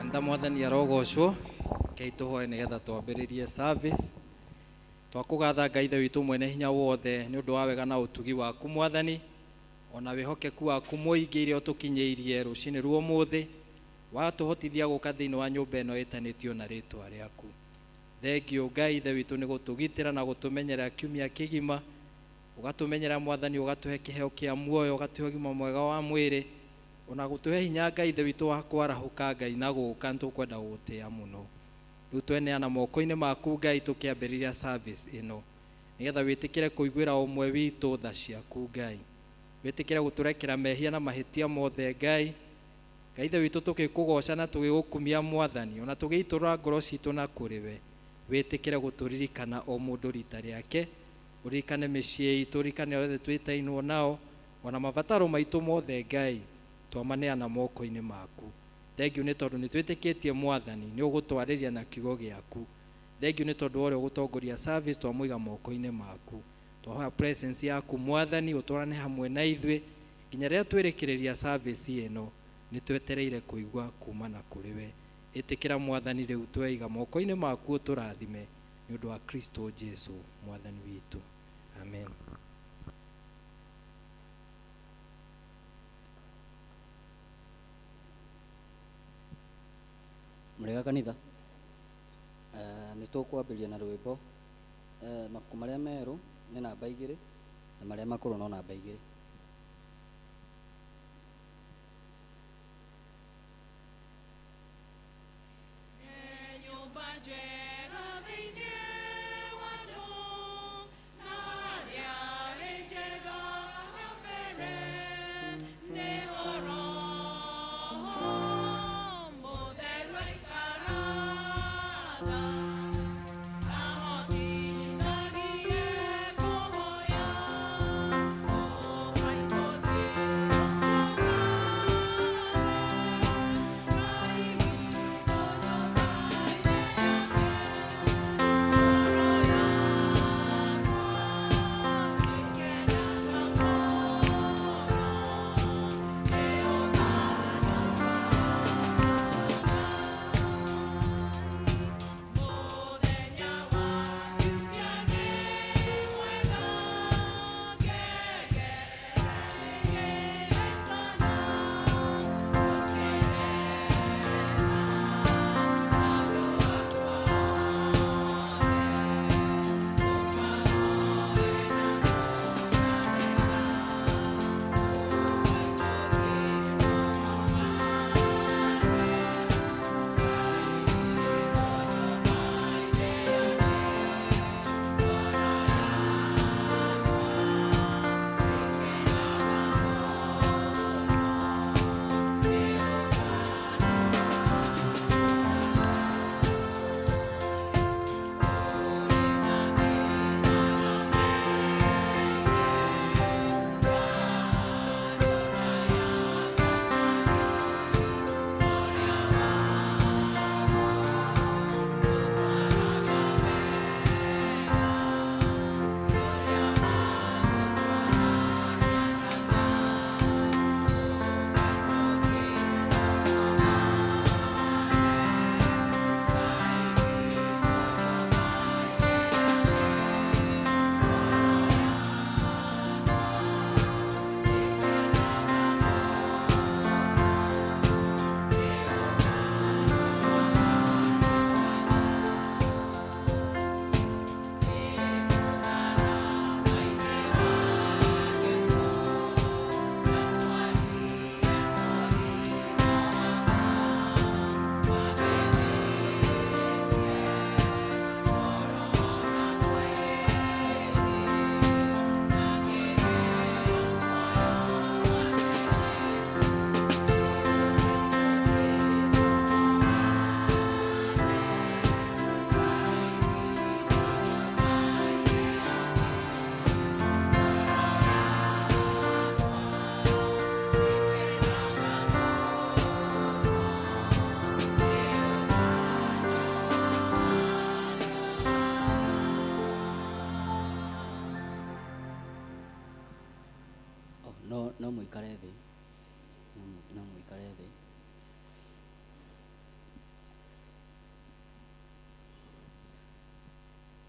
Ntha mwathani arogocwo kei tuhoe nigetha twambiririe service twakugatha Ngai ithe witu mwene hinya wothe ni undu wa wega na utugi waku mwathani ona wihokeku waku muingi iria utukinyeirie rucini ruo muthi watuhotithia guka thiini wa nyumba ino itanitio na ritwa riaku. Thengio Ngai ithe witu ni gutugitira na gutumenyera kiumia kigima, ugatumenyera mwathani, ugatuhe kiheo kia muoyo, ugatuhe ugima mwega wa mwiri, ona gutuhe hinya Ngai ithe witu wa kwarahuka Ngai na guka ntukwenda gutia muno. Riu tweneana moko-ini maku Ngai tukiambiriria service ino nigetha witikire kuiguira umwe witu tha ciaku Ngai, witikire guturekera mehia na mahitia mothe Ngai. Ngai ithe witu tukikugoca na tugigukumia mwathani, ona tugiitura ngoro citu na kuriwe, witikire guturirikana o mundu rita riake, uririkane micii itu, uririkane othe twitainwo nao, ona mabataro maitu mothe Ngai twamaneana moko-ini maku. Thengiu ni tondu nitwitikitie mwathani ni ugutwariria na kiugo giaku. Thengiu ni tondu ori ugutongoria service twamuiga moko-ini maku. Twahoya presence yaku mwathani utwarane hamwe na ithui nginya riria twirikiriria service ino nitwetereire kuigua kuma na kuriwe. Itikira mwathani riu tweiga moko-ini maku uturathime ni undu wa Kristo Jesu mwathani witu. Amen. Murega kanitha ni tukwambiria na rwimbo mabuku maria meru ni namba 2 na maria makuru no namba 2.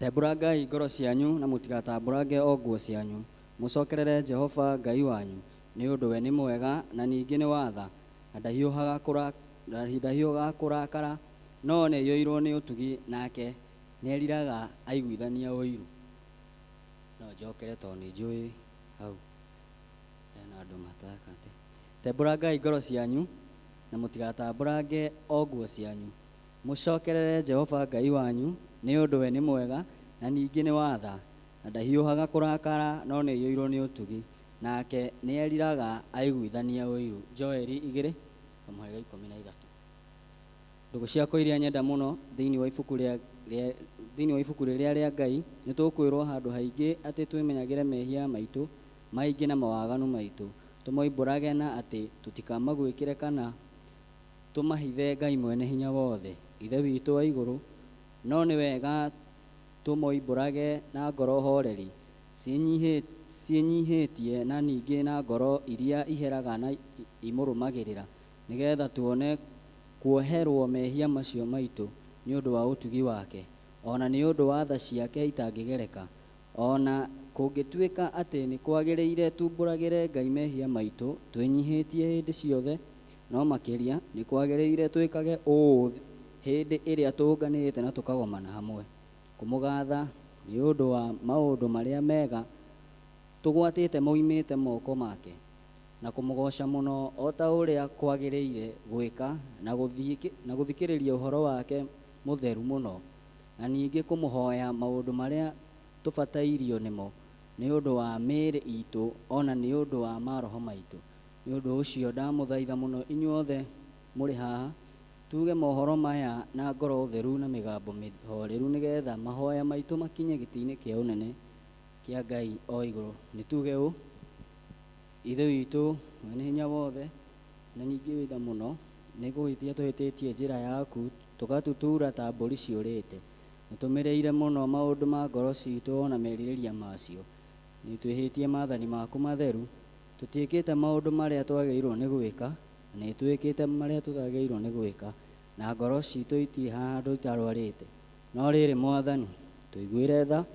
Tembũrangai ngoro cianyu na mũtigatambũrange o nguo cianyu. Mũcokerere Jehova Ngai wanyu, nĩ ũndũ we nĩ mwega na ningĩ nĩ wa tha, na ndahiũhaga kũrakara, no nĩ aiyũirwo nĩ ũtugi, nake nĩeriraga aiguithania ũiru. No njokere tondũ nĩ njũĩ hau hena andũ matakate. Tembũrangai ngoro cianyu na mũtigatambũrange o nguo cianyu. Mũcokerere Jehova Ngai wanyu, nĩ ũndũ we nĩ mwega na ningĩ nĩ wa tha, na ndahiũhaga kũrakara, no nĩ aiyũirwo nĩ ũtugi, nake nĩeriraga aiguithania ũiru. Joeli 2:13. Ndũgũ ciakwa iria nyenda mũno thĩinĩ wa ibuku rĩrĩa rĩa Ngai, nĩ tũkwĩrwo handũ haingĩ atĩ twĩmenyagĩre mehia maitũ maingĩ na mawaganu maitũ, tũmoimbũrage na atĩ tũtikamagwĩkĩre kana tũmahithe Ngai mwene hinya wothe, ithe witũ wa igũrũ. No nĩ wega tũmoimbũrage na ngoro horeri, ciĩnyihĩtie, na ningĩ na ngoro iria iheraga na imũrũmagĩrĩra, nĩgetha tuone kuoherwo mehia macio maitũ nĩ ũndũ wa ũtugi wake, ona nĩ ũndũ wa tha ciake itangĩgereka. Ona kũngĩtuĩka atĩ nĩ kwagĩrĩire tumbũragĩre Ngai mehia maitũ twĩnyihĩtie hĩndĩ ciothe, no makĩria nĩ kwagĩrĩire twĩkage ũũ hĩndĩ ĩrĩa tũnganĩte na tũkagomana hamwe, kũmũgatha nĩ ũndũ wa maũndũ marĩa mega tũgwatĩte moimĩte moko make, na kũmũgoca mũno o ta ũrĩa kwagĩrĩire gwĩka, na gũthikĩrĩria ũhoro wake mũtheru mũno, na ningĩ kũmũhoya maũndũ marĩa tũbatairio nĩmo nĩ ũndũ wa mĩĩrĩ itũ, ona nĩ ũndũ wa maroho maitũ. Nĩ ũndũ ũcio ndamũthaitha mũno inyuothe mũrĩ haha, tuge mohoro maya na ngoro theru na mĩgambo mĩhoreru, nĩgetha mahoya maitũ makinye gĩtĩ-inĩ kĩa ũnene kĩa Ngai o igũrũ. Nĩ tuge ũũ: ithe witũ mwene hinya wothe na ningĩ wĩ tha mũno, nĩ gwĩtia tũhĩtĩtie njĩra yaku, tũgatutura ta mbũri ciũrĩte. Nĩ tũmĩrĩire mũno maũndũ ma ngoro citũ na merirĩria macio. Nĩ twĩhĩtie maathani maku matheru, tũtiĩkĩte maũndũ marĩa twagĩrĩirwo nĩ gwĩka, nĩ twĩkĩte marĩa tũtagĩrĩirwo nĩ gwĩka, na ngoro citũ itirĩ handũ itarwarĩte. No rĩrĩ Mwathani, tũiguĩre tha.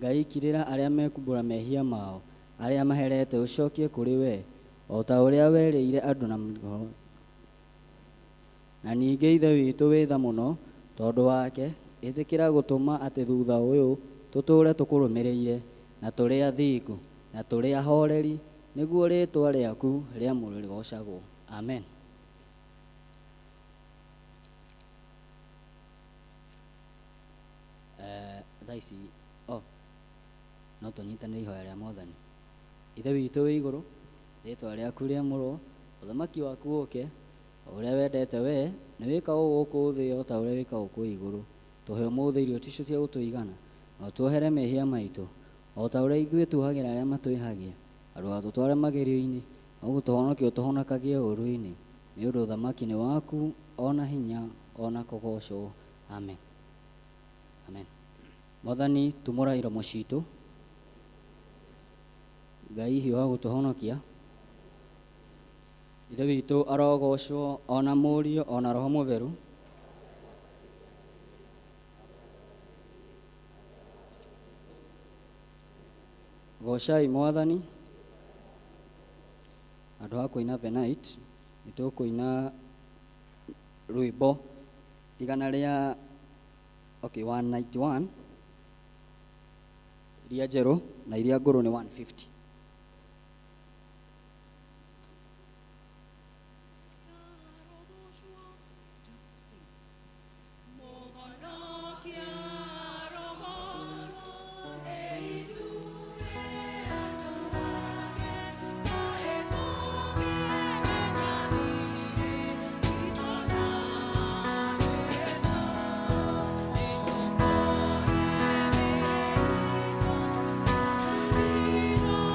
Ngai, kirĩra arĩa mekumbũra mehia mao, arĩa maherete ũcokie kũrĩ we, o ta ũrĩa werĩire andũ na ngoro. Na ningĩ ithe witũ wĩ tha mũno, tondũ wake ĩtĩkĩra gũtũma atĩ thutha ũyũ tũtũũre tũkũrũmĩrĩire, na tũrĩ athingu na tũrĩ ahoreri, nĩguo rĩĩtwa rĩaku rĩamũre rĩgocagwo. Amen. Thaa ici no tũnyitanĩre ihoya rĩa Mwathani. Ithe witũ wĩ igũrũ, rĩĩtwa rĩaku rĩamũrwo, ũthamaki waku ũũke, o ũrĩa wendete wee nĩ wĩkagwo gũkũ thĩ o ta ũrĩa wĩkagwo kũu igũrũ. Tũhe ũmũthĩ irio ticio cia gũtũigana, na ũtuohere mehia maitũ, o ta ũrĩa ithuĩ tuohagĩra arĩa matwĩhagia, na ndũgatũtware magerio-inĩ, no gũtũhonokia ũtũhonokagie ũũru-inĩ, nĩ ũndũ ũthamaki nĩ waku, ona hinya, ona kũgocwo. Amen. Amen. Mwathani, tumũra iromo citũ. Ngai hiũha gũtũhonokia. Ithe witũ arogocwo, ona Mũriũ, ona Roho Mũtheru. Gocai Mwathani. Andũ a kũina the night, nĩ tũkũina rwĩmbo igana rĩa 191, iria njerũ na iria ngũrũ nĩ 150. Thank you.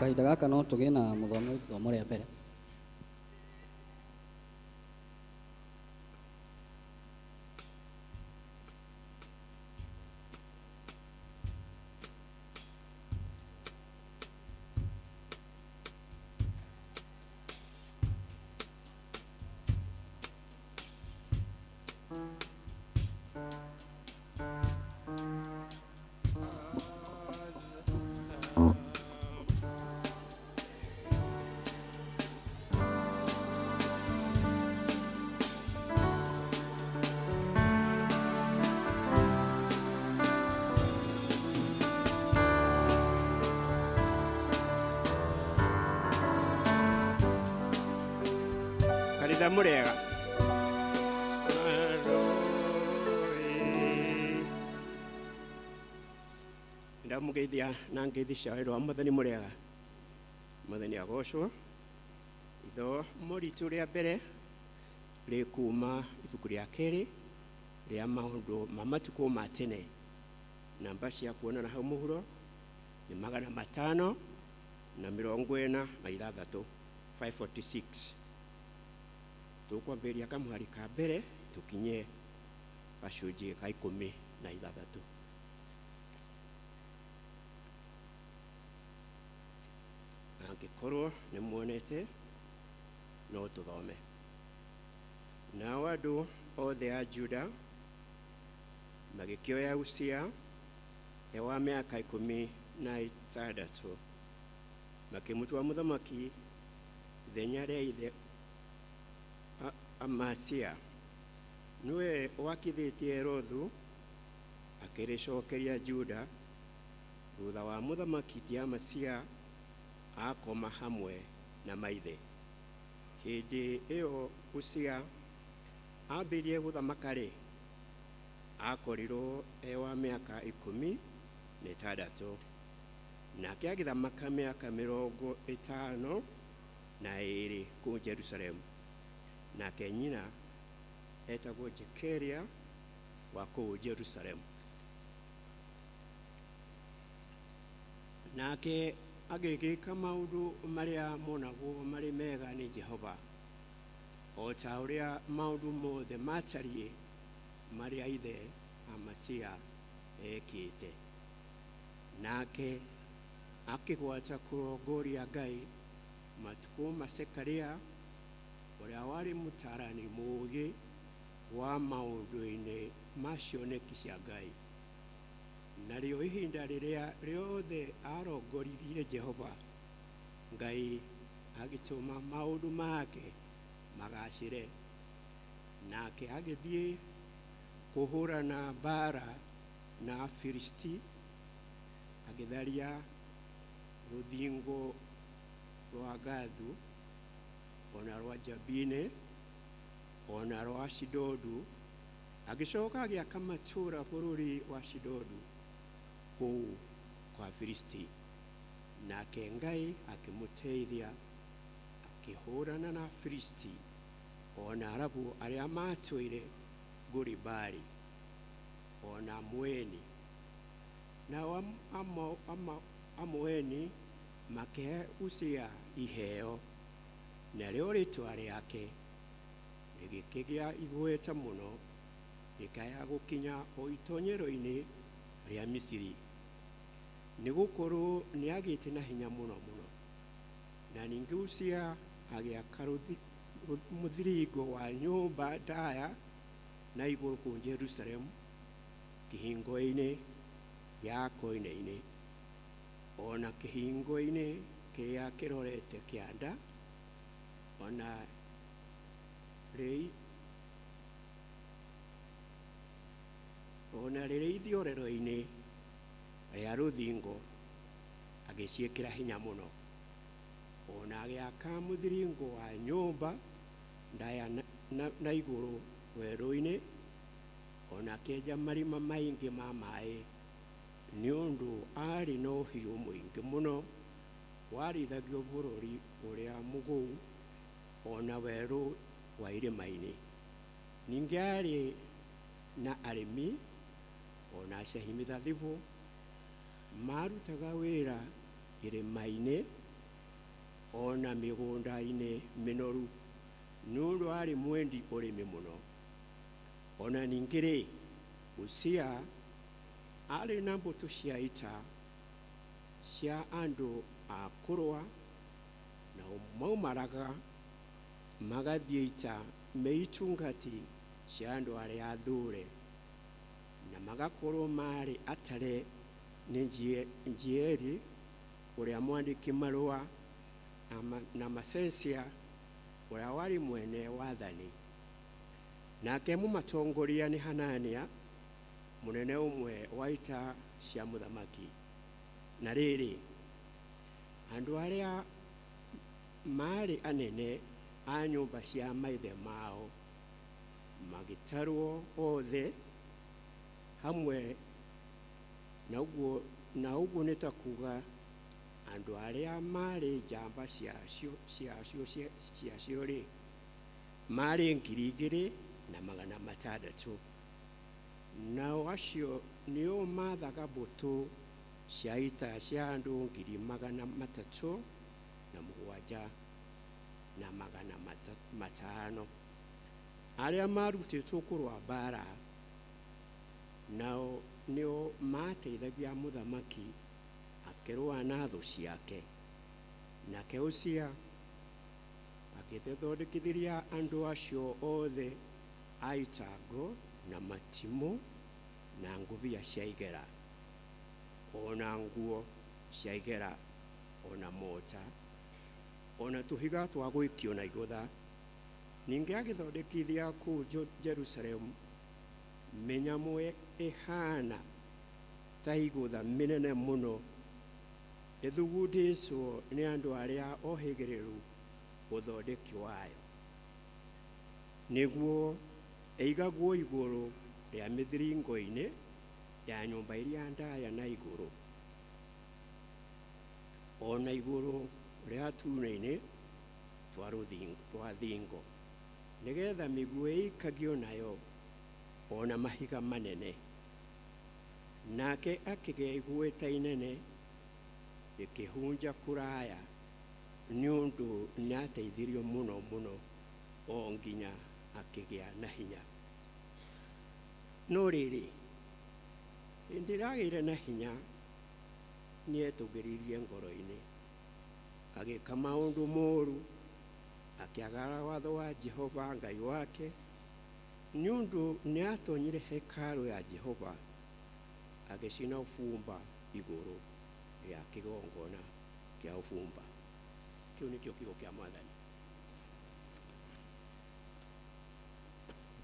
kahinda gaka no tũgĩe na mũthomi ithomo rĩa mbere. Kanitha mũrĩega. Ndamugeithia na ngeithi cia wĩra wa Mwathani mũrĩega. Mwathani agocwo. Itho mũritũ rĩa mbere rĩkuma ibuku rĩa kerĩ rĩa maũndũ ma matukũ ma tene. Namba cia kuonana hau mũhuro nĩ 546 546. Tukwambĩrĩria kamũhari ka mbere tũkinye gacunjĩ ka 16. Angĩkorwo nĩ muonete no tũthome. Nao andũ othe a Juda magĩkĩoya Uzia wa mĩaka 16 makĩmũtua mũthamaki ithenya rĩa ithe Amasia. Niwe wakithĩtie Herothu akĩrĩcokeria Juda thutha wa mũthamaki ti Amasia akoma hamwe na maithe. Hĩndĩ ĩyo Uzia ambĩrĩrie gũthamaka-rĩ, akorirwo wa mĩaka 16, nake agĩthamaka mĩaka 52 kũu Jerusalemu. Nake nyina etagwo Jekeria wa kũu Jerusalemu. Nake agĩgĩka maũndũ marĩa monagwo marĩ mega nĩ Jehova, o ta ũrĩa maũndũ mothe matariĩ marĩa ithe Amasia ekĩte. Nake akĩgwata kũrongoria Ngai matukũ ma Zekaria ũrĩa warĩ mũtaarani mũũgĩ wa maũndũ-inĩ ma cioneki cia Ngai. Narĩo ihinda rĩrĩa rĩothe arongoririe Jehova, Ngai agĩtũma maũndũ make magacĩre. Nake agĩthiĩ kũhũrana mbara na Afilisti, agĩtharia rũthingo rwa Gathu, ona rwa Jabine, ona rwa Ashidodu, agĩcoka agĩaka matũũra bũrũri wa Ashidodu kũu kwa Afilisti. Nake Ngai akĩmũteithia akĩhũrana na Afilisti ona Arabu arĩa matũire Guribari ona Mweni. Nao Amweni makĩhe Uzia iheo, narĩo rĩĩtwa rĩake rĩgĩkĩgĩa igweta mũno, rĩkaya gũkinya o itoonyero-inĩ rĩa Misiri, nĩ gũkorwo nĩ agĩte na hinya mũno mũno. Na ningĩ Uzia agĩaka mũthiringo wa nyũmba ndaya na igũrũ kũu Jerusalemu, kĩhingo-inĩ gĩa koine-inĩ, ona kĩhingo-inĩ kĩrĩa kĩrorete kĩanda, ona rĩrĩ ithiorero-inĩ rĩa rũthingo agĩciĩkĩra hinya mũno. Ona agĩaka mũthiringo wa nyũmba ndaya na igũrũ werũ-inĩ, ona akĩenja marima maingĩ ma maĩ, nĩ ũndũ arĩ na ũhiũ mũingĩ mũno warĩithagio bũrũri ũrĩa mũgũu ona werũ wa irĩma-inĩ. Ningĩ arĩ na arĩmi ona acahi mĩthabibũ marutaga wĩra irĩma-inĩ ona mĩgũnda-inĩ mĩnoru nĩ ũndũ arĩ mwendi ũrĩmi mũno. Ona ningĩ-rĩ, Uzia arĩ na mbũtũ cia ita cia andũ a kũrũa, na maumaraga magathiĩ ita meitungati cia andũ arĩa athure, na magakorwo marĩ atare nĩ Njieri ũrĩa mwandĩki marũa na Masesia ũrĩa warĩ mwene wathani. Nake mũmatongoria nĩ Hanania, mũnene ũmwe wa ita cia mũthamaki. Na rĩrĩ, andũ arĩa marĩ anene a nyũmba cia maithe mao magĩtarwo othe hamwe, na ũguo nĩ ta kuga andũ arĩa marĩ njamba ciacio-rĩ marĩ 2,600. Nao acio nĩo mathaga mbũtũ cia ita cia andũ 307,500 arĩa marutĩtwo kũrũa mbara. Nao nĩo mateithagia mũthamaki akĩrũa na thũ ciake. Nake Uzia agĩthondekithĩria andũ acio othe a ita ngo na matimũ na ngũbia cia igera, ona nguo cia igera, ona mota, ona tũhiga twa gwĩkio na igũtha. Ningĩ agĩthondekithia kũu Jerusalemu mĩnyamũ ĩhana ta igũtha mĩnene mũno, ĩthugundĩtwo nĩ andũ arĩa ohĩgĩrĩru ũthondeki wayo, nĩguo ĩigagwo igũrũ rĩa mĩthiringo-inĩ ya nyũmba iria ndaya na igũrũ, ona igũrũ rĩa tune-inĩ twa thingo, nĩgetha mĩguĩ ĩikagio nayo ona mahiga manene. Nake akĩgĩa igweta inene rĩkĩhunja kũraya, nĩ ũndũ nĩateithirio mũno mũno o nginya akĩgĩa na hinya. No rĩrĩ, hĩndĩ ĩragĩire na hinya nĩetũgĩririe ngoro-inĩ, agĩka maũndũ moru, akĩagara watho wa Jehova Ngai wake, nĩ ũndũ nĩatonyire hekarũ ya Jehova agĩcina ũbumba igũrũ rĩa kĩgongona kĩa ũbumba. Kĩu nĩkĩo kiugo kĩa Mwathani.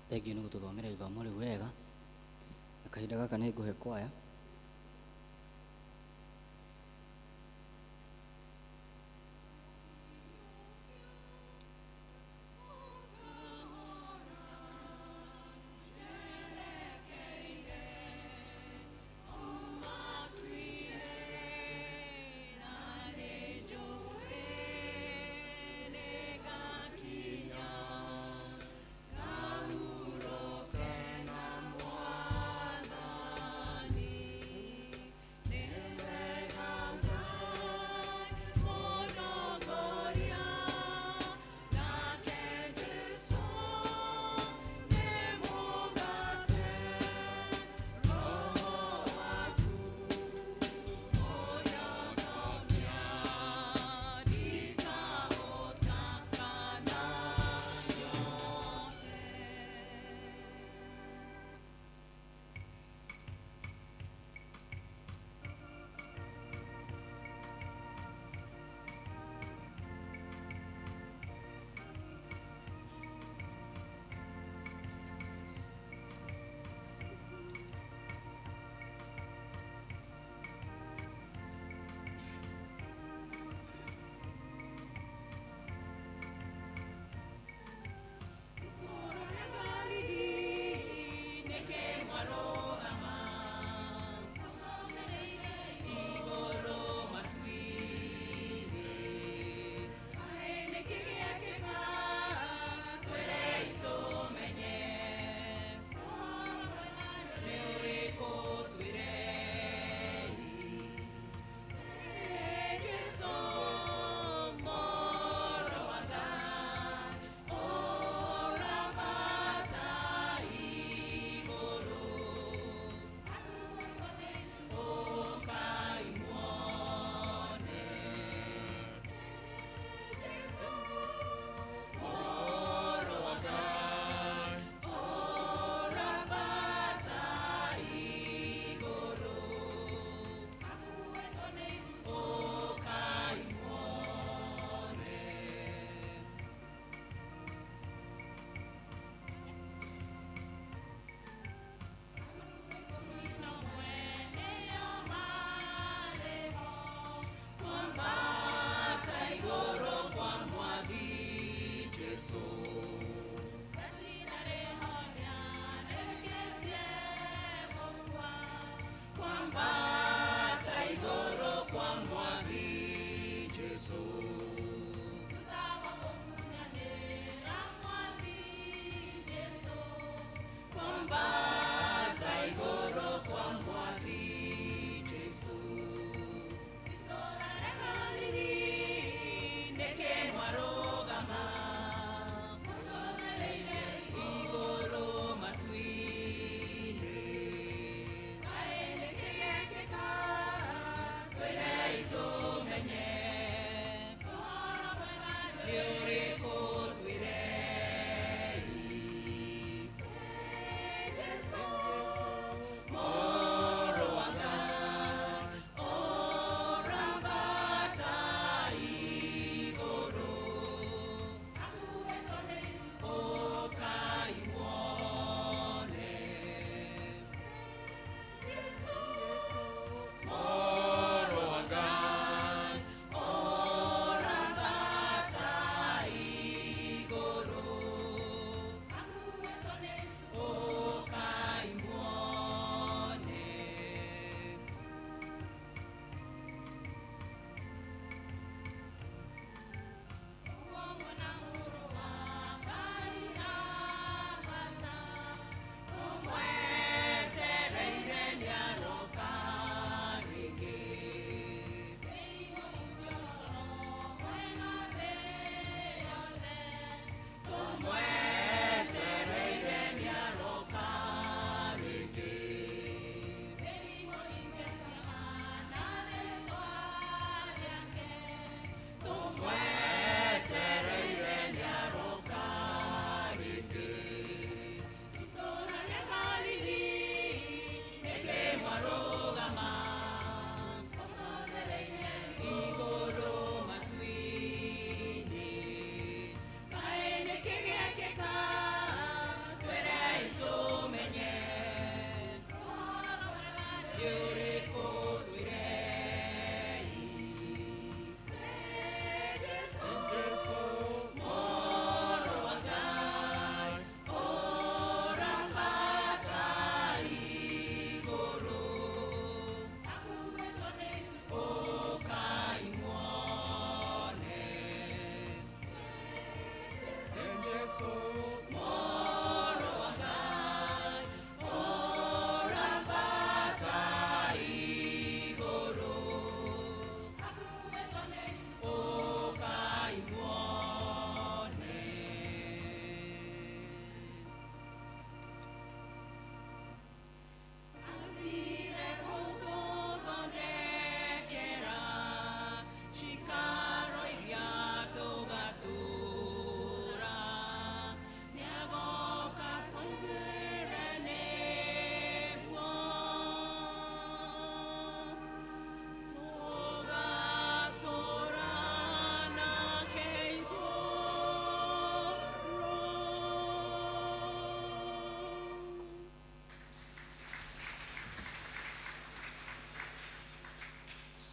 Thengiũ nĩ gũtũthomera ithomo rĩu wega. Na kahinda gaka nĩ ngũhe kwaya. Ni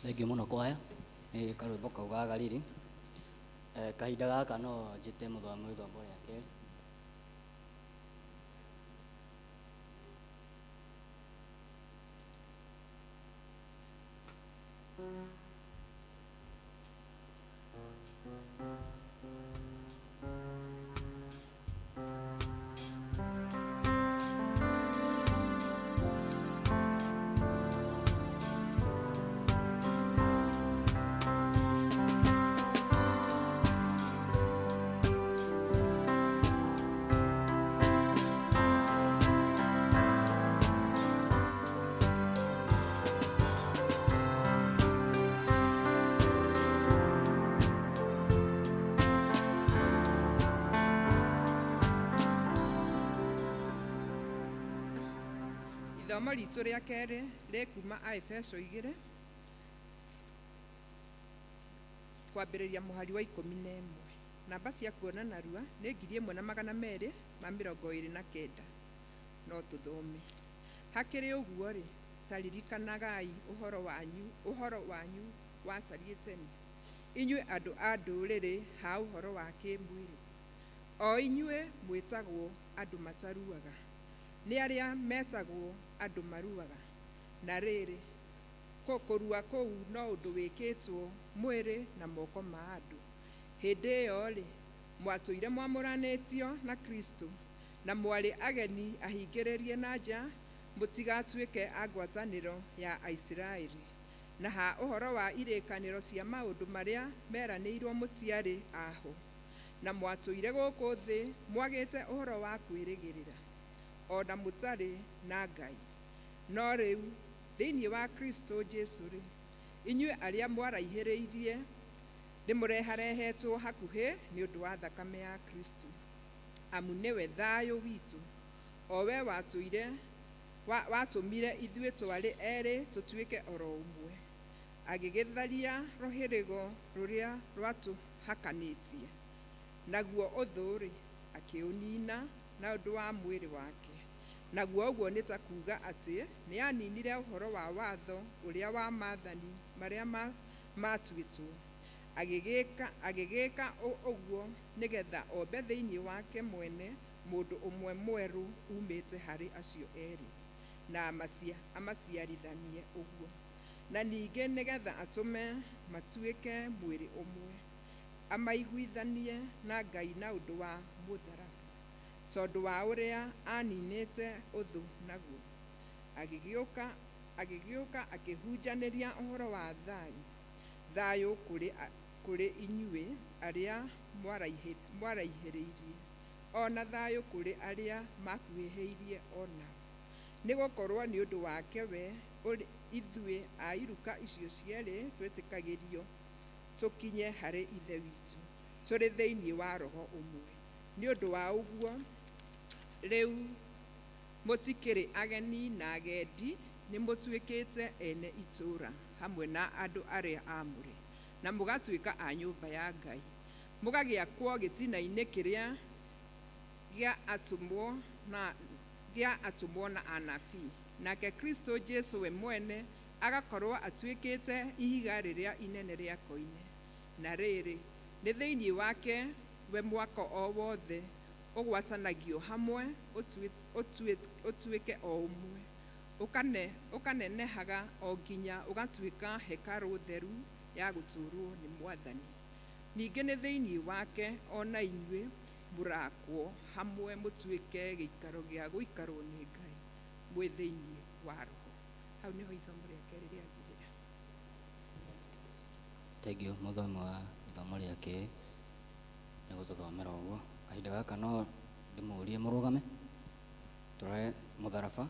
Thengiũ mũno kwaya nĩ karwĩmbo kau ga Galili. Kahinda gaka no njĩte mũthome ithomo rĩa kerĩ. Ithomo ritũ rĩa kerĩ rĩkuma Aefeso 2 kwambĩrĩria mũhari wa 11. Namba cia kuona narua nĩ 1229. No tũthome. Hakĩrĩ ũguo rĩ, ta ririkanagai ũhoro wanyu watariĩ tene. Inyuĩ andũ a ndũrĩrĩ ha ũhoro wa kĩmwĩrĩ. O inyuĩ mwĩtagwo andũ mataruaga. Nĩ arĩa metagwo andũ maruaga. Na rĩrĩ, kũrua kũu no ũndũ wĩkĩtwo mwĩrĩ na moko ma andũ. Hĩndĩ ĩyo rĩ, mwatũire mwamũranĩtio na Kristo na mwarĩ ageni ahingĩrĩrie na nja, mũtigatuĩke a ngwatanĩro ya Aisiraeli. Na ha ũhoro wa irĩkanĩro cia maũndũ marĩa meranĩirwo mũtiarĩ aho. Na mwatũire gũkũ thĩ mwagĩte ũhoro wa kwĩrĩgĩrĩra. Ona mũtarĩ na Ngai. No rĩu thĩinĩ wa Kristo Jesu rĩ, inyuĩ arĩa mwaraihĩrĩirie nĩmũreharehetwo hakuhĩ nĩ ũndũ wa thakame ya Kristo. Amu nĩwe thayũ witũ, o we watũmire ithuĩ twarĩ erĩ tũtuĩke oro ũmwe, agĩgĩtharia rũhĩrĩgo rũrĩa rwatũhakanĩtie. Naguo ũthũ rĩ, akĩũnina na ũndũ wa mwĩrĩ wake. Naguo ũguo nĩ ta kuuga atĩ nĩ aninire ũhoro wa watho ũrĩa wa maathani marĩa matuĩtwo. Agĩgĩka ũguo nĩgetha ombe thĩinĩ wake mwene mũndũ ũmwe mwerũ umĩte harĩ acio erĩ, na amaciarithanie ũguo. Na ningĩ nĩgetha atũme matuĩke mwĩrĩ ũmwe, amaiguithanie na Ngai na ũndũ wa mũtharaba, tondũ wa ũrĩa aninĩte ũthũ naguo. Agĩgĩũka akĩhunjanĩria ũhoro wa thayũ kũrĩ inyuĩ arĩa mwaraihĩrĩirie, ona thayũ kũrĩ arĩa makuhĩhĩirie onao. Nĩ gũkorwo nĩ ũndũ wake we ithuĩ a iruka icio cierĩ twĩtĩkagĩrio tũkinye harĩ Ithe witũ, tũrĩ thĩinĩ wa roho ũmwe. Nĩ ũndũ wa ũguo rĩu mũtikĩrĩ ageni na agendi, nĩ mũtuĩkĩte ene itũũra hamwe na andũ arĩa aamũre, na mũgatuĩka a nyũmba ya Ngai, mũgagĩakwo gĩtina-inĩ kĩrĩa gĩa atũmwo na anabii. Nake Kristo Jesu we mwene agakorwo atuĩkĩte ihiga rĩrĩa inene rĩa koine. Na rĩrĩ, nĩ thĩinĩ wake we mwako o wothe ũgwatanagio hamwe ũtuĩke o ũmwe, ũkanenehaga o nginya ũgatuĩka hekarũ theru ya gũtũũrwo nĩ Mwathani. Ningĩ nĩ thĩinĩ wake ona inyuĩ mũrakwo hamwe mũtuĩke gĩikaro gĩa gũikarwo nĩ Ngai mwĩ thĩinĩ wa roho. Hau nĩho ithomo rĩa kerĩ rĩathirĩra. Thengiũ mũthomi wa ithomo rĩa kerĩ nĩ gũtũthomera ũguo. Kahinda gaka no ndĩmũrie mũrũgame tũrore mũtharaba.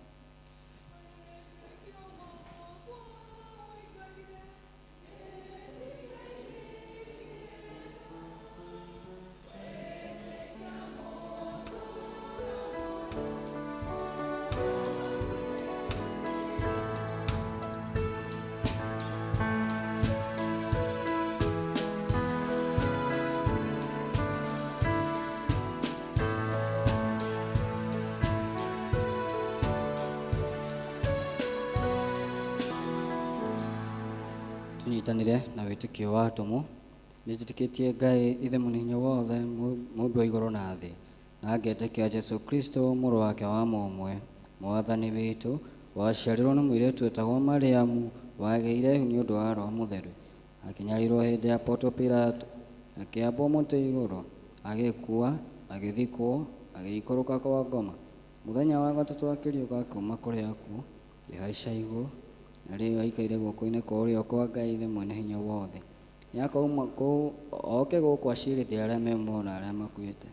tunyitanire na wĩtĩkio wa atũmwo nĩtĩtĩkĩtie Ngai ithe mũnene hinya wothe mũmbi wa igũrũ na thĩ na ngetĩkia Jesu Kristo mũrũ wake wa mũmwe mwathani witũ waciarirwo nĩ mũirĩtu wĩtagwo Mariamu wagĩire ihu nĩ ũndũ wa Roho Mũtheru akĩnyarirwo hĩndĩ ya Ponto Pilato akĩambwo mũtĩ igũrũ agĩkua agĩthikwo agĩikũrũka kwa ngoma mũthenya wa gatatũ akĩriũka kuuma kũrĩ akuũ akĩhaica igũrũ na rĩu aikaire guoko-inĩ kwa ũrĩo kwa Ngai ithe mwene hinya wothe nĩakauma kũu oke gũkũ acirithie arĩa me muoyo na arĩa makuĩte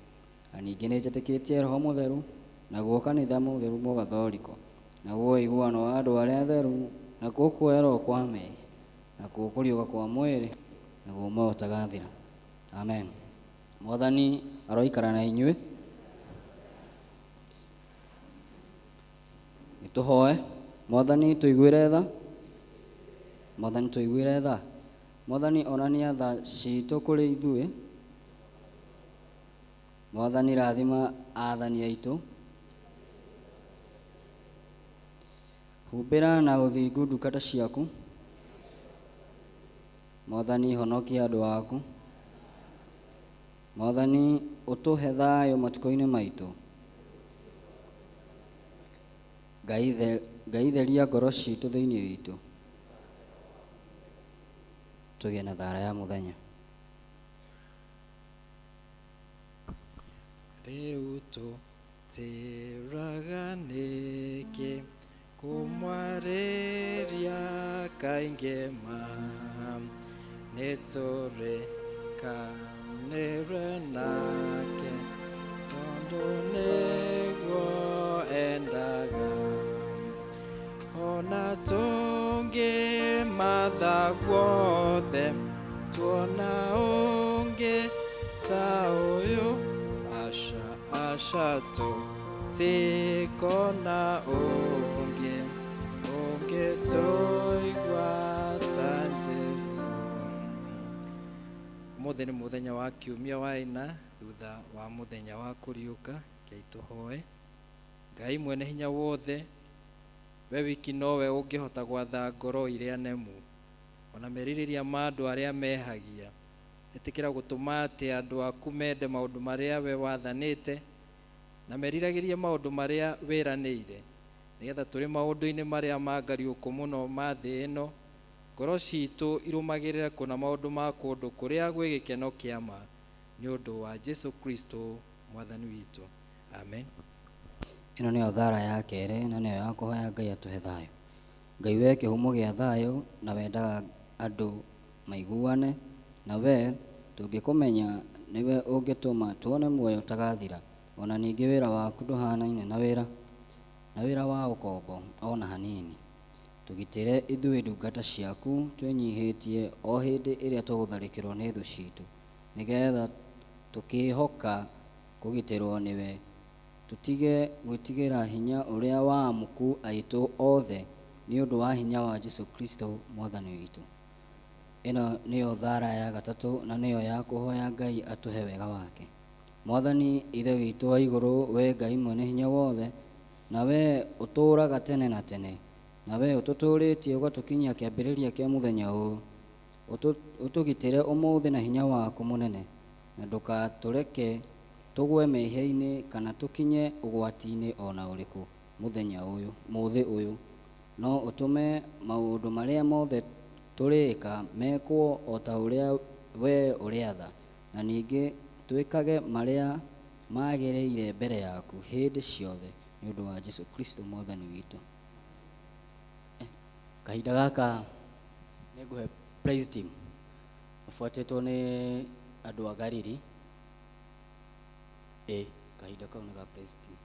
na ningĩ nĩnjĩtĩkĩtie Roho Mũtheru naguo kanitha mũtheru mũgathoriko naguo ũiguano wa andũ arĩa atheru nakuo kuoerwo kwa mehia nakuo kũriũka kwa mwĩrĩ naguo muoyo ũtagathira. Amen. Mwathani aroikara na inyuĩ. Nĩtũhoe. Mwathani tũiguĩre tha. Mwathani tũiguĩre tha. Mwathani onania tha citũ kũrĩ ithuĩ. Mwathani rathima athani aitũ. Humbĩra na ũthingu ndungata ciaku. Mwathani honokia andũ aku. Mwathani ũtũhe thayũ matukũ-inĩ maitũ. Ngai theria ngoro citũ thĩinĩ witũ. Tũgĩe na thara ya mũthenya. Rĩu tũtĩraga nĩkĩ kũmwarĩria kaingĩ ma nĩtũrĩkanĩre nake tondũ nĩguo endaga ona tũngĩmatha guothe tuona ũngĩ ta ũyũ aca tũtikona ũngĩ tũigua ta Jesũ. Ũmũthĩ nĩ mũthenya wa kiumia wa ĩna thutha wa mũthenya wa kũriũka. Kei tũhoe. Ngai mwene hinya wothe, we wiki nowe ũngĩhota gwatha ngoro iria nemu ona merirĩria ma andũ arĩa mehagia. Ĩtĩkĩra gũtũma atĩ andũ aku mende maũndũ marĩa we wathanĩte na meriragĩrie maũndũ marĩa wĩranĩire, nĩgetha tũrĩ maũndũ-inĩ marĩa mangariũku mũno ma thĩ ĩno, ngoro citũ irũmagĩrĩre kũna maũndũ ma kũndũ kũrĩa gwĩ gĩkeno kĩa ma, nĩ ũndũ wa Jesu Kristo mwathani witũ. Amen. Ĩno nĩyo thara ya kerĩ na nĩyo ya kũhoya Ngai atũhe thayũ. Ngai we kĩhumo gĩa thayũ na wendaga andũ maiguane na we tũngĩkũmenya nĩwe ũngĩtũma tuone muoyo ũtagathira. Ona ningĩ wĩra waku ndũhanaine na wĩra wa ũkombo ona hanini. Tũgitĩre ithuĩ ndungata ciaku twĩnyihĩtie o hĩndĩ ĩrĩa tũgũtharĩkĩrwo nĩ thũ citũ, nĩgetha tũkĩhoka kũgitĩrwo nĩwe tũtige gwĩtigĩra hinya ũrĩa wa Mukui aitũ othe nĩ ũndũ wa hinya wa Jesu Kristo mwathani witũ. Ĩno nĩyo thara ya gatatũ na nĩyo ya kũhoya Ngai atũhe wega wake. Mwathani ithe witũ wa igũrũ, we Ngai mwene hinya wothe, na we ũtũũraga tene na tene, na we ũtũtũrĩtie ũgatũkinyia kĩambĩrĩria kĩa mũthenya ũyũ, ũtũgitĩre ũmũthĩ na hinya waku mũnene, na ndũgatũreke tũgwe mehia-inĩ kana tũkinye ũgwati-inĩ ona ũrĩkũ mũthenya ũyũ mũthĩ ũyũ, no ũtũme maũndũ marĩa mothe tũrĩka mekwo o ta ũrĩa we ũrĩa tha, na ningĩ twĩkage marĩa magĩrĩire mbere yaku hĩndĩ ciothe nĩ ũndũ wa Jesu Kristo mwathani witũ. Kahinda gaka nĩngũhe praise team ũbuatĩtwo nĩ andũ a Galili. Kahinda kau nĩ ga praise team.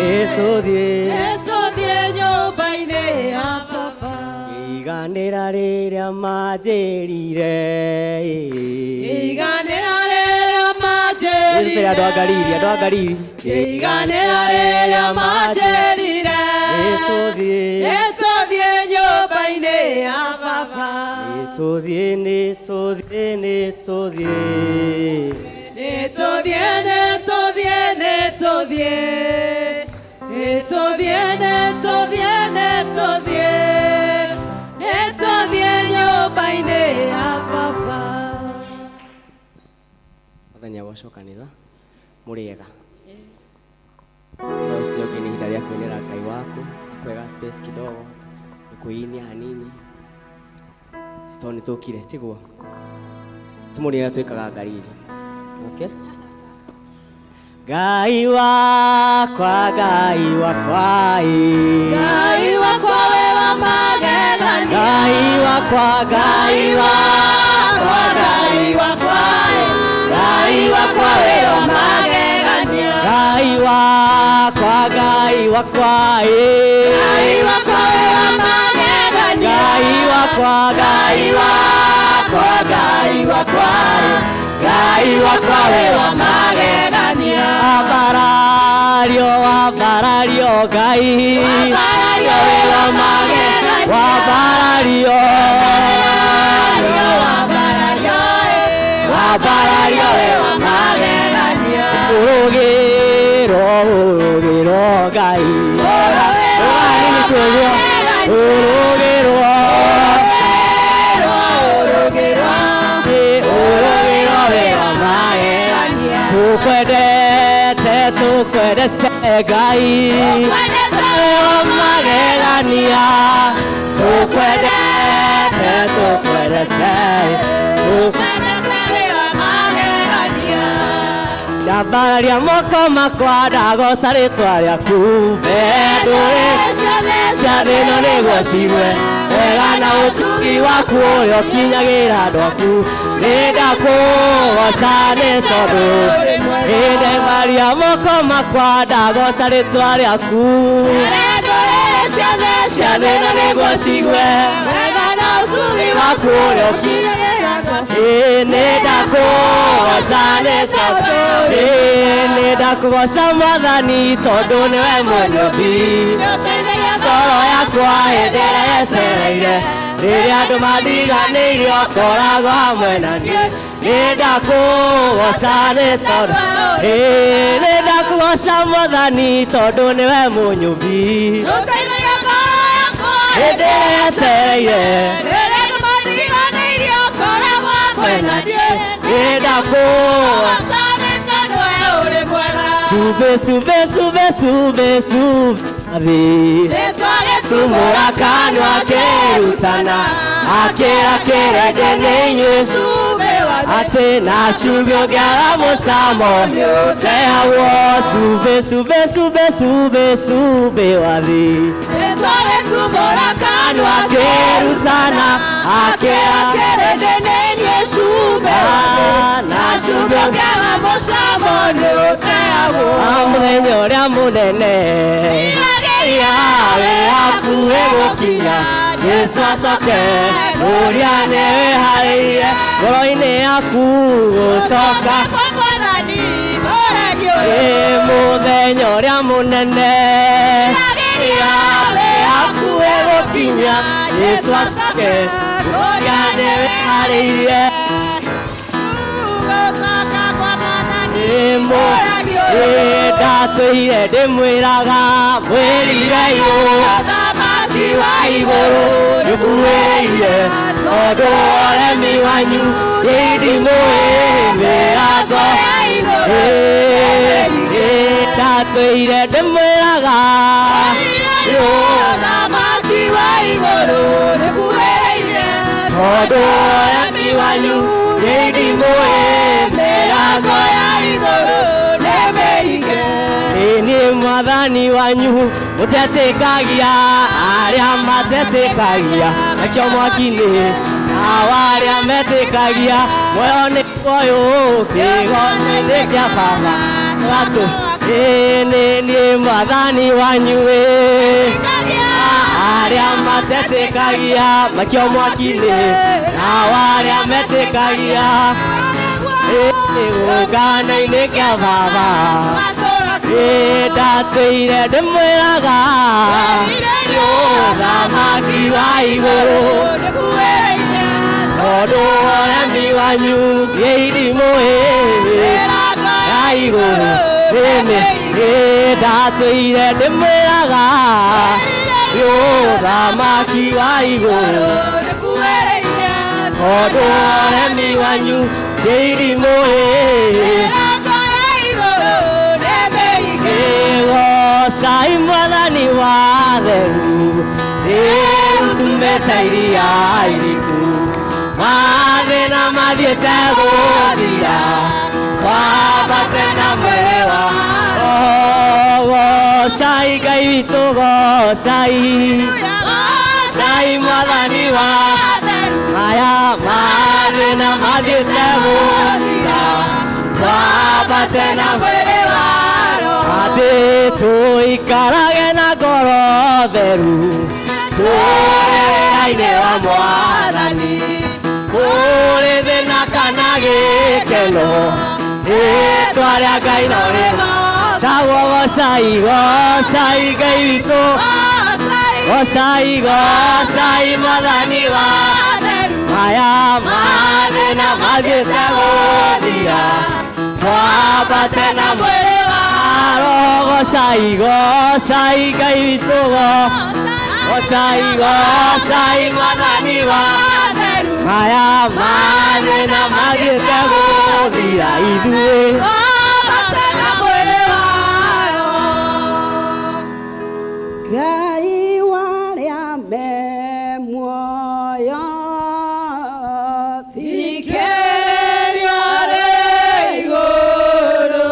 nĩtũthiĩ nyũmba-inĩ ya baba iganĩra rĩrĩa manjĩrire iganĩra rĩrĩa manjĩrire andũ a Ngariri iganĩra rĩrĩa manjĩrire nĩtũthiĩ nyũmba-inĩ ya baba nĩtũthiĩ nyũmba-inĩ ya baba. Mũthenya wa gũcoka kanitha mũrĩega ila ũcio ũngĩ nĩ ihinda rĩa kwĩnĩra Ngai waku akwega space kidogo nĩkwĩinia hanini tondũ nĩtũkire tiguo tũmũrĩega twĩkaga Ngariri. Okay, Ngai wakwa Ngai wakwa Ngai wakwa we wa magegania Ngai wakwa Ngai wakwa Ngai wakwa Ngai wakwa we wa magegania Ngai wakwa Ngai wakwa Ngai wakwa we wa magegania Ngai wakwa Ngai wakwa Ngai wakwa Ngai wakwa we wa magegania abarario Ngai we wa magegania wabarario we wa magegania urugiro Ngai urugiro we wa magegania tukwendete Ngai wa magegania tukwendete ndambararia moko makwa ndagoca rĩtwa rĩaku ndũrĩ ciathĩ ĩno nĩguo cigwe wega na ũtugi waku ũrĩa ũkinyagĩra andũ aku nĩndakũgoca nĩ tondũ ndambararia moko makwa ndagoca rĩtwa rĩaku ciathĩ ĩno nĩguo cigwe wega na ũtugi waku ũrĩa ũkinyagĩra andũ aku nĩndakũgoca nĩ tondũ nĩndakũgoca Mwathani tondũ nĩwe mũnyũmbi ngoro yakwa hĩndĩ ĩrĩa yetereire rĩrĩa andũ mandiganĩirie ũkoragwo hamwe na niĩ nĩndakũgoca nĩ tondũ nĩndakũgoca Mwathani tondũ nĩwe mũnyũmbi hĩndĩ ĩrĩa yetereire nĩndakũgoca sube tumũra kanua akĩrutana akĩra kĩrende-inĩ inyuĩ atĩ na cumbĩ ũngĩaga mũcamo tehagwo sube wathi tumũra kanua akĩrutana akĩra kĩrende-inĩ inyuĩ na cumbĩ ũngĩaga mũcamo nĩũtehagwo mũthenya ũrĩa mũnene yawe hakuhĩ gũkinya Jesu acoke ũrĩa nĩwĩharĩirie ngoro-inĩ yaku gũcoka mũthenya ũrĩa mũnene yawe hakuhĩ gũkinya Jesu acoke ũrĩa nĩwĩharĩirie ndatũire ndĩmwĩraga mwĩrire thamaki wa igũrũ nĩkuhĩrĩirie tondũ ũremi wanyu ndimũĩmĩra ngo ndatũire ndĩmwĩraga thamaki wa igũrũ nĩkuhĩrĩirie tondũ ũremi wanyu ndimũĩmĩra ngo ya igũrũ nĩ Mwathani wanyu mũtetĩkagia arĩa matetĩkagia akĩo mwaki-inĩ nao arĩa metĩkagia muoyo nĩ muoyo kĩgongona-inĩ kĩa Baba Watu ni mwathani wanyu arĩa matetĩkagia makĩo mwaki-inĩ na arĩa metĩkagia gĩũngano-inĩ kĩa Baba ndatũire ndĩmwĩraga ũthamaki wa igũrũ tondũ ũremi wanyu gĩithimo ya igũrũ ndatũire ndĩmwĩraga ũthamaki wa igũrũ tondũ ũremi wanyu gĩithimo gocai mwathani wa theru tumĩte iria iriku mathĩna mathiĩte gũthira twambate na mwĩrĩ wa gocai Ngai witũ gocai mwathani wa aya mathĩna mathiĩte gũthira twambate na mwĩrĩ wa atĩ tũikarage na ngoro theru tũrĩra-inĩ wa Mwathani kũrĩ thĩna kana gĩkeno rĩĩtwa rĩa Ngai no rĩgocagwo gocai Ngai witũ gocai mwathani wa aya mathĩna mathiĩte gũthira twambate na mwĩrĩ wa Roho gocai Ngai witũ gocai mwathani wa aya mathĩna mathiĩte gũthira ithuĩ Ngai warĩa me muoyo thikĩrĩria rĩ igũrũ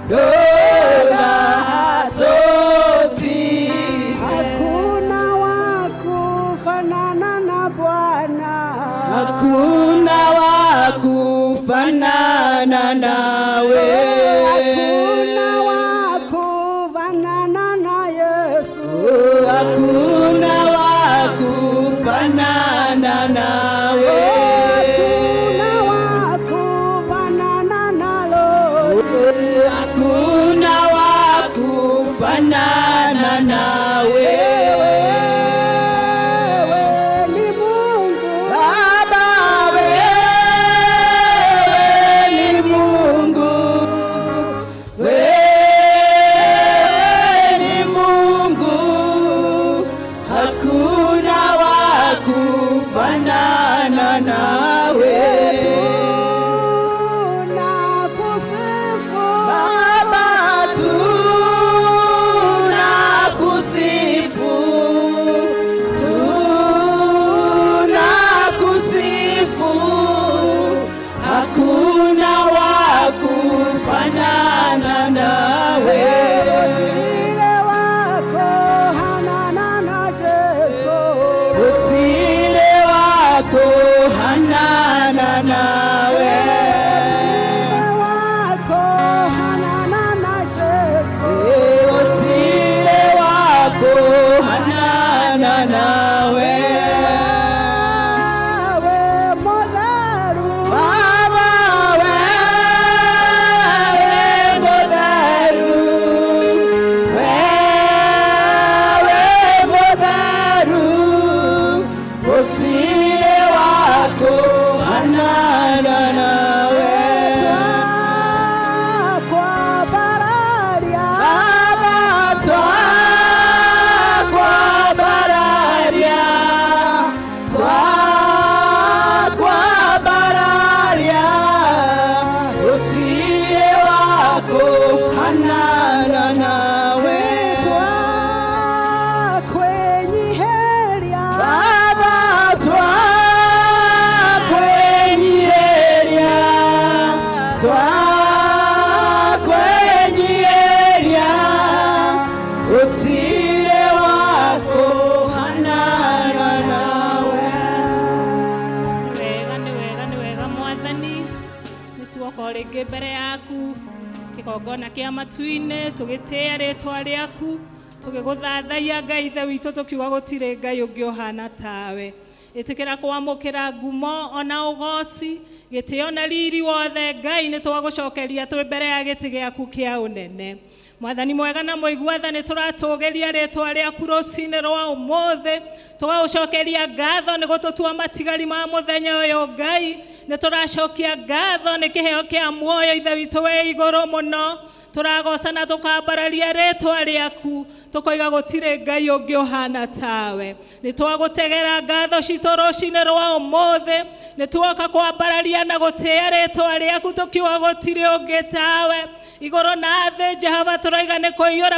No. nawe. Hakuna wa kufanana na Yesu. Hakuna wa kufanana nawe. Hakuna wa kufanana nalo. Hakuna wa kufanana nawe. Wewe ni Mungu. Baba, wewe ni Mungu. Wewe ni Mungu. Hakuna wa kufanana nawe. Tunakusifu. Baba, tunakusifu. Tunakusifu. Hakuna wa kufanana nawe. Utile wako hanana na Yesu. Utile wako hanana nawe. Utile wako hanana na Yesu. Utile wako hanana nawe. Wewe modharu. Baba, wewe modharu. Wewe modharu. Utile wako hanana nawe. Kwa bararia. Baba, twakwa bararia. Twakwa bararia. Utile wako hanana nawe. Kwenyiheria. Baba, twakwenyiheria. Twakwenyiheria. Utile wako hanana nawe. Nĩ wega Mwathani, nĩtuoka rĩngĩ mbere yaku kĩgongona kĩa matu-inĩ tũgĩtĩĩa rĩtwa rĩaku tũgĩgũthathaiya Ngai ithe witũ tũkiuga gũtirĩ Ngai ũngĩ ũhana tawe. Ĩtĩkĩra kwamũkĩra ngumo ona ũgoci gĩtĩo na riri wothe Ngai nĩtwagũcokeria twĩ mbere ya gĩtĩ gĩaku kĩa ũnene. Mwathani mwega na mũigua-tha nĩtũratũgĩria rĩtwa rĩaku rũcinĩ rwa ũmũthĩ tũgagũcokeria ngatho nĩ gũtũtua matigari ma mũthenya ũyũ Ngai. Nĩtũracokia ngatho nĩ kĩheo kĩa muoyo ithe witũ wĩ igũrũ mũno. Tũragoca na tũkambararia rĩtwa rĩaku tũkoiga gũtirĩ Ngai ũngĩ ũhana tawe. Nĩtwagũtegera ngatho citũ rũcinĩ rwa ũmũthĩ. Nĩtuoka kwambararia na gũtĩĩa rĩtwa rĩaku tũkiuga gũtirĩ ũngĩ tawe. Igũrũ na thĩ Jehova tũroiga nĩ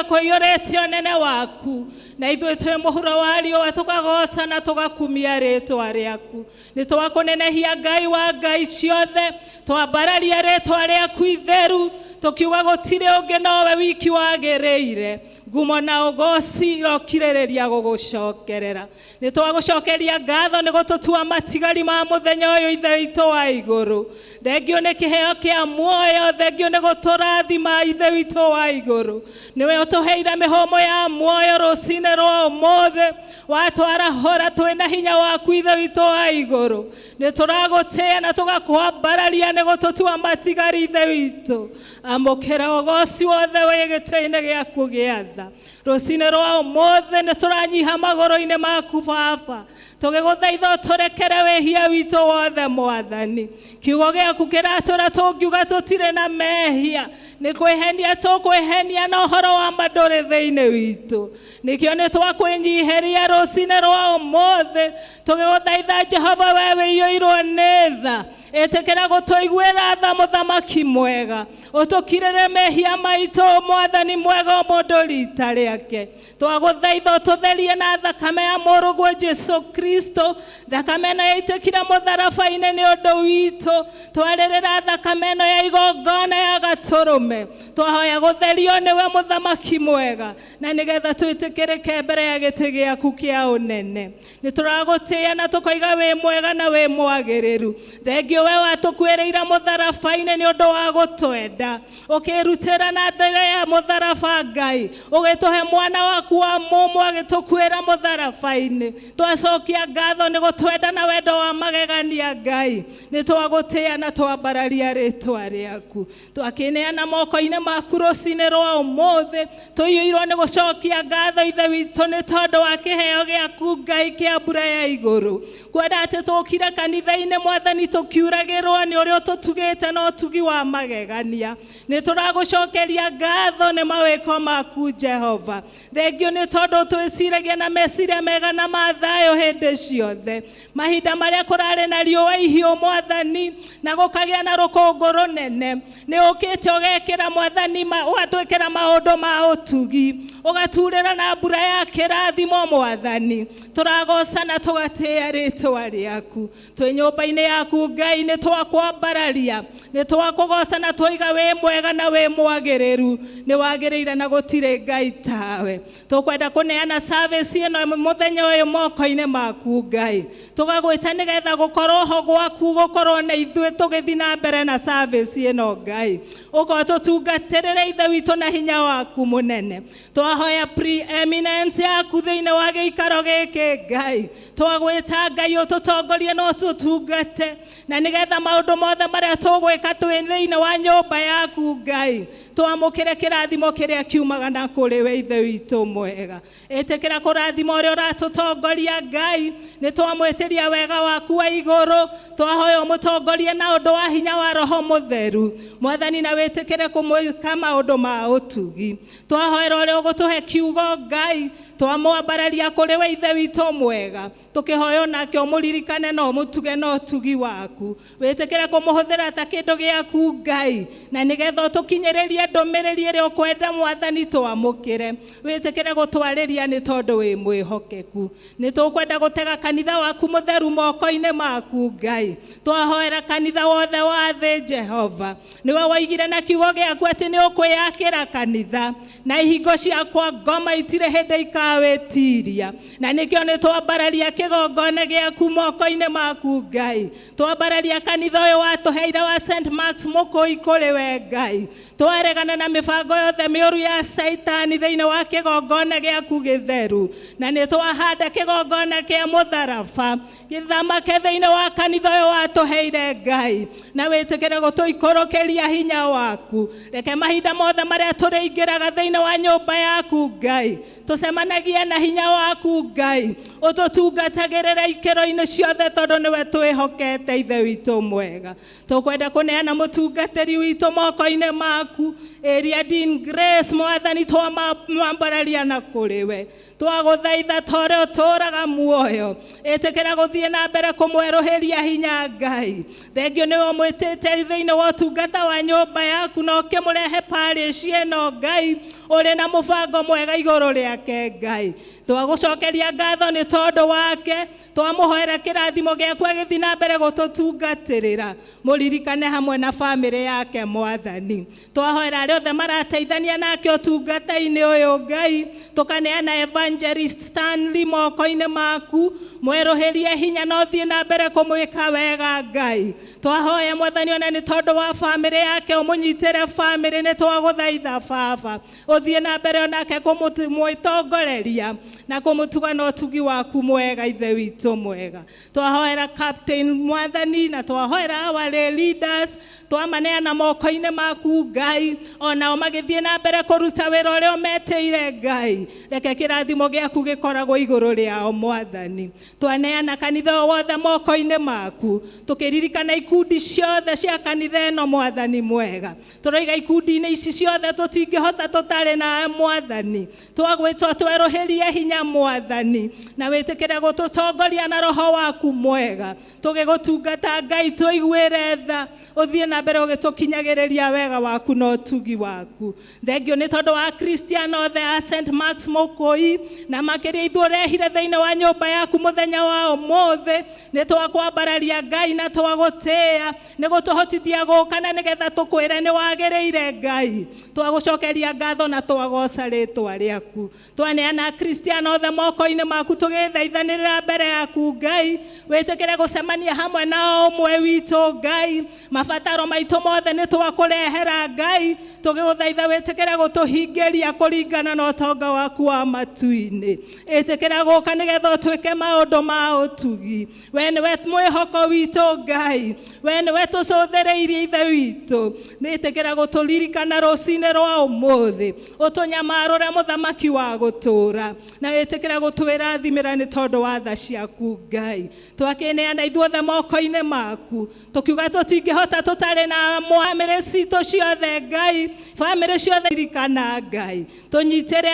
kũiyũrĩtio nene waku. Na ithuĩ twĩ mũhuro wa riũa tũkagoca na tũgakumia rĩtwa rĩaku. Nĩtwakũnenehia Ngai wa Ngai ciothe. Twambararia rĩtwa rĩaku itheru tũkiuga gũtirĩ ũngĩ nowe wiki wagĩrĩire. Ngumo na ũgoci irokirĩrĩria gũgũcokerera. Nĩtwagũcokeria ngatho nĩ gũtũtua matigari ma mũthenya ũyũ ithe witũ wa igũrũ. Thengio nĩ kĩheo kĩa muoyo, thengio nĩ gũtũrathima ithe witũ wa igũrũ. Nĩwe ũtũheire mĩhũmũ ya muoyo rũcinĩ rwa ũmũthĩ. Watwarahũra twĩna hinya waku ithe witũ wa igũrũ. Nĩtũragũtĩĩa na tũgakwambararia nĩ gũtũtua matigari ithe witũ. Amũkĩra ũgoci wothe wĩ gĩtĩ-inĩ gĩaku gĩa tha. Rũcinĩ rwa ũmũthĩ nĩtũranyiha magũrũ-inĩ maku Baba. Tũgĩgũthaitha ũtũrekere wĩhia witũ wothe Mwathani. Kiugo gĩaku kĩratũra tũngiuga tũtirĩ na mehia. Nĩ kwĩhenia tũkwĩhenia na ũhoro wa mandũrĩ thĩinĩ witũ. Nĩkĩo nĩtwakwĩnyiheria rũcinĩ rwa ũmũthĩ. Tũgĩgũthaitha Jehova we wĩiyũirwo nĩ tha. Ĩtĩkĩra gũtũiguĩra tha mũthamaki mwega. Ũtũkirĩre mehia maitũ Mwathani mwega mũndũ rita rĩa rĩake. Twagũthaitha ũtũtherie na thakame ya mũrũguo Jesu Kristo, thakame ĩno yaitĩkire mũtharaba-inĩ nĩ ũndũ witũ. Twarĩrĩra thakame ĩno ya igongona ya gatũrũme, twahoya gũtherio nĩwe mũthamaki mwega, na nĩgetha twĩtĩkĩrĩke mbere ya gĩtĩ gĩaku kĩa ũnene. Nĩ tũragũtĩĩa na tũkoiga wĩ mwega na wĩ mwagĩrĩru. Thengio we watũkuĩrĩire mũtharaba-inĩ nĩ ũndũ wa gũtwenda, ũkĩrutĩra na mbere ya mũtharaba Ngai, ũgĩtũhe mwana waku wa mũmwe agĩtũkuĩra mũtharaba-inĩ. Twacokia ngatho nĩ gũtwenda na wendo wa magegania Ngai. Nĩ twagũtĩĩa na twambararia rĩtwa rĩaku, twakĩneana moko-inĩ maku rũcinĩ rwa ũmũthĩ. Tũiyũirwo nĩ gũcokia ngatho Ithe witũ nĩ tondũ wa kĩheo gĩaku Ngai kĩa mbura ya igũrũ. Kwenda atĩ tũkire kanitha-inĩ Mwathani tũkiuragĩrwo nĩ ũrĩa ũtũtugĩte na ũtugi wa magegania. Nĩ tũragũcokeria ngatho nĩ mawĩko maku Jehova. Thengio nĩ tondũ twĩciragia na meciria mega na ma thayũ hĩndĩ ciothe. Mahinda marĩa kũrarĩ na riũa ihiũ Mwathani na gũkagĩa na rũkũngũ rũnene, nĩ ũkĩte ũgekĩra Mwathani ũgatwĩkĩra maũndũ ma ũtugi, ũgaturĩra na mbura ya kĩrathimo Mwathani. Tũragoca na tũgatĩĩa rĩtwa rĩaku. Twĩ nyũmba-inĩ yaku Ngai nĩ twakwambararia, nĩ twakũgoca na twoiga wĩ mwega na wĩ mwagĩrĩru, nĩ wagĩrĩire na gũtirĩ Ngai tawe. Tũkwenda kũneana service ĩno mũthenya ũyũ moko-inĩ maku Ngai. Tũgagwĩta nĩgetha gũkorwo ho gwaku gũkorwo na ithuĩ tũgĩthiĩ na mbere na service ĩno Ngai. Ũgotũtungatĩrĩre Ithe witũ na hinya waku mũnene. Twahoya preeminence yaku thĩinĩ wa gĩikaro gĩkĩ Ngai. Twagwĩta Ngai ũtũtongorie na ũtũtungate, na nĩgetha maũndũ mothe marĩa tũgwĩka twĩ thĩinĩ wa nyũmba yaku Ngai, twamũkĩre kĩrathimo kĩrĩa kiumaga na kũrĩ we Ithe witũ mwega. Ĩtĩkĩra kũrathima ũrĩa ũratũtongoria Ngai. Nĩ twamwĩtĩria wega waku wa igũrũ. Twahoya ũmũtongorie na ũndũ wa hinya wa Roho Mũtheru Mwathani, na wĩtĩkĩre kũmwĩka maũndũ ma ũtugi. Twahoera ũrĩa ũgũtũhe kiugo Ngai, twamwambararia kũrĩ we Ithe witũ mwega. Tũkĩhoya nake ũmũririkane na ũmũtuge na ũtugi waku. Wĩtĩkĩre kũmũhũthĩra ta kĩndũ gĩaku Ngai, na nĩgetha ũtũkinyĩrĩrie ndũmĩrĩri ĩrĩa ũkwenda Mwathani twamũkĩre. Wĩtĩkĩre gũtwarĩria nĩ tondũ wĩ mwĩhokeku. Nĩ tũkwenda gũtega kanitha waku mũtheru moko-inĩ maku Ngai. Twahoera kanitha wothe wa thĩ Jehova. Nĩwe waigire na kiugo gĩaku atĩ nĩ ũkwĩyakĩra kanitha, na ihingo ciakwa ngoma itirĩ hĩndĩ ikawĩtiria. Na nĩkĩo nĩ twambararia kĩgongona gĩaku moko-inĩ maku Ngai. Twambararia kanitha ũyũ watũheire wa St. Mark's Mukui kũrĩ we Ngai. Twaregana na mĩbango yothe mĩũru ya Saitani thĩinĩ wa kĩgongona gĩaku gĩtheru, na nĩ twahanda kĩgongona kĩa mũtharaba gĩthamake thĩinĩ wa kanitha ũyũ watũheire Ngai, na wĩtĩkĩre gũtũikũrũkĩria hinya waku. Reke mahinda mothe marĩa tũrĩingĩraga thĩinĩ wa nyũmba yaku Ngai, tũcemanagie na hinya waku Ngai. Ũtũtungatagĩrĩra ikĩro-inĩ ciothe tondũ nĩwe twĩhokete Ithe witũ mwega. Tũkwenda kũneana mũtungatĩri witũ moko-inĩ maku Area Dean Grace Mwathani, twamwambararia na kũrĩ we. Twagũthaitha tore ũtũraga muoyo, ĩtĩkĩra gũthiĩ na mbere kũmwerũhĩria hinya Ngai. Thengio nĩwe ũmwĩtĩte thĩinĩ wa ũtungata wa nyũmba yaku, na ũkĩmũrehe parish ĩno Ngai, ũrĩ na mũbango mwega igũrũ rĩake Ngai. Twagũcokeria ngatho nĩ tondũ wake. Twamũhoera kĩrathimo gĩaku agĩthiĩ na mbere gũtũtungatĩrĩra. Mũririkane hamwe na bamĩrĩ yake Mwathani. Twahoera arĩa othe marateithania nake ũtungata-inĩ ũyũ Ngai. Tũkaneana Evangelist Stanley moko-inĩ maku, mwerũhĩrie hinya na ũthiĩ na mbere kũmwĩka wega Ngai. Twahoya Mwathani ona nĩ tondũ wa bamĩrĩ yake, ũmũnyitĩre bamĩrĩ. Nĩ twagũthaitha Baba ũthiĩ na mbere onake kũmũtongoreria na kũmũtuga na ũtugi waku mwega Ithe witũ mwega. Twahoera Captain Mwathani na twahoera our leaders, twamaneana moko-inĩ maku Ngai, onao magĩthiĩ na mbere kũruta wĩra ũrĩa ũmetĩire Ngai. Reke kĩrathimo gĩaku gĩkoragwo igũrũ rĩao Mwathani. Twaneana kanitha wothe moko-inĩ maku, tũkĩririkana ikundi ciothe cia kanitha ĩno Mwathani mwega. Tũroiga ikundi-inĩ ici ciothe tũtingĩhota tũtarĩ nawe Mwathani. Twagwĩtwo twerũhĩrie hinya gũtũthomithia Mwathani na wĩtĩkĩre gũtũtongoria na roho waku mwega tũgĩgũtungata Ngai tũiguĩre tha ũthiĩ na mbere ũgĩtũkinyagĩrĩria wega waku na ũtugi waku. Thengio nĩ tondũ wa Christian othe a St. Mark's Mukui na makĩria ithuĩ ũrehire thĩinĩ wa nyũmba yaku mũthenya wa ũmũthĩ nĩ twakwambararia Ngai na twagũtĩĩa nĩ gũtũhotithia gũka na nĩgetha tũkwĩre nĩ wagĩrĩire Ngai twagũcokeria ngatho na twagoca rĩtwa rĩaku. Twaneana Christian othe moko-inĩ maku tũgĩthaithanĩrĩra mbere yaku Ngai wĩtĩkĩre gũcemania hamwe na ũmwe witũ Ngai mabataro maitũ mothe nĩ twakũrehera Ngai tũgĩgũthaitha wĩtĩkĩre gũtũhingĩria kũringana na ũtonga waku wa matu-inĩ. Ĩtĩkĩra gũka nĩgetha ũtwĩke maũndũ ma ũtugi. We nĩwe mwĩhoko witũ Ngai, we nĩwe tũcũthĩrĩirie ithe witũ. Nĩĩtĩkĩra gũtũririkana rũcinĩ rwa ũmũthĩ ũtũnyamarũre mũthamaki wa gũtũũra na wĩtĩkĩra gũtwĩrathimĩra nĩ tondũ wa tha ciaku Ngai. Twakĩneana ithuothe moko-inĩ maku tũkiuga tũtingĩhota tũtarĩ na bamĩrĩ citũ ciothe Ngai, bamĩrĩ ciothe ririkana Ngai tũnyitĩre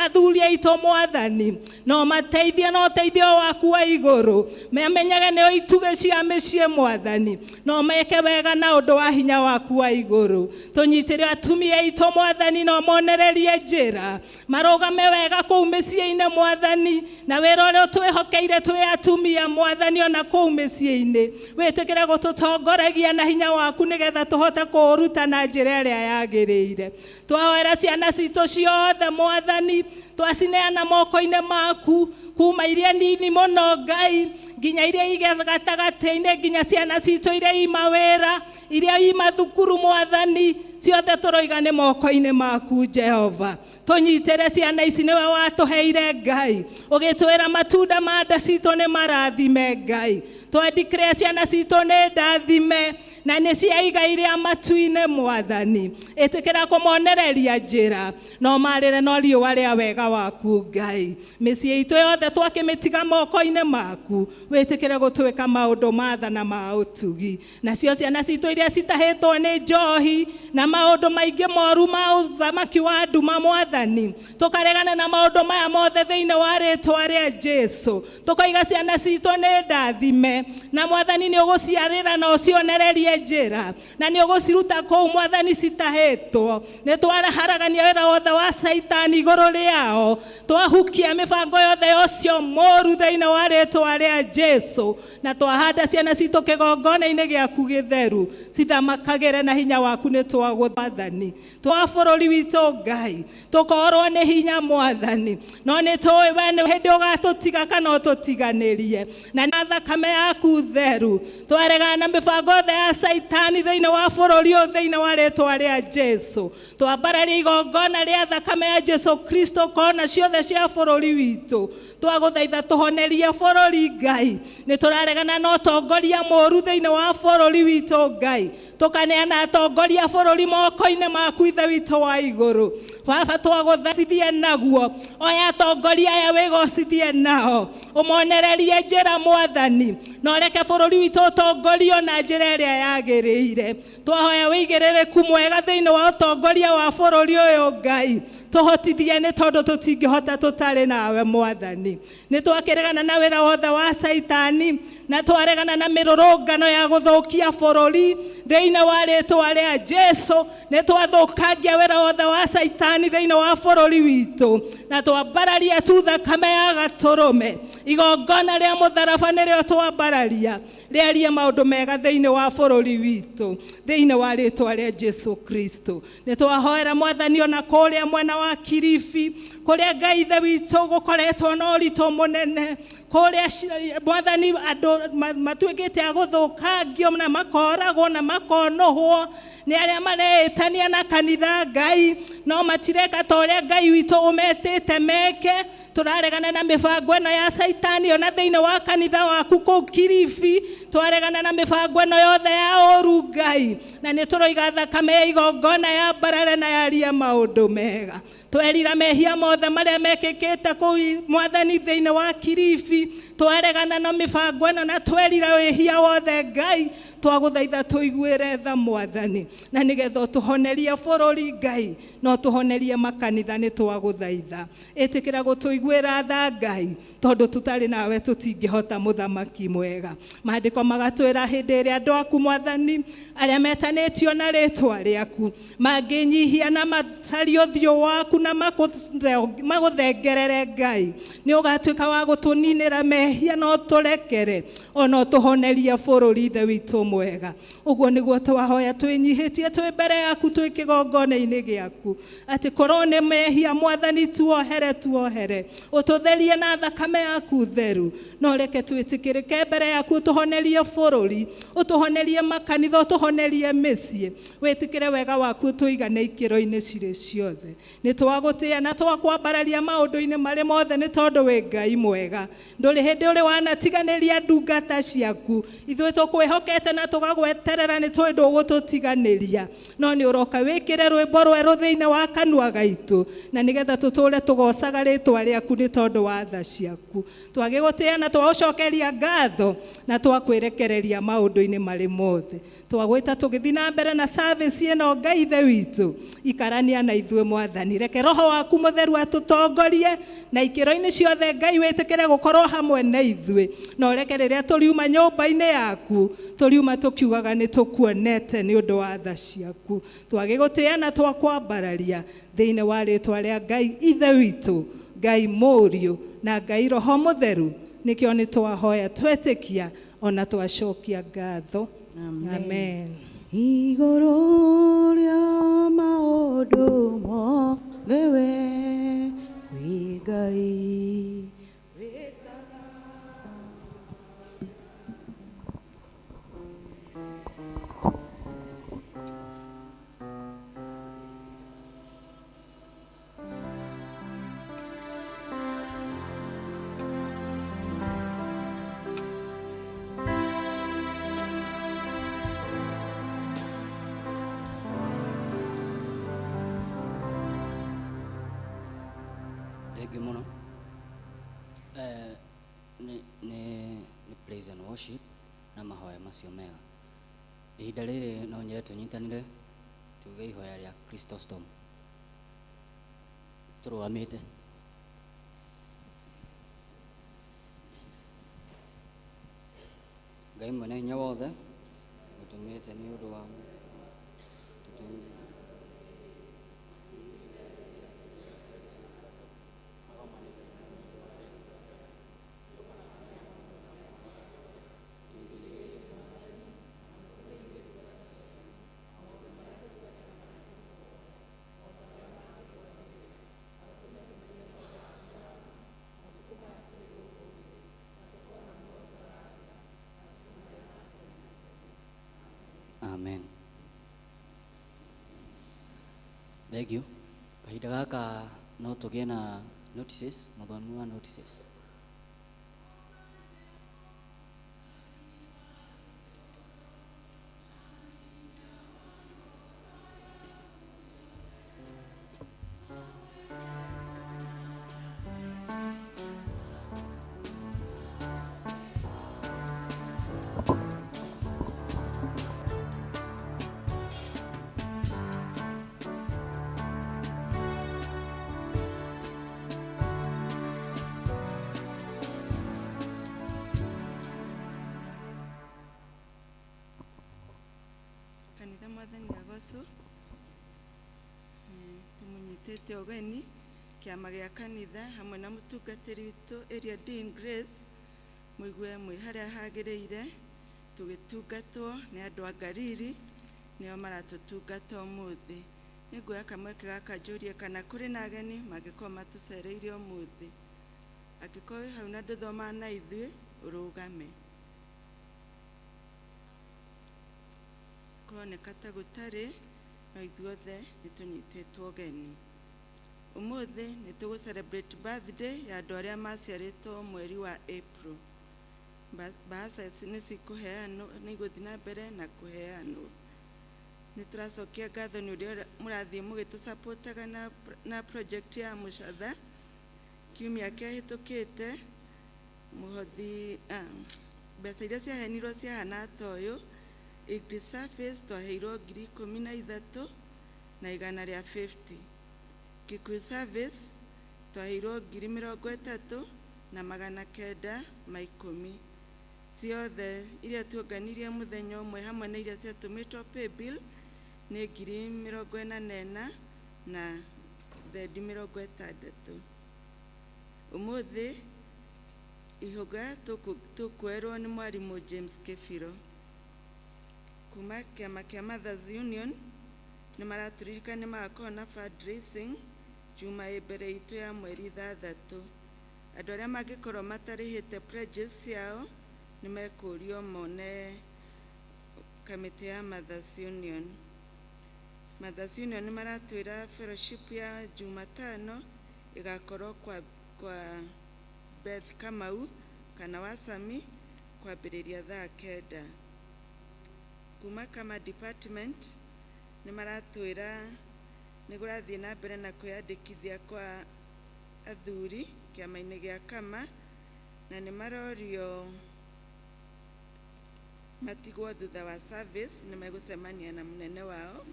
athuri aitũ Mwathani no mateithie na ũteithio waku wa igũrũ mamenyage nĩ itugĩ cia mĩciĩ Mwathani no meke wega na ũndũ wa hinya waku wa igũrũ. Tũnyitĩre atumia aitũ Mwathani no monererie njĩra marũgame wega kũu mĩciĩ-inĩ Mwathani na wĩra ũrĩa twĩhokeire twĩ atumia Mwathani ona kũu mĩciĩ-inĩ wĩtĩkĩre gũtũtongoragia na hinya waku nĩgetha tũhote kũũruta na njĩra ĩrĩa yagĩrĩire. Twahoera ciana citũ ciothe Mwathani twacineana moko-inĩ maku kuma iria nini mũno Ngai nginya iria igatagatĩ-inĩ nginya ciana citũ iria ima wĩra iria ima thukuru Mwathani ciothe tũroiga nĩ moko-inĩ maku Jehova. Tũnyitĩre ciana ici nĩwe watũheire Ngai ũgĩtwĩra matunda ma nda citũ nĩ marathime Ngai. Twandikĩre ciana citũ nĩ ndathime na nĩ ciaigaire matu-inĩ Mwathani. Ĩtĩkĩra kũmonereria njĩra no marĩre no riũa rĩa wega waku Ngai. Mĩciĩ itũ yothe twakĩmĩtiga moko-inĩ maku wĩtĩkĩre gũtwĩka maũndũ ma tha na ma ũtugi. Nacio ciana citũ iria citahĩtwo nĩ njohi na maũndũ maingĩ moru ma ũthamaki wa nduma Mwathani tũkaregana na maũndũ maya mothe thĩinĩ wa rĩtwa rĩa Jesũ. Tũkoiga ciana citũ nĩ ndathime na Mwathani nĩ ũgũciarĩra na ũcionererie njĩra na nĩ ũgũciruta kũu Mwathani citahĩtwo. Nĩ twaharagania wĩra wothe wa Saitani igũrũ rĩao twahukia mĩbango yothe ũcio mũru thĩinĩ wa rĩtwa rĩa Jesũ na twahanda ciana citũ kĩgongona-inĩ gĩaku gĩtheru cithamakagĩre na hinya waku nĩ twagũthani. Twa bũrũri witũ Ngai tũkorwo nĩ hinya Mwathani no nĩ tũĩ we nĩ hĩndĩ ũgatũtiga kana ũtũtiganĩrie na thakame yaku theru twaregana na mĩbango yothe ya Saitani thĩinĩ wa bũrũri ũyũ thĩinĩ wa rĩtwa rĩa Jesũ. Twambararia igongona rĩa thakame ya Jesũ Kristo kona ciothe cia bũrũri witũ twagũthaitha tũhonerie bũrũri Ngai. Nĩ tũraregana na ũtongoria mũru thĩinĩ wa bũrũri witũ Ngai tũkaneana atongoria bũrũri moko-inĩ maku ithe witũ wa igũrũ. Baba twagũthacithie naguo oya atongoria aya wĩgocithie nao ũmonererie njĩra Mwathani na ũreke bũrũri witũ ũtongorio na njĩra ĩrĩa yagĩrĩire. Twahoya wĩigĩrĩrĩku mwega thĩinĩ wa ũtongoria wa bũrũri ũyũ Ngai tũhotithie nĩ tondũ tũtingĩhota tũtarĩ nawe Mwathani. Nĩ twakĩregana na wĩra wothe wa Saitani na twaregana na mĩrũrũngano ya gũthũkia bũrũri thĩinĩ wa rĩtwa rĩa Jesũ. Nĩ twathũkangia wĩra wothe wa Saitani thĩinĩ wa bũrũri witũ na twambararia tu thakame ya gatũrũme. Igongona rĩa mũtharaba nĩrĩo twambararia rĩarie maũndũ mega thĩinĩ wa bũrũri witũ thĩinĩ wa rĩtwa rĩa Jesũ Kristo. Nĩ twahoera Mwathani ona kũrĩa mwena wa Kilifi kũrĩa Ngai ithe witũ gũkoretwo na ũritũ mũnene kũrĩa Mwathani andũ matuĩkĩte a gũthũkangio na makoragwo na makonohwo nĩ arĩa mareĩtania na kanitha Ngai no matireka ta ũrĩa Ngai witũ ũmetĩte meke. Tũraregana na mĩbango ĩno ya Saitani ona thĩinĩ wa kanitha waku kũu Kilifi. Twaregana na mĩbango ĩno yothe ya ũru Ngai na nĩ tũroiga thakame ya igongona ya mbarare na yaria maũndũ mega. Twerira mehia mothe marĩa mekĩkĩte kũu Mwathani thĩinĩ wa Kilifi, twaregana na mĩbango ĩno na twerira wĩhia wothe Ngai, twagũthaitha tũiguĩre tha Mwathani, na nĩgetha tũhonerie bũrũri Ngai, no tũhonerie makanitha nĩ twagũthaitha. Ĩtĩkĩra gũtũiguĩra tha Ngai, tondũ tũtarĩ nawe tũtingĩhota mũthamaki mwega. Maandĩko magatwĩra hĩndĩ ĩrĩa andũ aku Mwathani arĩa metanĩtio na rĩtwa rĩaku mangĩnyihia na macarie ũthiũ waku na magũthengerere Ngai, nĩ ũgatuĩka wa gũtũninĩra mehia na ũtũrekere, ona ũtũhonerie bũrũri Ithe witũ mwega. Ũguo nĩguo twahoya twĩnyihĩtie twĩ mbere yaku twĩ kĩgongona-inĩ gĩaku, atĩ korwo nĩ mehia Mwathani tuohere, ũtũtherie na thakame yaku theru, no reke twĩtĩkĩrĩke mbere yaku, ũtũhonerie bũrũri, ũtũhonerie makanitha, ũtũhonerie mĩciĩ, wĩtĩkĩre wega waku tũigane ikĩro-inĩ cirĩ ciothe. Nĩ twagũtĩĩa na twakwambararia maũndũ-inĩ marĩ mothe nĩ tondũ wĩ Ngai mwega. Ndũrĩ hĩndĩ ũrĩ wanatiganĩria ndungata ciaku. Ithuĩ tũkwĩhokete na tũgagweterera nĩ tondũ ndũgũtũtiganĩria, no nĩ ũroka wĩkĩre rwĩmbo rwerũ thĩinĩ wa kanua gaitũ, na nĩgetha tũtũũre tũgocaga rĩtwa rĩaku nĩ tondũ wa tha ciaku. Twagĩgũtĩĩa na twagũcokeria ngatho na twakwĩrekereria maũndũ-inĩ marĩ mothe. Twagwĩta tũgĩthiĩ na mbere na service ĩno Ngai Ithe witũ, ikarania na ithuĩ Mwathani. Reke Roho waku Mũtheru atũtongorie na ikĩro-inĩ ciothe Ngai, wĩtĩkĩre gũkorwo hamwe na ithuĩ, no reke rĩrĩa tũriuma nyũmba-inĩ yaku tũriuma tũkiugaga nĩ tũkuonete nĩ ũndũ wa tha ciaku. Twagĩgũtĩĩa na twakwambararia thĩinĩ wa rĩtwa rĩa Ngai Ithe witũ, Ngai Mũriũ na Ngai Roho Mũtheru, nĩkĩo nĩ twahoya twetĩkia ona twacokia ngatho. Amen. Igũrũ rĩa maũndũ mothe we wĩ Ngai. Thank you mũno. Nĩ praise and worship na mahoya macio mega. Ihinda rĩrĩ no nyende tũnyitanĩre tuge ihoya rĩa Christostom. Tũrũgamĩte. Ngai mwene hinya wothe ũtũmĩte nĩ ũndũ wa Amen. Thank you. Kahinda gaka no tũgĩe na notices, mũthoni wa notices. Tũmũnyitĩte ũgeni kĩama gĩa kanitha hamwe na mũtungatĩri witũ area Dean Grace, mũigue mwĩ harĩa hagĩrĩire, tũgĩtungatwo nĩ andũ a Ngariri, nĩo maratũtungata ũmũthĩ. Nĩngũoya kamweke gaka njũrie kana kũrĩ na ageni mangĩkorwo matũcereire ũmũthĩ. Angĩkorwo wĩ hau na ndũthomaga na ithuĩ, ũrũgame. Kũroneka ta gũtarĩ, no ithuothe nĩtũnyitĩtwo ũgeni. Ũmũthĩ nĩtũgũ celebrate birthday ya andũ arĩa maciarĩtwo mweri wa April. Bahasha nĩcikũheanwo, nĩigũthiĩ na mbere na kũheanwo. nĩ tũracokia ngatho nĩ ũrĩa mũrathiĩ mũgĩtũsupportaga na project ya mũcatha kiumia kĩahĩtũkĩte mũhothi mbeca iria ciahenirwo ciahana ta ũyũ. Igri Service twaheirwo 13,000 na 150. Kikuyu Service twaheirwo 30,000 na 910. Ciothe iria tuonganirie mũthenya ũmwe hamwe na iria ciatũmĩtwo pay bill nĩ 44,000 na 60. Ũmũthĩ ihoga tũkwerwo nĩ mwarimũ James Kefiro kuma kĩama kĩa Mothers Union nĩ maratũririkana nĩ magakorwo na fundraising juma mbere itũ ya mweri 6. Andũ arĩa mangĩkorwo matarĩhĩte pledges ciao nĩ mekũrio mone kamĩtĩ ya Mothers Union. Mothers Union nĩ maratwĩra fellowship ya Jumatano igakorwo kwa Beth Kamau kana Wasami kwambĩrĩria thaa 9. Kuma kama department nĩ maratwĩra nĩ gũrathiĩ na mbere na kwĩyandĩkithia kwa athuri kĩama-inĩ gĩa kama na nĩ marorio matigwo thutha wa service nĩ megũcemania na mũnene wao.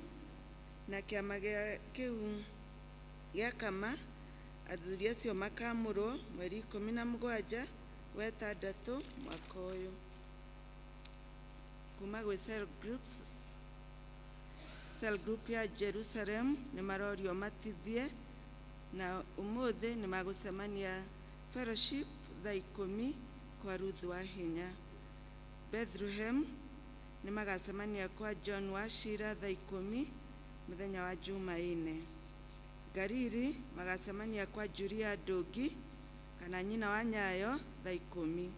Na kĩama kĩu gĩa kama athuri acio makamũrwo mweri 17 wa 6 mwaka ũyũ. Kuma gwĩ cell group ya Jerusalem nĩ marorio matithie na ũmũthĩ nĩ magũcemania fellowship thaa 10 kwa Ruth wa Hinya. Bethlehem nĩ magacemania kwa John Wachira thaa 10 mũthenya wa Jumaine. Gariri magacemania kwa Julia Dogi kana nyina wa Nyayo thaa 10.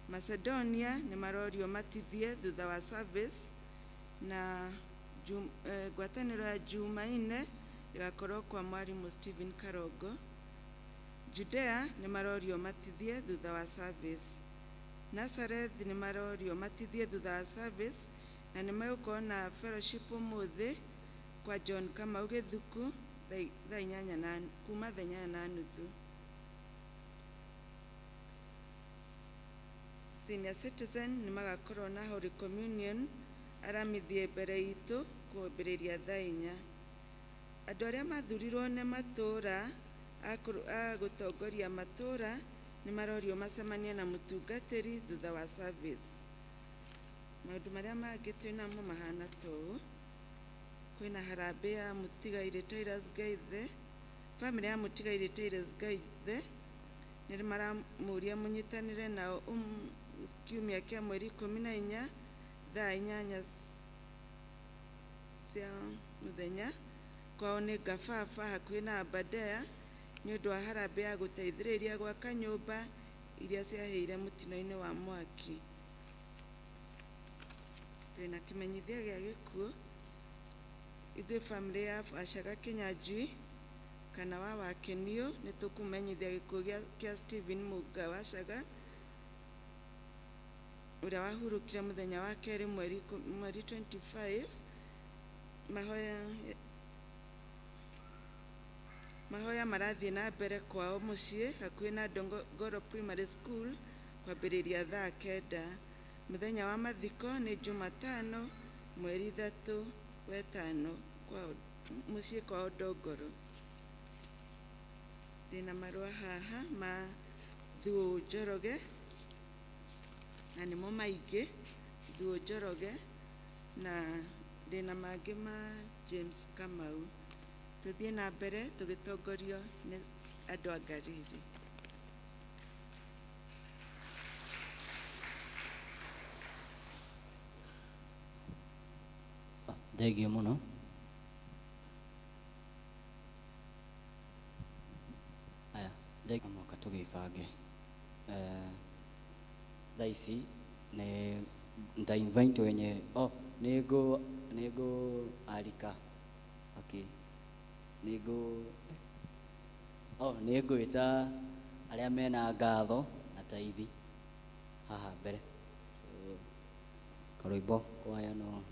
Macedonia nĩ marorio matithie thutha wa service na ngwatanĩro ya Jumaine igakorwo kwa mwarimũ Stephen Karogo. Judea nĩ marorio matithie thutha wa service. Nazareth nĩ marorio matithie thutha wa service na nĩ megũkorwo na fellowship ũmũthĩ kwa John Kamau Gĩthuku kuma thaa 8:30. Senior citizen nĩ magakorwo na Holy Communion aramithie mbere itũ kwambĩrĩria thaa 4. Andũ arĩa mathurirwo nĩ matũra a gũtongoria matũra nĩ marorio macemania na mũtungatĩri thutha wa service. Maũndũ marĩa mangĩ twĩnamo mahana ta ũũ: kwĩna harambĩ ya mũtigairĩ Titus Gaithe. Famĩlĩ ya mũtigairĩ Titus Gaithe nĩ maramũria mũnyitanĩre nao kiumia kĩa mweri 14 thaa 8 cia mũthenya kwao nĩ Gafafa hakuhĩ na Abadea nĩ ũndũ wa harambĩ ya gũteithĩrĩria gwaka nyũmba iria ciahĩire mũtino-inĩ wa mwaki. Twĩna kĩmenyithia gĩa gĩkuũ. Ithuĩ famĩlĩ ya Acaga Kĩnyanjui kana wa Wakenio nĩ tũkũmenyithia gĩkuũ kĩa Stephen Muga Wacaga ũrĩa wahurũkire mũthenya wa kerĩ mweri 25. Mahoya marathiĩ na mbere kwao mũciĩ hakuhĩ na Dongoro Primary School kwambĩrĩria thaa 9. Mũthenya wa mathiko nĩ Jumatano mweri 3 wa 5 mũciĩ kwao Dongoro. Ndĩna marũa haha ma Thuo Njoroge na nĩmo maingĩ. Thuo Njoroge na ndĩna mangĩ ma James Kamau. Tuthiĩ na mbere tũgĩtongorio nĩ andũ a Gariri. Thengiũ mũno. Aya, thengiũ moka tũgĩbange. Thaa ici nĩ invite wenye nego alika. Okay. Nĩngwĩta arĩa mena ngatho na taithi haha mbere. So karũimbo kwaya no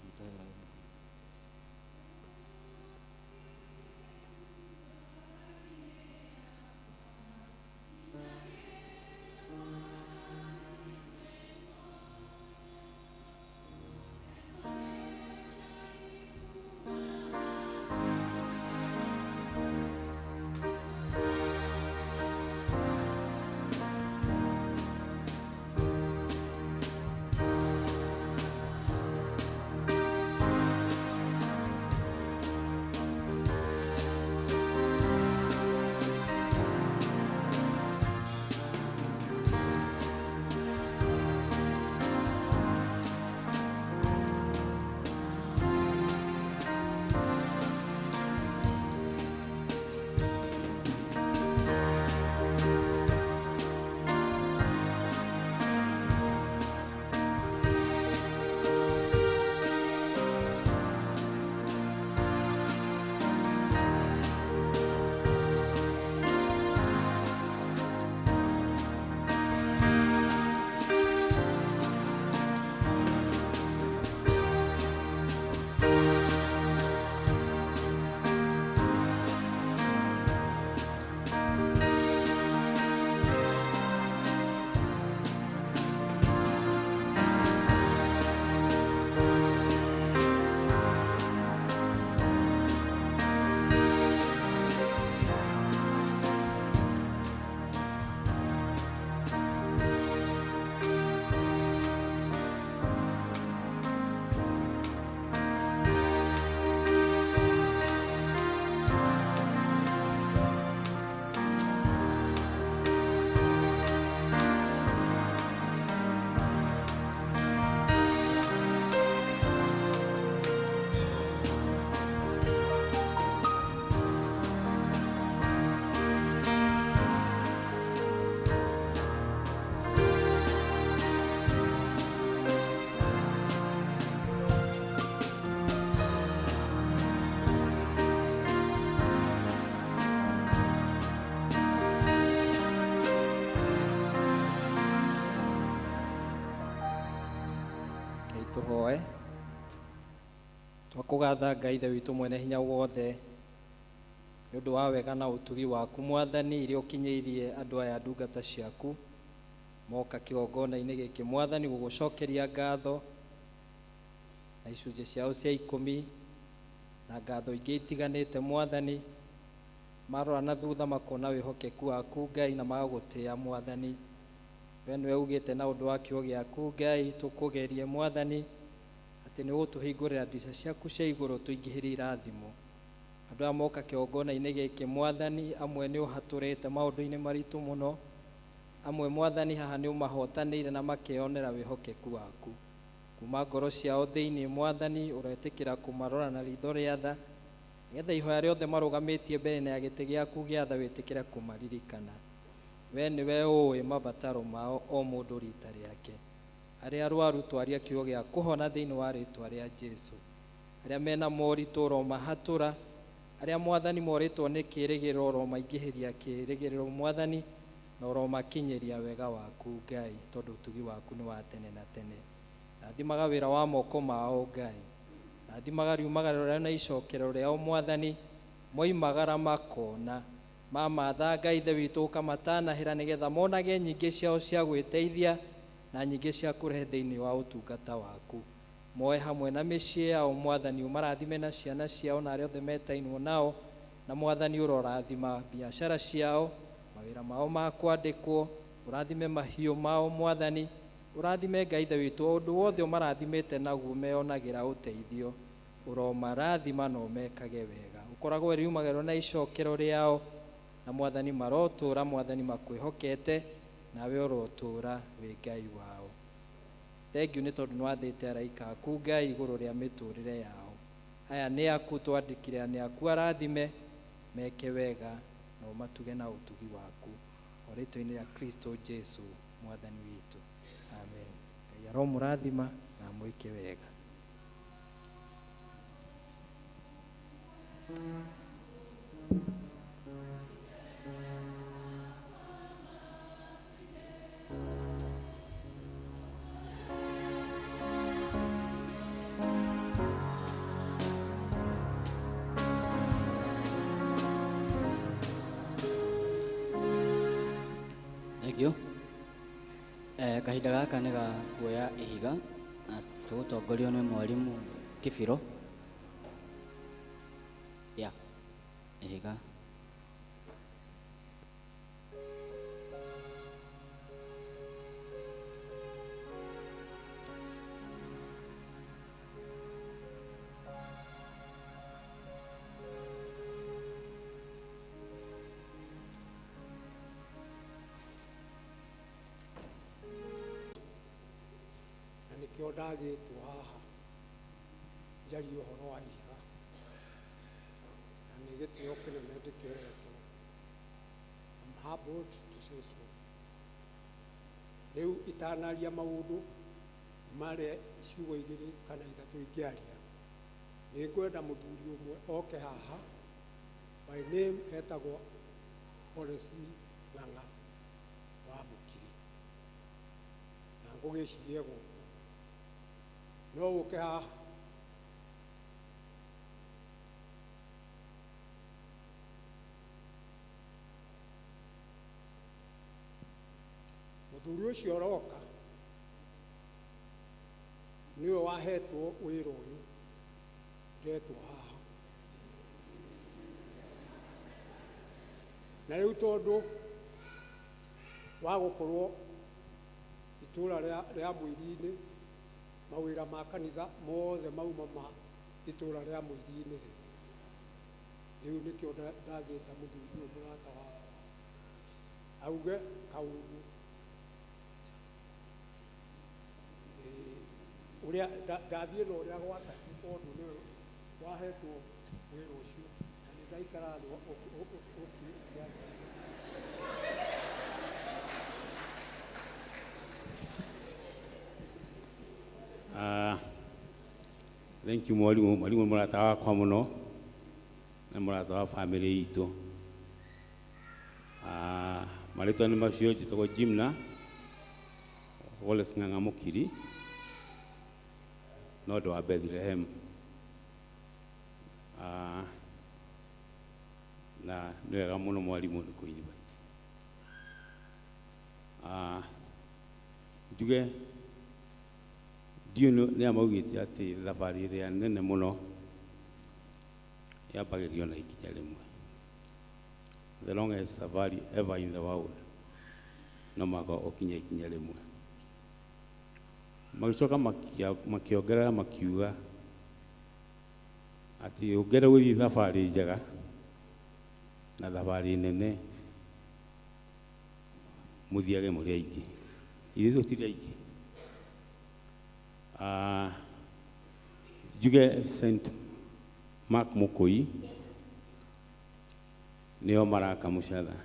tuhoe twakũgatha Ngai ithe witũ mwene hinya wothe nĩ ũndũ wa wega na ũtugi waku Mwathani iria ũkinyĩirie andũ aya ndungata ciaku moka kĩgongona-inĩ gĩkĩ Mwathani gũgũcokeria ngatho na icunjĩ ciao cia 10 na ngatho ingĩ itiganĩte Mwathani marora na thutha makona wĩhokeku waku Ngai na magagũtĩĩa Mwathani. We nĩwe ugĩte na ũndũ wa kiugo gĩaku Ngai tũkũgerie Mwathani atĩ nĩ ũgũtũhingũrĩra ndirica ciaku cia igũrũ tũingĩhĩrie irathimo. Andũ aya moka kĩgongona-inĩ gĩkĩ Mwathani amwe nĩ ũhatũrĩte maũndũ-inĩ maritũ mũno, amwe Mwathani haha nĩ ũmahotanĩire na makĩonera wĩhokeku waku kuma ngoro ciao thĩinĩ Mwathani ũretĩkĩra kũmarora na ritho rĩa tha nĩgetha ihoya rĩothe marũgamĩtie mbere na gĩtĩ gĩaku gĩa tha wĩtĩkĩre kũmaririkana. We nĩwe ũĩ mabataro mao o mũndũ rita rĩake. Arĩa arwaru twaria kiugo gĩa kũhona thĩinĩ wa rĩtwa rĩa Jesũ. Arĩa mena moritũ ũromahatũra, arĩa Mwathani morĩtwo nĩ kĩĩrĩgĩrĩro ũromaingĩhĩria kĩĩrĩgĩrĩro Mwathani na ũromakinyĩria wega waku Ngai tondũ ũtugi waku nĩ wa tene na tene. Rathimaga wĩra wa moko mao Ngai, rathimaga riumagarĩro rĩao na icokero rĩao Mwathani, moimagara makona mamatha Ngai ithe witũ ũkamatanahĩra nĩgetha monage nyingĩ ciao cia gwĩteithia na nyingĩ cia kũrehe thĩinĩ wa ũtungata waku. Moe hamwe na mĩciĩ yao Mwathani ũmarathime na ciana ciao na arĩa othe metainwo nao, na Mwathani ũrorathima biacara ciao, mawĩra mao ma kwandĩkwo, ũrathime mahiũ mao Mwathani, ũrathime Ngai ithe witũ ũndũ wothe ũmarathimĩte naguo meonagĩra ũteithio, ũromarathima na ũmekage wega. Ũkoragwo riumagĩrwo na icokero rĩao na Mwathani marotũra Mwathani makwĩhokete nawe ũrotũra wĩ Ngai wao. Thengiũ nĩ tondũ nĩwathĩte araika aku Ngai igũrũ rĩa mĩtũrĩre yao. Aya nĩ aku twandĩkire nĩ aku arathime meke wega na ũmatuge na ũtugi waku o rĩtwa-inĩ rĩa Kristo Jesũ Mwathani witũ. Amen. Ngai aromũrathima na amwĩke wega. Kahinda gaka nĩ ga kuoya ihiga na tũgũtongorio nĩ mwarimũ Kĩbiro. Ihiga. Nĩkĩo ndagĩtwo haha njarie ũhoro wa ihiga na nĩ gĩtĩo kĩnene ndĩkĩoetwo. I'm humbled to say so. Rĩu itanaria maũndũ marĩa ciugo igĩrĩ kana ithatũ ingĩaria, nĩ ngwenda mũthuri ũmwe oke haha, by name etagwo Polisi Ng'ang'a wa Mukiri, na ngũgĩcirie gũkũ no ũke haha. Mũthuri ũcio ũroka nĩwe wahetwo wĩra ũyũ ndetwo haha, na rĩu tondũ wa gũkorwo itũũra rĩa Mũirinĩ mawĩra ma kanitha mothe mauma ma itũũra rĩa Mũirinĩ, rĩu nĩkĩo ndagĩta mũthuri ũyũ mũrata wakwa auge kaũndũ ũrĩa ndathiĩ na ũrĩa gwataki tondũ nĩwe wahetwo wĩra ũcio na nĩ ndaikara thĩ Thank you mwalimu mũrata wakwa mũno na mũrata wa family itũ. Marĩtwa nĩ macio, njĩtagwo Jimna Wallace Ng'ang'a Mukiri. no ũndũ wa Bethlehem. Na nĩ wega mũno mwarimũ nĩ kũ-invite. Njuge ndiũ nĩ amaugĩte atĩ thabarĩ ĩrĩa nene mũno yambagĩrĩrio na ikinya rĩmwe. The longest safari ever in the world no mũhaka ũkinye ikinya rĩmwe. Magĩcoka makĩongerera makiuga atĩ ũngĩenda gũthiĩ thabarĩ njega na thabarĩ nene mũthiage mũrĩ aingĩ. Ithuĩ tũtirĩ aingĩ. Njuge St. Mark Mukui nĩo maraka mũcatha.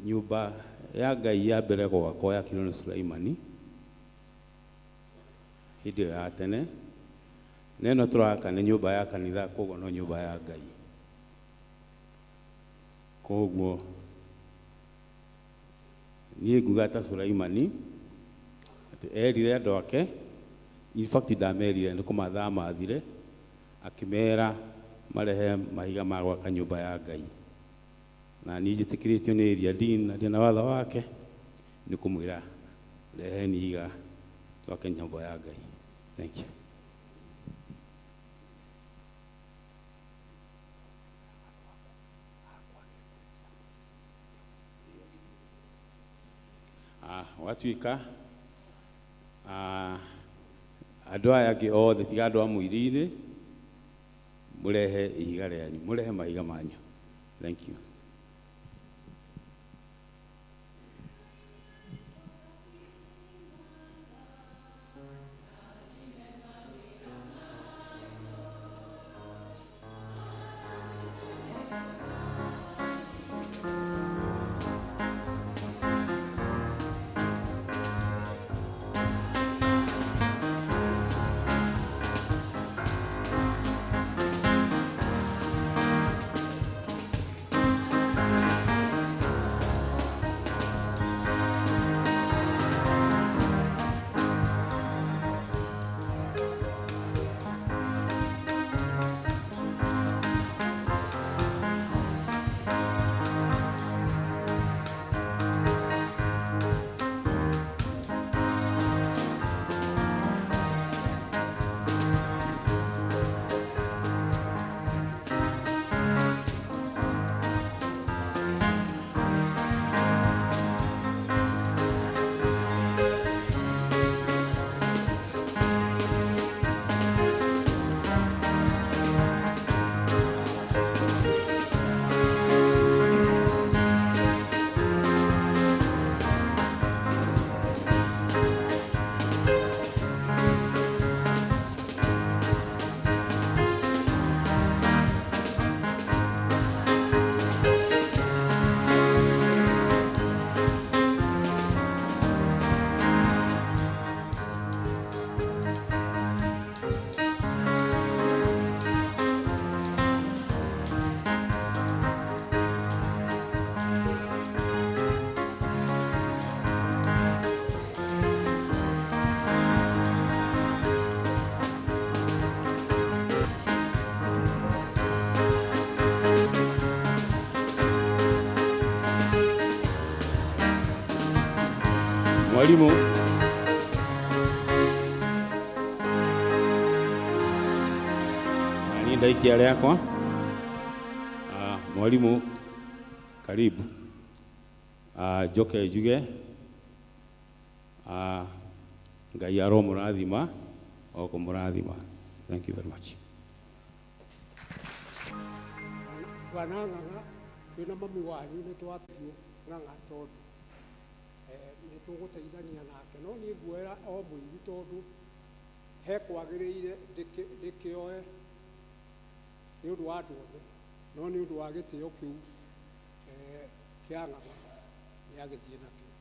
Nyũmba ya Ngai ya mbere gwakwo yakirwo nĩ Sulaimani hĩndĩ ĩyo ya tene, na ĩno tũraka nĩ nyũmba ya kanitha, koguo no nyũmba ya Ngai. Koguo niĩ nguga ta Sulaimani atĩ erire andũ ake, in fact ndamerire nĩ kũmatha amathire, akĩmera marehe mahiga ma gwaka nyũmba ya Ngai. Na niĩ njĩtĩkĩrĩtio nĩ area dean na ndĩ na watho wake nĩ kũmwĩra reheni ihiga twake nyũmba ya Ngai. Thank you. Watuĩka andũ aya angĩ othe tiga andũ a mũiri-inĩ mũrehe ihiga rĩanyu, mũrehe mahiga manyu. Thank you. Mwalimu ni ndaikia yakwa. Mwalimu karibu. Joke njuge Ngai aromũrathima o kũmũrathima. Thank you very much. Ng'ang'a twĩna mami wanyu nĩ twatio ng'ang'a tondũ nĩ tũgũteithania nake, no niĩ nguoera o mũiri tondũ he kwagĩrĩire ndĩkĩoe nĩ ũndũ wa andũ othe, no nĩ ũndũ wa gĩtĩo kĩu kĩa ng'ang'a nĩ agĩthiĩ nakĩo.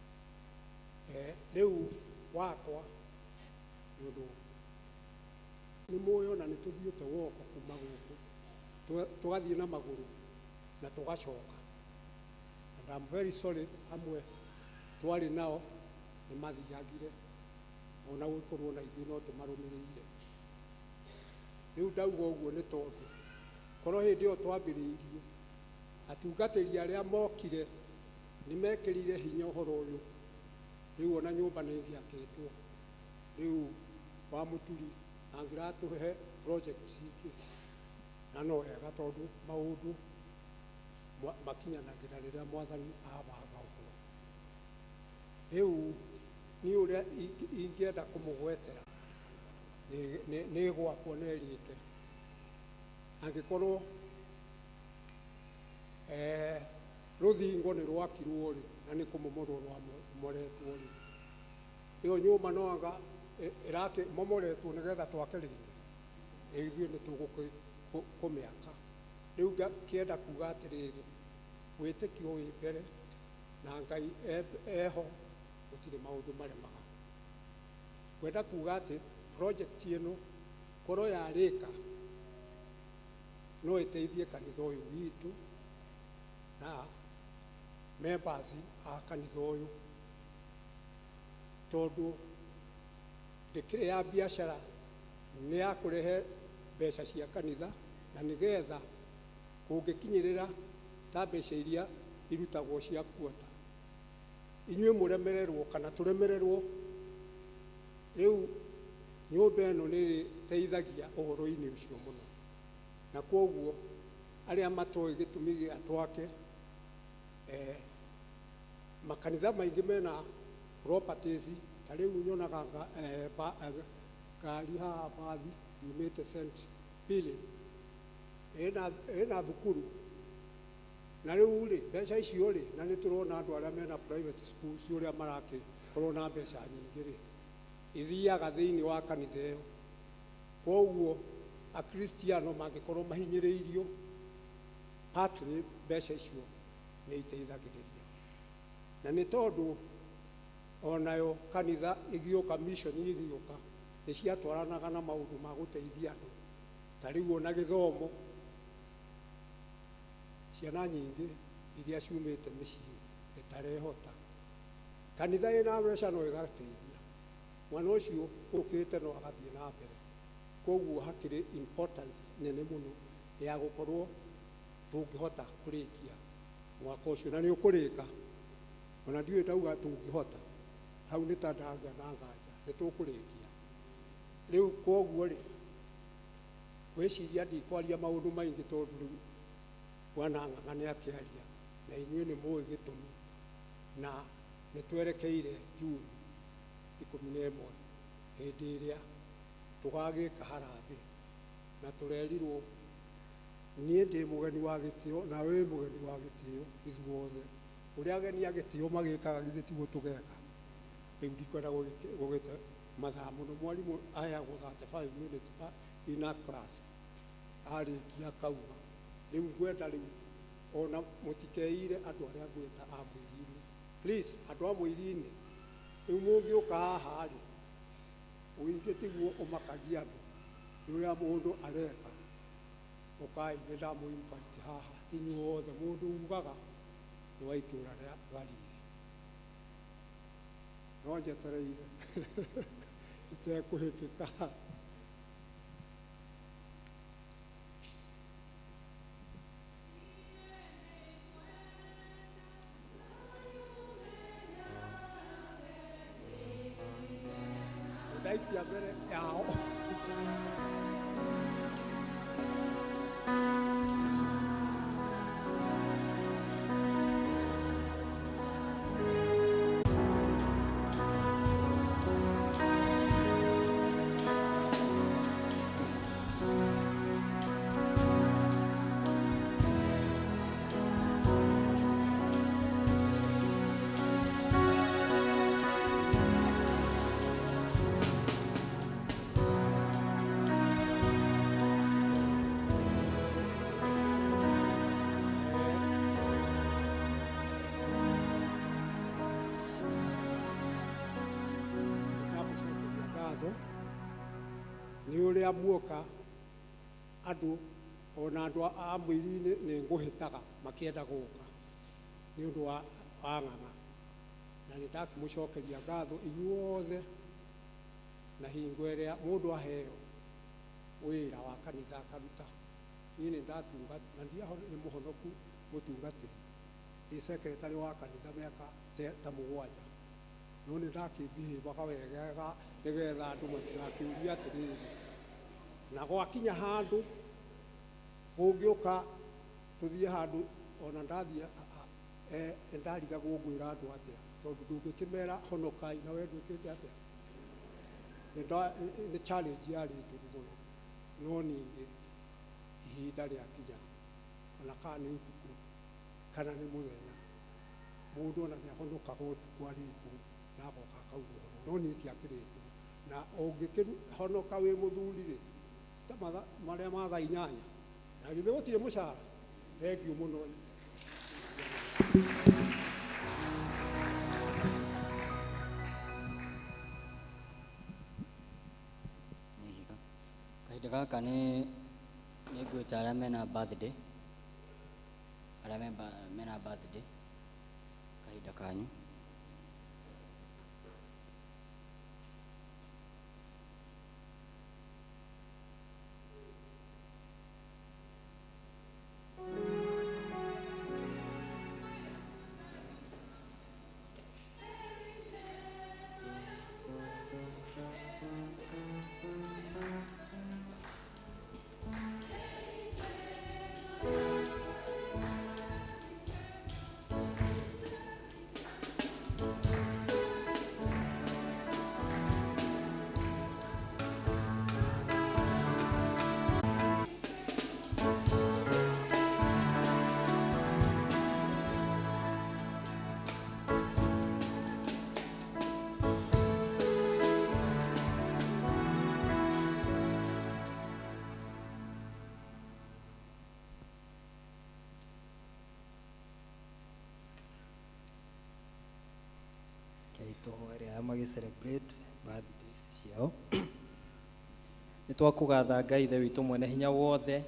Rĩu wakwa nĩ ũndũ nĩ mũĩ ona nĩ tũthiĩte woko kuma gũkũ tũgathiĩ na magũrũ na tũgacoka, and I'm very sorry amwe twarĩ nao nĩ mathiagire ona gũkorwo na ithuĩ no tũmarũmĩrĩire. Rĩu ndauga ũguo nĩ tondũ korwo hĩndĩ ĩyo twambĩrĩirie atungatĩri arĩa mokire nĩ mekĩrire hinya ũhoro ũyũ, rĩu ona nyũmba nĩ ĩgĩakĩtwo, rĩu wa mũturi angĩratũhe project ingĩ na no wega tondũ maũndũ makinyanagĩra rĩrĩa mwathani abanga ũhoro. Rĩu niĩ ũrĩa ingĩenda kũmũgwetera nĩ gwakwo nerĩte angĩkorwo rũthingo nĩ rwakirwo rĩ na nĩ kũmomorwo rwamoretwo rĩ, ĩyo nyũmba no anga momoretwo nĩgetha twake rĩngĩ, ithuĩ nĩ tũgũkũmĩaka. Rĩu kĩenda kuga atĩrĩrĩ, wĩtĩkio wĩ mbere na Ngai eho, gũtirĩ maũndũ maremaga. Kwenda kuga atĩ project ĩno korwo yarĩka no ĩteithie kanitha ũyũ witũ na members a kanitha ũyũ, tondũ ndĩkĩrĩ ya biacara, nĩ ya kũrehe mbeca cia kanitha, na nĩgetha kũngĩkinyĩrĩra ta mbeca iria irutagwo cia kuota, inyuĩ mũremererwo kana tũremererwo, rĩu nyũmba ĩno nĩ ĩteithagia ũhoro-inĩ ũcio mũno. Na kwoguo arĩa matoĩ gĩtũmi gĩa twake, makanitha maingĩ mena properties, ta rĩu nyonaga ngari haha bathi yumĩte St. Philip ĩna thukuru, na rĩu rĩ mbeca icio rĩ, na nĩ tũrona andũ arĩa mena private schools ũrĩa marakĩkorwo na mbeca nyingĩ rĩ, ithiaga thĩinĩ wa kanitha ĩyo. Kwoguo akristiano mangĩkorwo mahinyĩrĩirio, partly mbeca icio nĩ iteithagĩrĩria. Na nĩ tondũ onayo kanitha ĩgĩũka, mission ĩgĩũka, nĩ ciatwaranaga na maũndũ ma gũteithia andũ. Ta rĩu ona gĩthomo, ciana nyingĩ iria ciumĩte mĩciĩ ĩtarehota, kanitha ĩna mbeca no ĩgateithia mwana ũcio ũkĩte no agathiĩ na mbere. Kwoguo hakĩrĩ importance nene mũno ya gũkorwo tũngĩhota kũrĩkia mwaka ũcio, na nĩ ũkũrĩka, ona ndiũĩ ndauga tũngĩhota, hau nĩ ta ndagĩa na nganja, nĩ tũkũrĩkia. Rĩu kwoguo rĩ, gwĩciria ndikwaria maũndũ maingĩ tondũ rĩu Bwana Ng'ang'a nĩ akĩaria na inyuĩ nĩ mũĩ gĩtũmi, na nĩ twerekeire June 11 hĩndĩ ĩrĩa tũgagĩka harambĩ, na tũrerirwo niĩ ndĩ mũgeni wa gĩtĩo na wĩ mũgeni wa gĩtĩo, ithuothe ũrĩa ageni a gĩtĩo magĩkaga githĩ tiguo tũgeka. Rĩu ndikwenda gũgĩte mathaa mũno, mwarimũ aheagwo 35 minutes in a class, arĩkia kauga. Rĩu ngwenda rĩu ona mũtikeire andũ arĩa ngwĩta a mwĩri-inĩ, please andũ a mwĩri-inĩ, rĩu mũngĩũka haha rĩ, ũingĩ tiguo ũmakagia andũ, nĩ ũrĩa mũndũ areka. Ũkai nĩ ndamũ-invite haha inyuothe, mũndũ ugaga nĩ wa itũũra rĩa Gariri, no njetereire itekũhĩkĩka. Ndaikia mbere yao. Nĩ ũrĩa muoka andũ, ona andũ a mwĩri-inĩ nĩ ngũhĩtaga makĩenda gũka nĩ ũndũ wa Ng'ang'a, na nĩ ndakĩmũcokeria ngatho inyuothe na hingo ĩrĩa mũndũ aheo wĩra wa kanitha akaruta. Niĩ nĩ ndatungata na nĩ mũhonoku mũtungatĩri, ndĩ secretary wa kanitha mĩaka ta 7, no nĩ ndakĩmbihĩvaga wegega nĩgetha andũ matigakĩũrie atĩrĩrĩ, na gwakinya handũ ũngĩũka tũthiĩ handũ ona ndathiĩ ndarigagwo ngwĩra andũ atĩa, tondũ ndũngĩkĩmera honokai na we ndwĩkĩte atĩa. Nĩ challenge yarĩ njũru mũno, no ningĩ ihinda rĩakinya, ona kana nĩ ũtukũ kana nĩ mũthenya, mũndũ ona nĩ ahonokaga ũtukũ arĩtwo na agoka akauga ũhoro, no niĩ ndiakĩrĩtwo. Na ũngĩkĩhonoka wĩ mũthuri-rĩ, marĩa ma thaa 8 na githĩ gũtirĩ mũcara. Thengiũ mũno. Kahinda gaka nĩ ngwĩta arĩa mena birthday, kahinda kanyu. Arĩa magĩ-celebrate birthdays ciao nĩ twakũgatha Ngai Ithe witũ mwene hinya wothe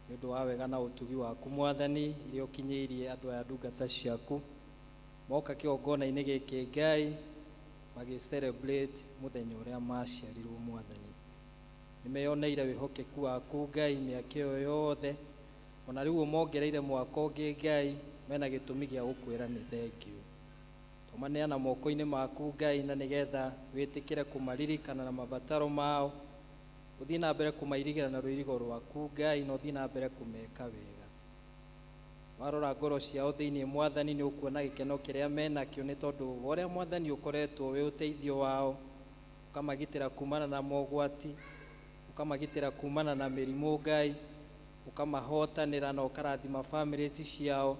nĩ ũndũ wa wega na ũtugi waku Mwathani, iria ũkinyĩirie andũ aya ndungata ciaku moka kĩgongona-inĩ gĩkĩ Ngai magĩ-celebrate mũthenya ũrĩa maciarirwo Mwathani. Nĩ meyoneire wĩhokeku waku Ngai mĩaka ĩyo yothe, ona rĩu ũmongereire mwaka ũngĩ Ngai, mena gĩtũmi gĩa gũkwĩra nĩ thengiũ. Tũmaneana moko-inĩ maku Ngai, na nĩgetha wĩtĩkĩre kũmaririkana na mabataro mao, ũthiĩ na mbere kũmairigĩra na rũirigo rwaku Ngai, na ũthiĩ na mbere kũmeka wega. Warora ngoro ciao thĩinĩ Mwathani, nĩ ũkuona gĩkeno kĩrĩa menakĩo, nĩ tondũ ũrĩa Mwathani ũkoretwo wĩ ũteithio wao, ũkamagitĩra kumana na mogwati, ũkamagitĩra kumana na mĩrimũ Ngai, ũkamahotanĩra na ũkarathima families ciao.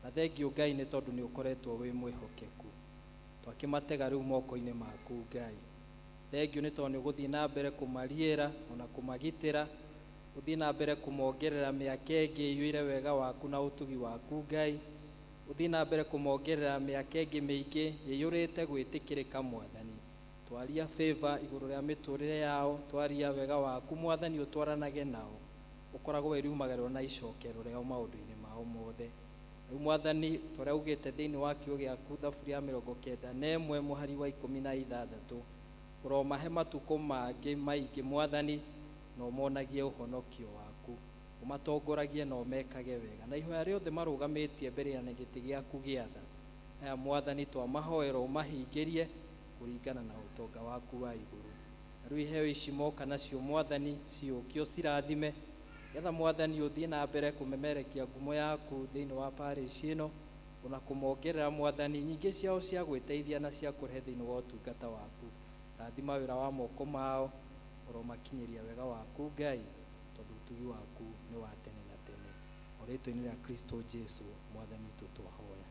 Na thengiũ Ngai nĩ tondũ nĩ ũkoretwo wĩ mwĩhokeku, twakĩmatega rĩu moko-inĩ maku Ngai. Thengiũ nĩ tondũ nĩ ũgũthiĩ na mbere kũmariĩra ona kũmagitĩra, ũthiĩ na mbere kũmongerera mĩaka ĩngĩ ĩiyũire wega waku na ũtugi waku Ngai, ũthiĩ na mbere kũmongerera mĩaka ĩngĩ mĩingĩ ĩiyũrĩte gwĩtĩkĩrĩka Mwathani. Twaria favor igũrũ rĩa mĩtũrĩre yao, twaria wega waku Mwathani, ũtwaranage nao, ũkoragwo wĩriumagĩrĩrwo na icokero rĩao maũndũ-inĩ mao mothe. Rĩu Mwathani, torĩa ugĩte thĩinĩ wa kiugo gĩaku thaburi ya 91 mũhari wa 16, ũromahe matukũ mangĩ maingĩ Mwathani, na ũmonagie ũhonokio waku, ũmatongoragie na ũmekage wega. Na ihoya rĩothe marũgamĩtie mbere ya gĩtĩ gĩaku gĩa tha, aya Mwathani twamahoera ũmahingĩrie kũringana na ũtonga waku wa igũrũ. Rĩu iheo ici moka nacio Mwathani, ciũkio cirathime, getha Mwathani ũthiĩ na mbere kũmemerekia ngumo yaku thĩinĩ wa parish ĩno, ona kũmongerera Mwathani nyingĩ ciao cia gwĩteithia na cia kũrehe thĩinĩ wa ũtungata waku. Rathima wĩra wa moko mao, ũromakinyĩria wega waku Ngai, tondũ ũtugi waku nĩ wa tene na tene. O rĩĩtwa-inĩ rĩa Kristo Jesu Mwathani witũ twahoya,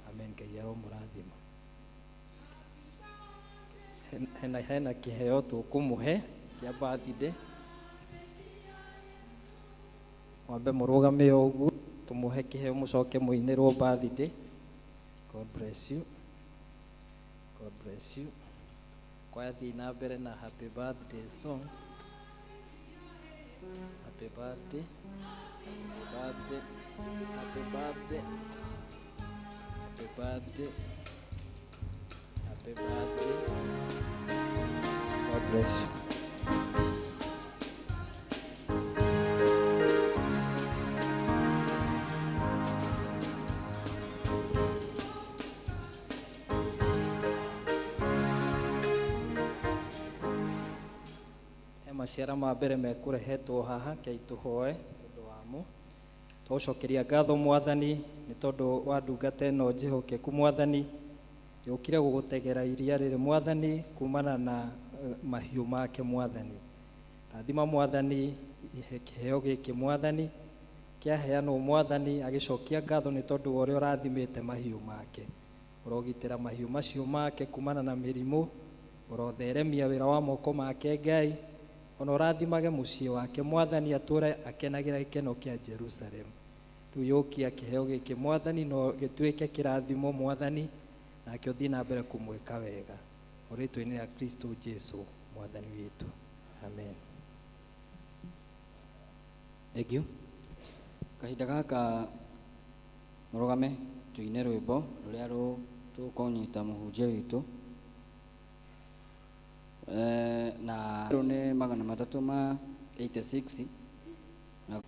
amen. Ngai aromũrathima. Hena kĩheo tũkũmũhe kĩa birthday. Wambe mũrũgame ũguo tũmũhe kĩheo, mũcoke mũinĩrwo birthday. God bless you. God bless you. Kwaya thiĩ na mbere na happy birthday song. Happy birthday, happy birthday, happy birthday, happy birthday, happy birthday. bless you. Maciara ma mbere mekũrehetwo haha kei tũhoe tondũ wamo. Tũcokeria ngatho Mwathani nĩ tondũ wa ndungata ĩno njĩhokeku Mwathani, yũkire gũgũtegera iria rĩrĩ Mwathani kumana na mahiũ make Mwathani. Rathima Mwathani kĩheo gĩkĩ Mwathani kĩaheanwo Mwathani, agĩcokia ngatho nĩ tondũ wa ũrĩa ũrathimĩte mahiũ make. Ũrogitĩra mahiũ macio make kumana na mĩrimũ, ũrotheremia wĩra wa moko make Ngai, ona ũrathimage mũciĩ wake Mwathani, atũre akenagĩra gĩkeno kĩa Jerusalem. Rĩu yũkia kĩheo gĩkĩ Mwathani no gĩtuĩke kĩrathimo Mwathani, nake ũthiĩ na mbere kũmwĩka wega. Rĩĩtwa-inĩ rĩa Kristo Jesũ Mwathani witũ. Amen. Thank you. Kahinda gaka mũrũgame tuine rwĩmbo rũrĩa tũkũnyita mũhunjia witũ. Na rũu nĩ 386 na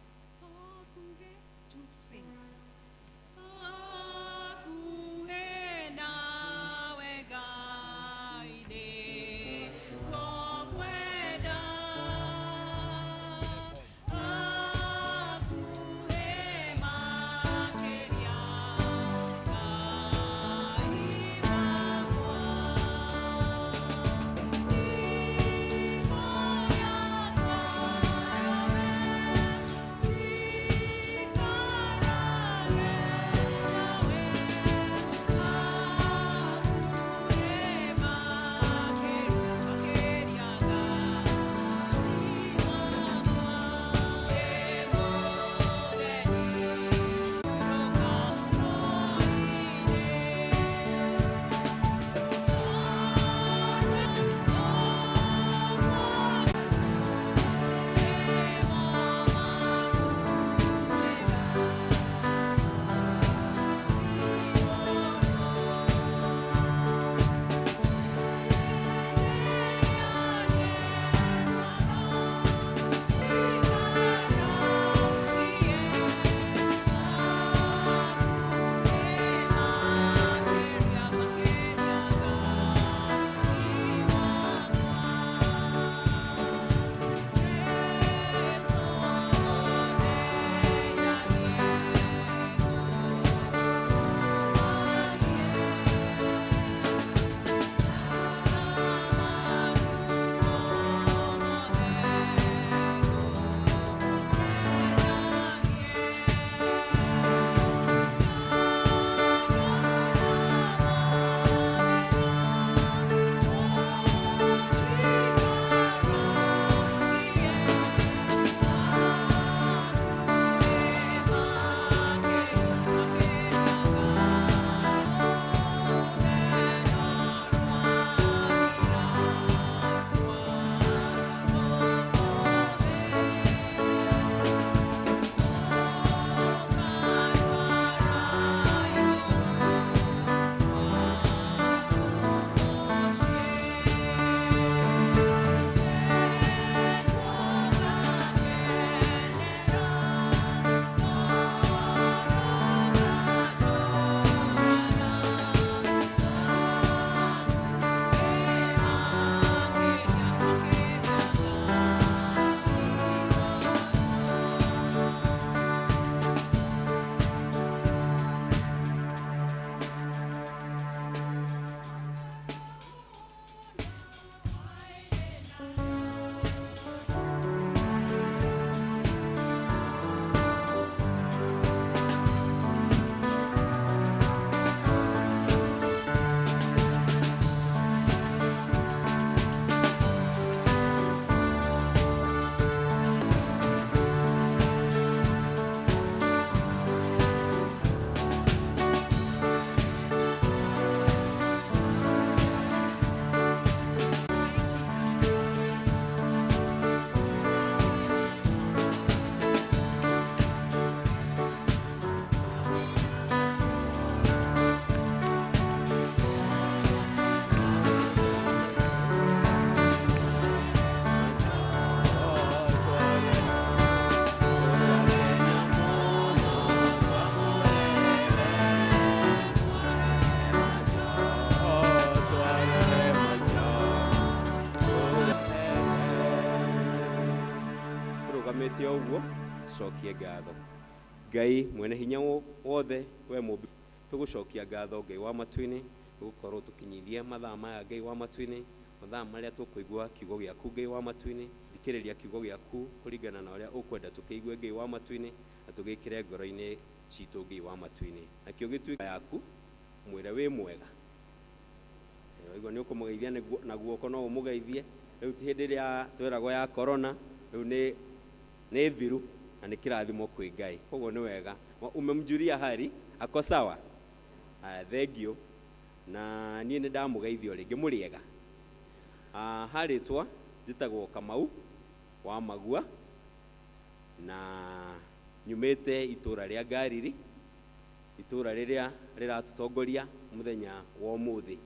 Thank you. uguo cokie ngatho. Ngai mwene hinya wothe we mũmbi tugucokia ngatho Ngai wa matu-inĩ gukorwo tukinyithie mathaa maya Ngai wa matu-inĩ, mathaa marĩa tũkũigua kiugo gĩaku Ngai wa matu-inĩ, thikĩrĩria kiugo gĩaku kũringana na ũrĩa ũkwenda tũkĩigue Ngai wa matu-inĩ, na tũgĩkĩre ngoro-inĩ citũ Ngai wa matu-inĩ, nakĩo gĩtuĩke yaku mwĩre wĩ mwega. Igua nĩ ũkũmũgeithia na guoko no ũmũgeithie. Rĩu ti hĩndĩ ĩrĩa twĩragwo ya corona, rĩu nĩ thiru na nĩ kĩrathimo kwĩ Ngai, koguo nĩ wega. Umemjulia hali ako sawa? Thengio na niĩ nĩ ndamũgeithio rĩngĩ mũrĩega. Harĩtwa njĩtagwo Kamau wa Magua na nyumĩte itũra rĩa Ngariri, itũra rĩrĩa rĩratũtongoria mũthenya wa ũmũthĩ.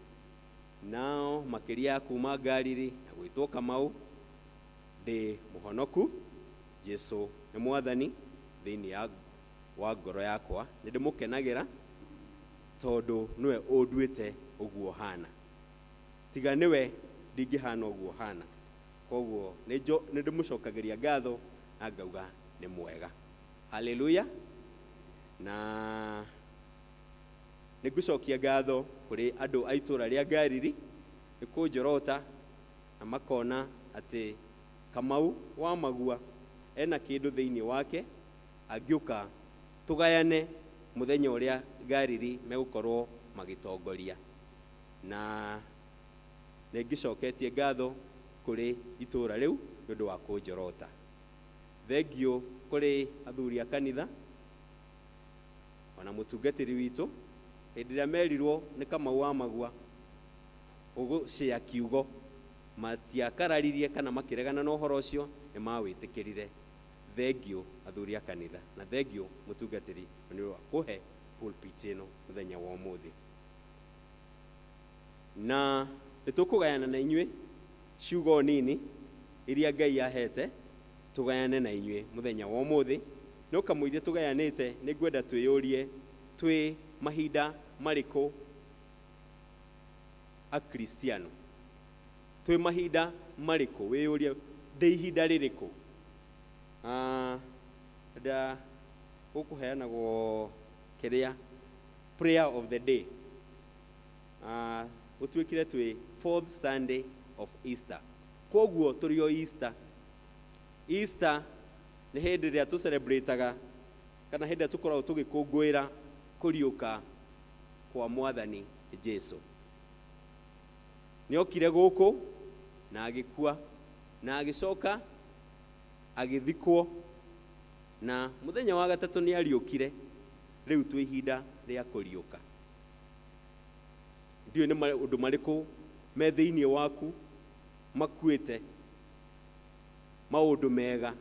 Nao makĩria kuma Ngariri na gwĩtwo Kamau, ndĩ mũhonoku, Jesu nĩ mwathani thĩinĩ wa ngoro yakwa. Nĩ ndĩmũkenagĩra tondũ nĩwe ũnduĩte ũguo hana, tiga nĩwe ndingĩhana ũguo hana. Koguo nĩ ndĩmũcokagĩria ngatho na ngauga nĩ mwega. Haleluya. Na nĩ ngũcokia ngatho kũrĩ andũ a itũra rĩa Ngariri nĩ kũnjorota na makona atĩ Kamau wa Magua ena kĩndũ thĩinĩ wake, angĩũka tũgayane mũthenya ũrĩa Ngariri megũkorwo magĩtongoria. Na nĩ ngĩcoketie ngatho kũrĩ itũra rĩu nĩ ũndũ wa kũnjorota. Thengio kũrĩ athuri a kanitha ona mũtungatĩri witũ, hĩndĩ ĩrĩa merirwo nĩ Kamau wa Magua ũgũcĩa kiugo, matiakararirie kana makĩregana na ũhoro ũcio, nĩ mawĩtĩkĩrire. Thengio athuri a kanitha na thengio mũtungatĩri nĩ wa kũhe pulpit ĩno mũthenya wa ũmũthĩ. Na nĩ tũkũgayana na inyuĩ ciugo nini iria Ngai ahete tũgayane na inyuĩ mũthenya wa ũmũthĩ. No kamũiria tũgayanĩte nĩ ngwenda twĩyũrie twĩ mahinda marĩkũ a Kristiano, twĩ mahinda marĩkũ, wĩyũrie ndĩ ihinda rĩrĩkũ. Gũkũheanagwo kĩrĩa prayer of the day, gũtuĩkire twĩ 4th Sunday of Easter. Koguo tũrĩ o Easter. Easter nĩ hĩndĩ ĩrĩa tũcelebrataga kana hĩndĩ ĩrĩa tũkoragwo tũgĩkũngũĩra kũriũka kwa Mwathani Jesu. Nĩokire gũkũ na agĩkua na agĩcoka agĩthikwo, na mũthenya wa gatatũ nĩ ariũkire. Rĩu twĩ ihinda rĩa kũriũka. Ndiũĩ nĩ ũndũ marĩkũ me thĩinĩ waku makuĩte, maũndũ mega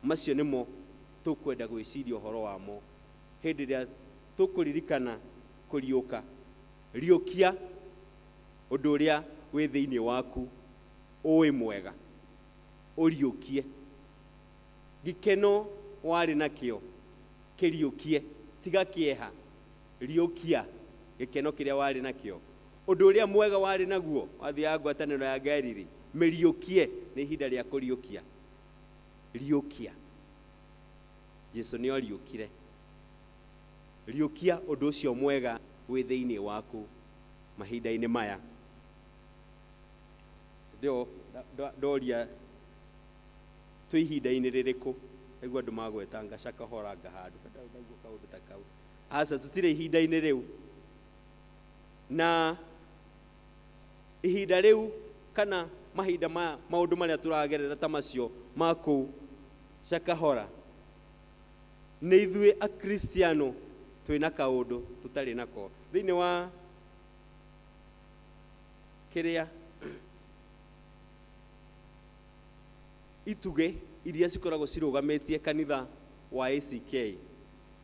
macio nĩmo tũkwenda gwĩciria ũhoro wamo hĩndĩ ĩrĩa tũkũririkana kũriũka. Riũkia ũndũ ũrĩa wĩ thĩinĩ waku ũĩ mwega, ũriũkie. Gĩkeno warĩ nakĩo kĩriũkie, tiga kĩeha, riũkia gĩkeno kĩrĩa warĩ nakĩo. Ũndũ ũrĩa mwega warĩ naguo wathiaga ngwatanĩro ya Ngariri, mĩriũkie, nĩ ihinda rĩa kũriũkia. Riũkia. Jesu nĩ oriũkire. Riũkia ũndũ ũcio mwega wĩ thĩinĩ waku mahinda-inĩ maya. Ndoria twĩ ihinda-inĩ rĩrĩkũ, nĩguo andũ magweta ngacakahora ngahandũ ndaigua kaũndũ ta kau. Aca tũtirĩ ihinda-inĩ rĩu. Na ihinda rĩu kana mahinda maya, maũndũ marĩa tũragerera ta macio ma kũu Shakahora, nĩ ithuĩ a Kristiano twĩna kaũndũ tũtarĩ nako thĩinĩ wa kĩrĩa itugĩ iria cikoragwo cirũgamĩtie kanitha wa ACK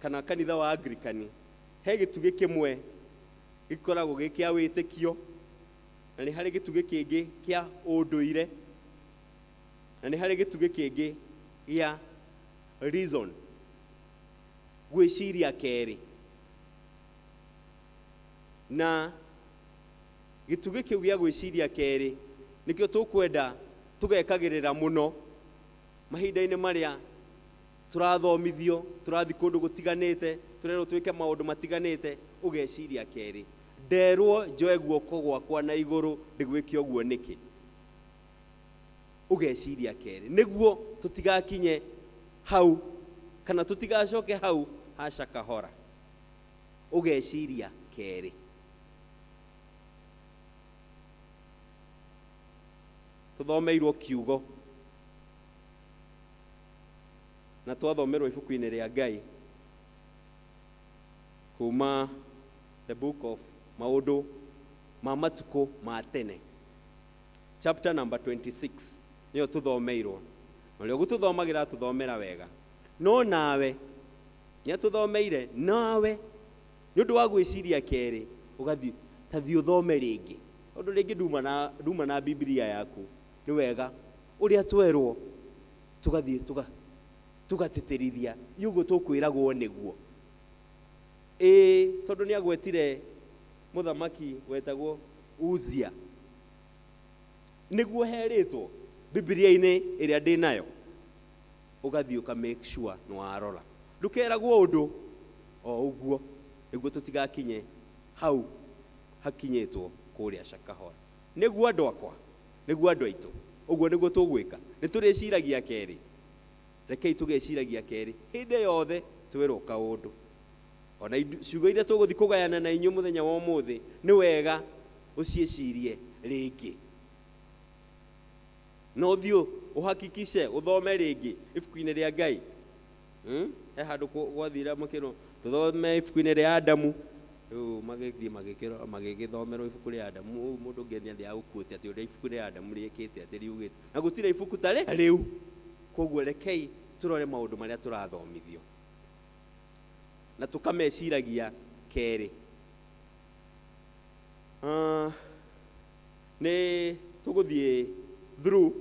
kana kanitha wa Anglikani. He gĩtugĩ kĩmwe gĩkoragwo gĩ kĩa wĩtĩkio, na nĩ harĩ gĩtugĩ kĩngĩ kĩa ũndũire, na nĩ harĩ gĩtugĩ kĩngĩ gĩa reason, gwĩciria kerĩ. Na gĩtugĩ kĩu gĩa gwĩciria kerĩ nĩkĩo tũkwenda tũgekagĩrĩra mũno mahinda-inĩ marĩa tũrathomithio tũrathi kũndũ gũtiganĩte tũrerwo twĩke maũndũ matiganĩte ũgeciria kerĩ nderwo njoe guoko gwakwa na igũrũ ndĩgwĩke ũguo nĩkĩ ũgeciria kerĩ nĩguo tũtigakinye hau kana tũtigacoke hau haca kahora ũgeciria kerĩ tũthomeirwo kiugo na twathomerwo ibuku-inĩ rĩa Ngai kuma the book of Maũndũ ma matukũ ma tene chapter number 26 nĩyo tũthomeirwo na rĩo gũtũthomagĩra tũthomera wega no nawe nĩa tũthomeire nawe nĩ ũndũ wa gwĩciria kerĩ ũgathiĩ ta thiĩ ũthome rĩngĩ tondũ rĩngĩ nduma na Biblia yaku nĩ wega ũrĩa twerwo tũgathiĩ tugatĩtĩrithia yugo tũkwĩragwo nĩguo tondũ nĩ agwetire mũthamaki wetagwo Uzia nĩguo herĩtwo Biblia-inĩ ĩrĩa ndĩ nayo ũgathiĩ ũka make sure nĩ warora ndũkeragwo ũndũ o ũguo nĩguo tũtigakinye hau hakinyĩtwo kũrĩa cakahora nĩguo andũ akwa nĩguo andũ aitũ ũguo nĩguo tũgwĩka nĩ tũrĩciragia kerĩ rekei tũgeciragia kerĩ hĩndĩ yothe twerwo kaũndũ ona ciugo iria tũgũthiĩ kũgayana na inyuĩ mũthenya wa ũmũthĩ nĩ wega ũciĩcirie rĩngĩ no thiũ ũhakikice ũthome rĩngĩ ibuku-inĩ rĩa Ngai he handũ gwathira makĩrwo tũthome ibuku-inĩ rĩa Adamu rĩu magĩthiĩ magĩgĩthomerwo ibuku rĩa Adamu mũndũ ũngĩ nĩ athiaga gũkuĩte atĩ ũrĩa ibuku rĩa Adamu rĩkĩte atĩ riugĩte na gũtirĩ ibuku ta rĩu koguo rekei tũrore maũndũ marĩa tũrathomithio na tũkameciragia kerĩ nĩ tũgũthiĩ through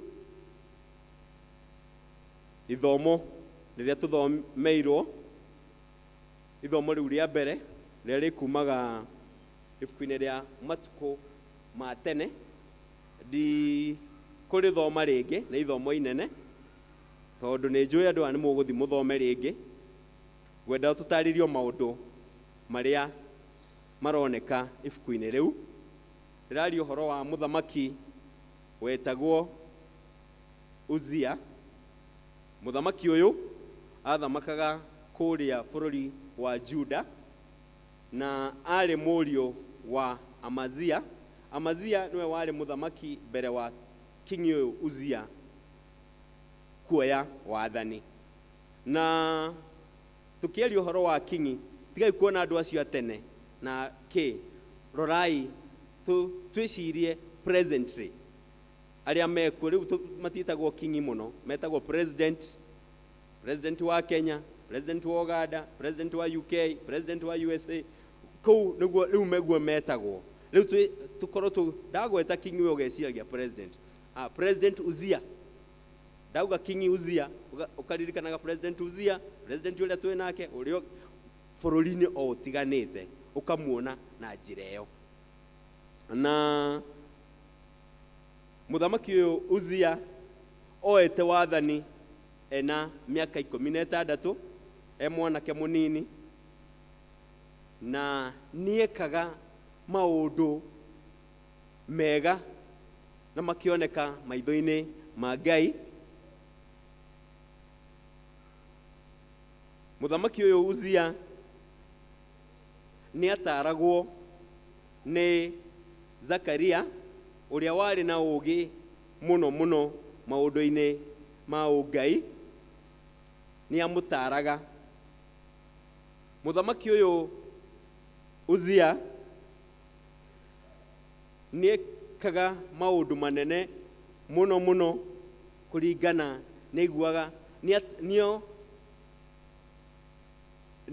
ithomo rĩrĩa tũthomeirwo ithomo rĩu rĩa mbere rĩrĩa rĩkumaga ibuku-inĩ rĩa matukũ ma tene kũrĩthoma rĩngĩ nĩ ithomo inene tondũ nĩ njũĩ andũ aya nĩ mũgũthiĩ mũthome rĩngĩ ngwenda tũtarĩrio maũndũ marĩa maroneka ibuku-inĩ rĩu rĩraria ũhoro wa mũthamaki wetagwo Uzia mũthamaki ũyũ athamakaga kũrĩa bũrũri wa Juda na arĩ mũriũ wa Amazia nĩwe warĩ mũthamaki mbere wa king ũyũ Uzia kuoya wathani na tukiaria ũhoro wa king tigai kuona andũ acio tene na rorai twĩcirie presently arĩa mekuo rĩu matiĩtagwo king mũno metagwo president wa Kenya, president wa Uganda, president wa UK, president wa USA kũu nĩguo rĩu meguo metagwo rĩu tũkorwo ndagweta king ũyũ ũgeciragia president Uzia ndauga king Uzia ũkaririkanaga president Uzia president ũrĩa twĩ nake ũrĩa bũrũri-inĩ o ũtiganĩte ũkamuona na njĩra ĩyo na mũthamaki ũyũ Uzia oete wathani ena mĩaka 16 mwanake mũnini na nĩekaga maũndũ mega na makĩoneka maitho-inĩ ma Ngai mũthamaki ũyũ Uzia nĩ ataragwo nĩ Zakaria ũrĩa warĩ na ũũgĩ mũno maũndũ-inĩ ma ũngai nĩ amũtaraga mũthamaki ũyũ Uzia nĩ ekaga maũndũ manene mũno kũringana nĩiguaga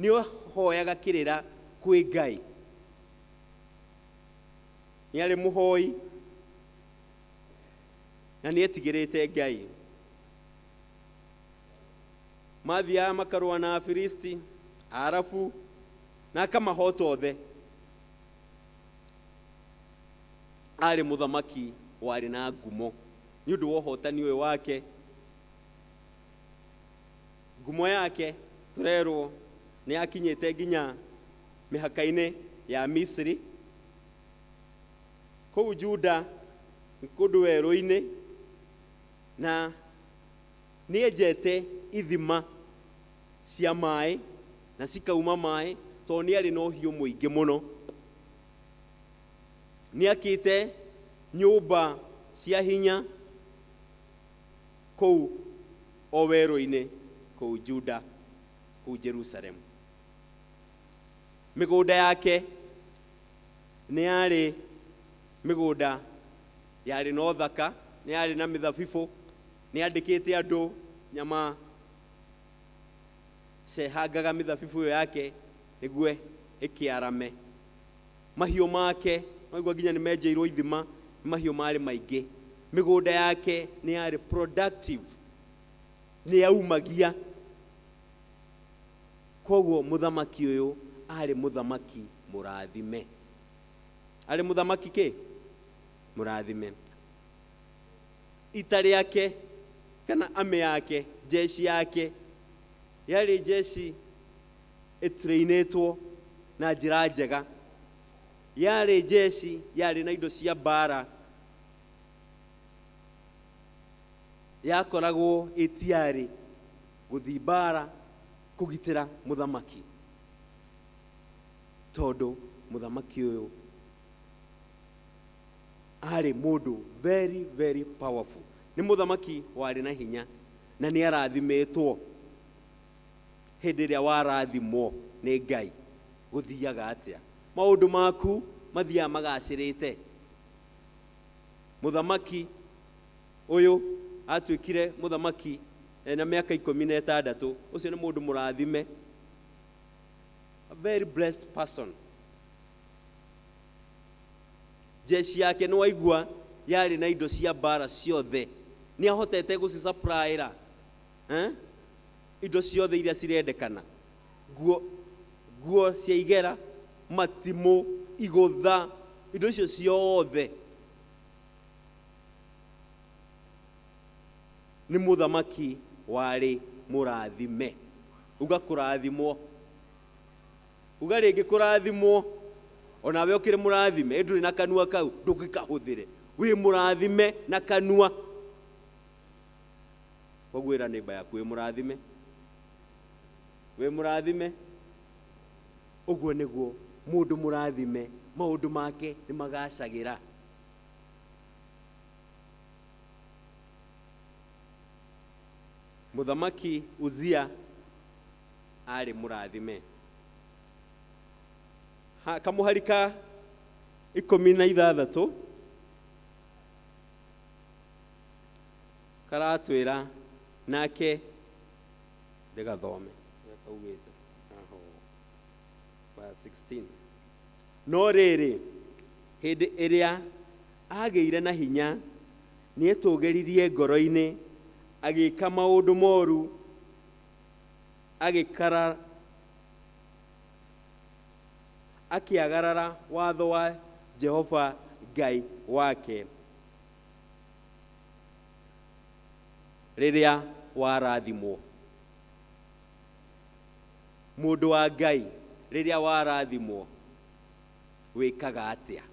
nĩo hoyaga kĩrĩra kwĩ Ngai nĩ arĩ mũhoi na nĩ etigĩrĩte Ngai mathiaga makarũa na Afilisti arabu na akamahota othe arĩ mũthamaki warĩ na ngumo nĩ ũndũ wa ũhotani ũyũ wake ngumo yake turerwo ni akinyite nginya mihaka-ini ya Misri kou Juda kundu werũ-ini na nienjete ithima cia maĩ na cikauma maĩ tondũ nĩ arĩ na ũhiũ mũingĩ mũno. Nĩakĩte nyũmba cia hinya kou o werũ-inĩ kou Juda, kou Jerusalem. Mĩgũnda yake nĩ yarĩ mĩgũnda yarĩ na ũthaka, nĩ yarĩ na mĩthabibũ, nĩ andĩkĩte andũ nyama cehangaga mĩthabibũ ĩyo yake nĩguo ĩkĩarame. Mahiũ make maigua nginya nĩ menjeirwo ithima, mahiũ marĩ maingĩ. Mĩgũnda yake nĩ yarĩ productive, nĩ yaumagia. Koguo mũthamaki ũyũ arĩ mũthamaki mũrathime. Arĩ mũthamaki kĩ? Mũrathime. Ita rĩake kana army yake, jeshi yake yarĩ jeshi ĩtrainĩtwo na njĩra njega. Yarĩ jeshi yarĩ na indo cia mbara, yakoragwo ĩtiarĩ gũthiĩ mbara kũgitĩra mũthamaki, tondũ mũthamaki ũyũ arĩ mũndũ very very powerful. Nĩ mũthamaki warĩ na hinya na nĩ arathimĩtwo. Hĩndĩ ĩrĩa warathimwo nĩ Ngai gũthiaga atĩa? Maũndũ maku mathiaga magacĩrĩte. Mũthamaki ũyũ atuĩkire mũthamaki na mĩaka 16. Ũcio nĩ mũndũ mũrathime, a very blessed person. Jeshi yake nĩ waigua yarĩ na indo cia mbara ciothe, nĩ ahotete gũcisupplyra indo ciothe iria cirendekana. Nguo cia igera, matimũ, igũtha, indo icio ciothe. Nĩ mũthamaki warĩ mũrathime. Uga kũrathimwo. Uga rĩngĩ kũrathimwo. Onawe ũkĩrĩ mũrathime, ndũrĩ na kanua kau, ndũngĩkahũthĩre. Wĩ mũrathime na kanua. Wagwĩra neighbor yaku wĩ mũrathime. Wĩ mũrathime. Ũguo nĩguo mũndũ mũrathime, maũndũ make nĩ magacagĩra. Mũthamaki Uzia arĩ mũrathime. Kamũhari ka 16 karatwĩra nake ndĩgathome kaugĩte verse 16. No rĩrĩ, hĩndĩ ĩrĩa agĩire na hinya nĩetũgĩririe ngoro-inĩ, agĩka maũndũ moru, akĩagarara watho wa Jehova Ngai wake. Rĩrĩa warathimwo, mũndũ wa Ngai, rĩrĩa warathimwo wĩkaga atĩa?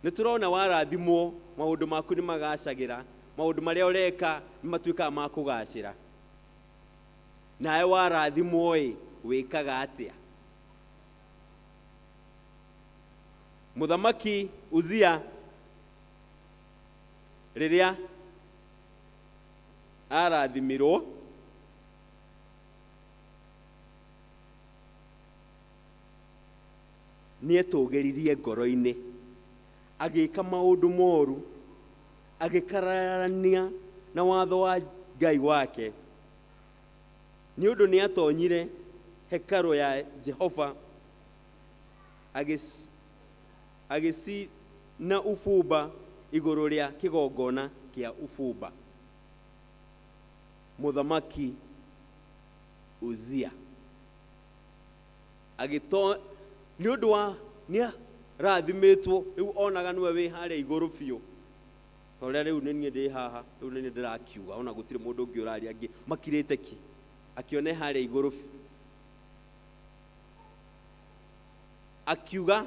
Nĩtũrona warathimwo maũndũ maku nĩ magacagĩra, maũndũ marĩa ũreka nĩ matuĩkaga ma kũgacĩra. Nawe warathimwo wĩkaga atĩa? Mũthamaki Uzia rĩrĩa arathimirwo, nĩetũgĩririe ngoro-inĩ, agĩka maũndũ moru, agĩkararania na watho wa Ngai wake. Nĩ ũndũ nĩ atonyire hekalu ya Jehova, agĩcina ũbumba igũrũ rĩa kĩgongona kĩa ũbumba. Mũthamaki Uzia nĩ ũndũ wa nĩ rathimĩtwo, rĩu onaga nĩwe wĩ harĩa igũrũ biũ, tore riu ni ndi haha riu ni ndirakiuga ona gutire mundu ungi uraria angi makirite ki akione haria iguru akiuga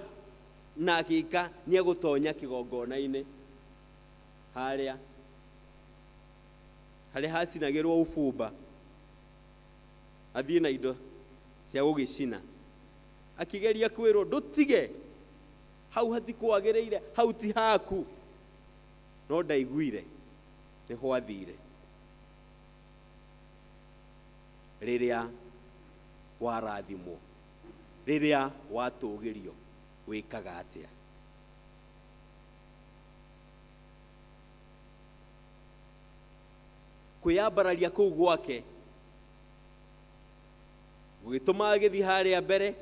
na agika ni egutonya kigongona-ini haria hacinagirwo ubumba athie na indo cia gugicina akigeria kwirwo ndutige hau hatikwagiriire hau ti haku no ndaiguire niho athire riria warathimwo riria watugirio wikaga atia kwiyambararia kuu gwake gugituma agithi haria mbere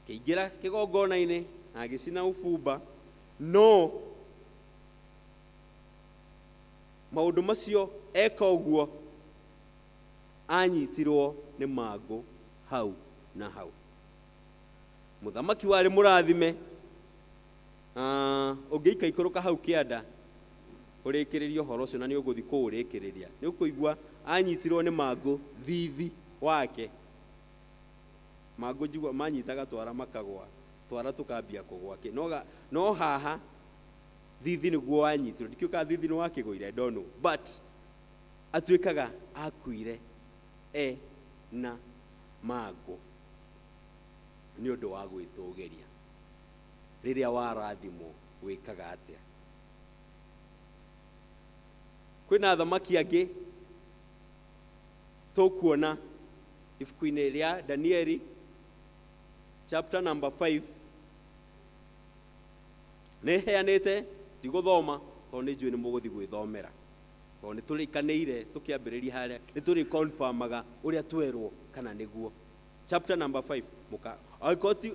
kiingira kigongona-ini na agicina ubumba no maundu macio eka uguo anyitirwo ni mangu hau na hau muthamaki wari murathime ungiika ikuruka hau kianda urikiririo horo ucio na ni uguthi kuurikiriria ni ukuigua anyitirwo ni mangu thithi wake mangu njigua manyitaga twara makagwa twara tukambia kugwa ki no haha thithi niguo anyitirwo ndikiuka thithi ni wake goire I don't know but atuikaga akuire na mangu ni undu wa gwitugeria riria warathimwo wikaga atia kwina thamaki angi tukuona ibuku-ini ria Danieli chapter number 5 ne heanite tiguthoma to ni njui ni muguthi gwithomera to ni turikaniire tukiambiriria haria ni turi confirmaga uria twerwo kana niguo chapter number 5 muka aikoti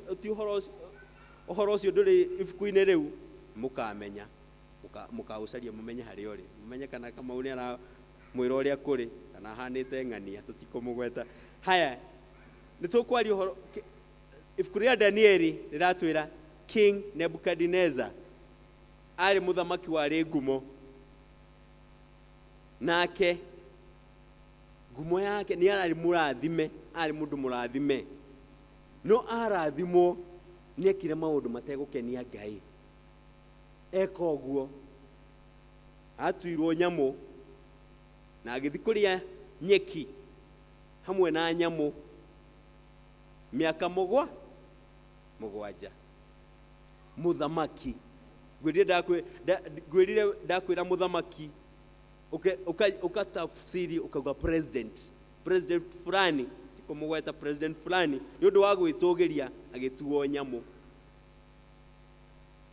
uhoro ucio nduri ibuku-ini riu mukamenya mukaucaria mumenye haria uri mumenye kana Kamau ni ara mwira uria kuri kana hanite ng'ania tutikumugweta haya ni tukwari uhoro ibuku ria Danieli riratwira King Nebukadnezar ari muthamaki wari ngumo nake ngumo yake ni ari murathime ari mundu murathime no arathimwo ni ekire maundu mategukenia Ngai eka uguo atuirwo nyamu na agithi kuria nyeki hamwe na nyamu miaka mugwanja muthamaki gwirire ndakwira muthamaki ukatafsiri ukauga president fulani kumugweta president fulani ni undu wa gwitugiria agituo nyamu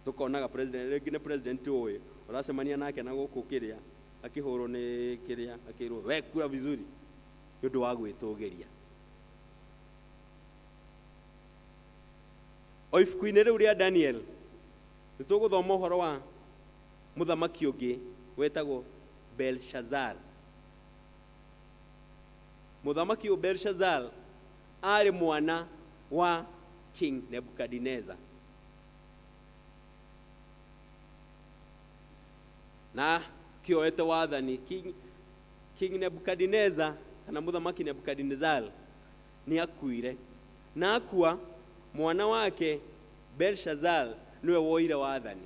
tukonaga president rĩngĩ president ũyũ ũracemania nake na gũkũ kĩrĩa akihũrwo nĩ kĩrĩa akĩrwo we kura vizuri nĩ ũndũ wa gwĩtũgĩria o ibuku-inĩ rĩu rĩa Daniel nĩ tũgũthoma ũhoro wa mũthamaki ũngĩ wetagwo Belshazzar. Mũthamaki ũyũ Belshazzar arĩ mwana wa King Nebukadnezar na kioete wathani King Nebukadnezar kana mũthamaki Nebukadnezar ni akuire na akua mwana wake Belshazzar niwe woire wathani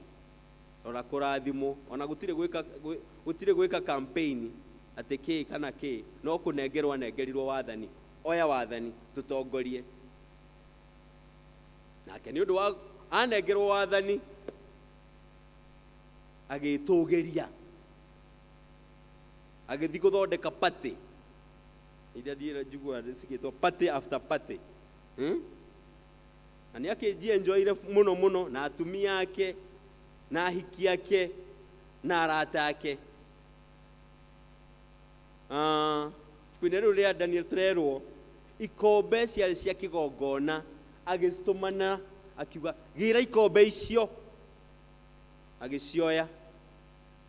ora kurathimo ona gutire gwika campaign ati ki kana ki no kunengerirwo wathani oya wathani tutongorie nake ni undu wa anengerwo wathani agitugeria agithi guthondeka party iria ndira njigua cikitwo party after party ani akiji enjoyire muno na atumia yake na ahiki yake na arata yake kwina riu ria Daniel turerwo ikombe ciarĩ cia kigongona agicitumana akiuga gira ikombe icio agicioya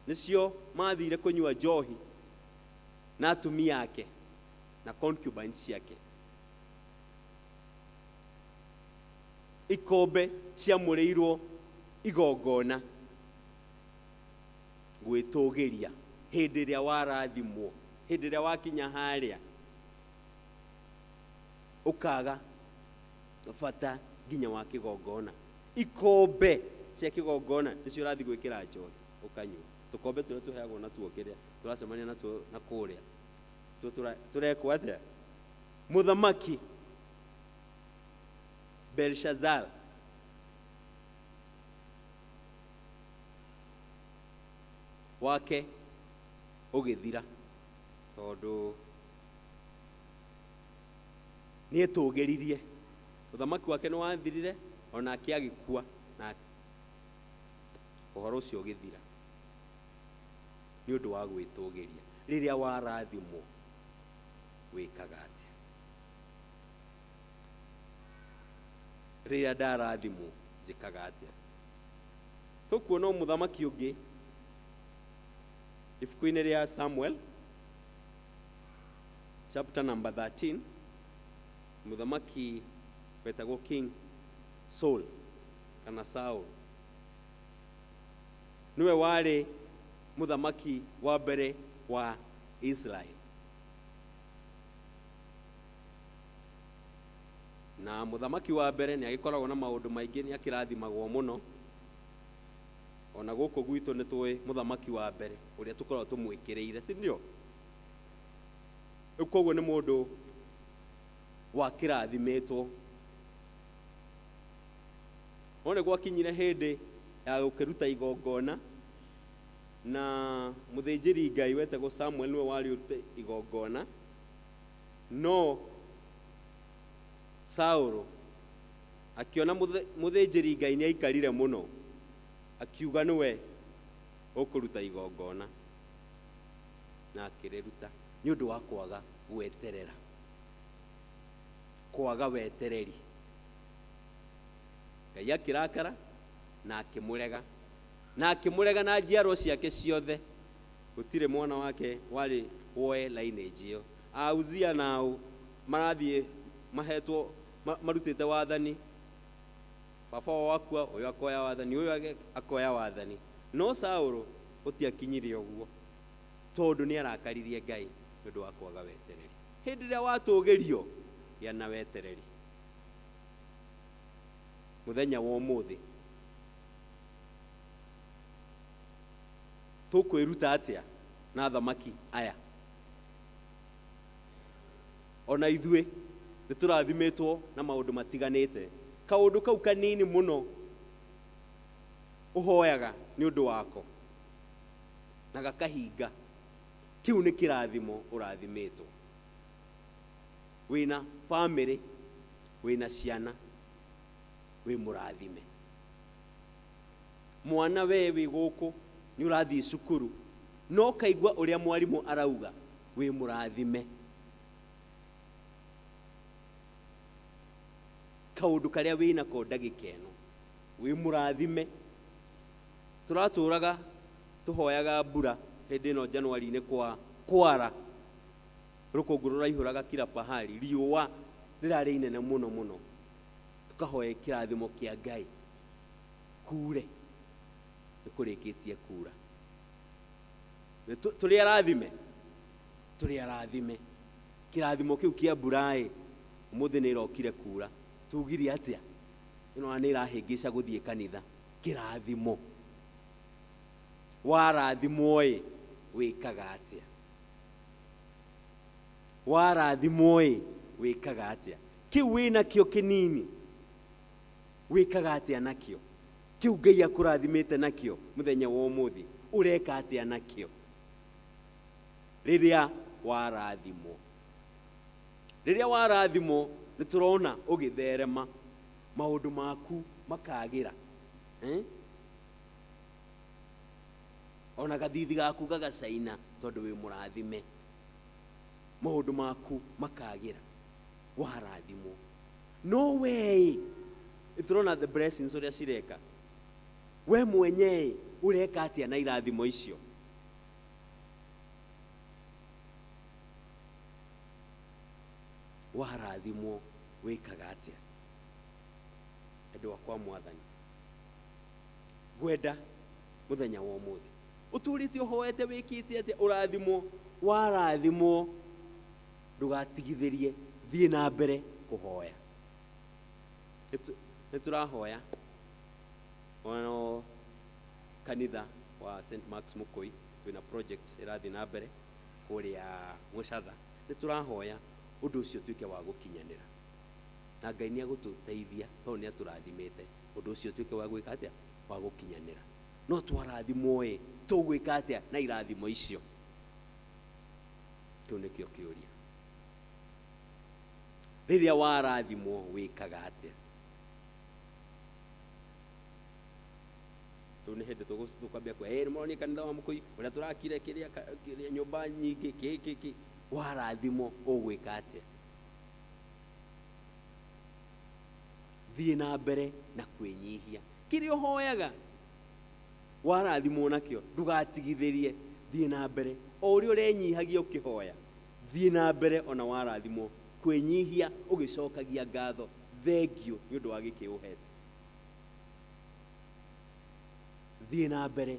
nicio mathire kunyua njohi na atumia yake na concubines ciake ikombe ciamũrĩirwo igongona gwĩtũgĩria hĩndĩ ĩrĩa warathimwo, hĩndĩ ĩrĩa wakinya harĩa ũkaga bata nginya wa kĩgongona. Ikombe cia kĩgongona nĩcio ũrathiĩ gwĩkĩra njohi ũkanyua. Tũkombe tũrĩa tũheagwo natuo kĩrĩa tũracemania natuo na kũrĩa tũrekwo atĩa? Mũthamaki Belshazzar wake ũgĩthira tondũ nĩetũgĩririe. Ũthamaki wake nĩwathirire, onake agĩkua na ũhoro ũcio ũgĩthira nĩ ũndũ wa gwĩtũgĩria. Rĩrĩa warathimwo wĩkaga atĩa? Rĩrĩa ndarathimwo njĩkaga atĩa? Tũkuona mũthamaki ũngĩ ibuku-inĩ rĩa Samuel chapter number 13, mũthamaki wetagwo King Saul kana Saul. Niwe warĩ mũthamaki wa mbere wa Israel, na mũthamaki wa mbere nĩ agĩkoragwo na maũndũ maingĩ, nĩ akĩrathimagwo mũno. Ona gũkũ gwitũ nĩ tũĩ mũthamaki wa mbere ũrĩa tũkoragwo tũmwĩkĩrĩire, si ndio? Koguo nĩ mũndũ wa kĩrathimĩtwo. One gwakinyire hĩndĩ ya gũkĩruta igongona, na mũthĩnjĩri Ngai wetagwo Samuel nĩwe warĩ ũrute igongona, no Saũlũ akiona mũthĩnjĩri Ngai nĩ aikarire mũno, akiuga nĩwe ũkũruta igongona, na akĩrĩruta nĩ ũndũ wa kwaga gweterera, kwaga wetereri. Ngai akĩrakara na akĩmũrega na njiarwa ciake ciothe. Gũtirĩ mwana wake warĩ woe lineage ĩyo. Auzia nao marathiĩ mahetwo marutĩte wathani, baba wakua ũyũ akoya wathani, ũyũ akoya wathani. No Saũlũ gũtiakinyire ũguo tondũ nĩ arakaririe Ngai nĩ ũndũ wa kwaga wetereri. Hĩndĩ ĩrĩa watũgĩrio gĩa na wetereri. Mũthenya wa ũmũthĩ tũkwĩruta atĩa na athamaki aya? Ona ithuĩ nĩ tũrathimĩtwo na maũndũ matiganĩte. Kaũndũ kau kanini mũno ũhoyaga nĩ ũndũ wako na gakahinga, kĩu nĩ kĩrathimo ũrathimĩtwo. Wĩna family, wĩna ciana, wĩ mũrathime. Mwana we wĩ gũkũ nĩ ũrathiĩ cukuru, no kaigua ũrĩa mwarimũ arauga, wĩ mũrathime. Kaũndũ karĩa wĩna ko ndagĩka ĩno, wĩ mũrathime. Tũratũraga tũhoyaga mbura hĩndĩ ĩno Januari-inĩ kwara, rũkũngũ rũraihũraga kila pahali, riũa rĩrarĩ inene mũno mũno, tukahoya kĩrathimo kĩa Ngai kure. Nĩ kũrĩkĩtie kura. Tũrĩ arathime. Kĩrathimo kĩu kĩa mbura-ĩ ũmũthĩ nĩ ĩrokire kura. Tugire atĩa? Ĩno nĩ ĩrahĩngĩca gũthiĩ kanitha. Kĩrathimo. Warathimwo-ĩ wĩkaga atĩa? Warathimwo-ĩ wĩkaga atĩa? Kĩu wĩnakĩo kĩnini wĩkaga atĩa nakĩo? Kĩu Ngai akũrathimĩte nakĩo mũthenya wa ũmũthĩ ũreka atĩa nakĩo? Rĩrĩa warathimwo. Rĩrĩa warathimwo nĩ tũrona ũgĩtherema, maũndũ maku makagĩra. Ona gathithi gaku gagacaina tondũ wĩ mũrathime. Maũndũ maku makagĩra warathimwo. No we tũrona the blessings ũrĩa cireka. We mwenyewe ũreka atĩa na irathimo icio? Warathimwo wĩkaga atĩa? Andũ akwa Mwathani, ngwenda mũthenya wa ũmũthĩ uturite uhoete wikite ate urathimo warathimo ndugatigithirie thie na mbere kuhoya niturahoya ono kanitha wa St Mark's Mukui twina project irathi na mbere kuria Mucatha niturahoya undu ucio tuike wa gukinyanira na Ngai ni agututeithia to ni aturathimite undu ucio tuike wa gwika atia wa gukinyanira no twarathimwo tugwika atia na irathimo icio kiu nikio kiuria riria warathimwo wikaga atia ni hindi tukambia kwa ni moni kanitha wa Mukui uria turakire kiria nyumba nyingi ki warathimo ugwika atia thie na mbere na kwinyihia kiria hoyaga warathimo nakio ndugatigithirie thie na mbere o uri urenyihagia ukihoya thie na mbere ona warathimo kwinyihia ugicokagia ngatho thengio ni undu wa gikiuhete thie na mbere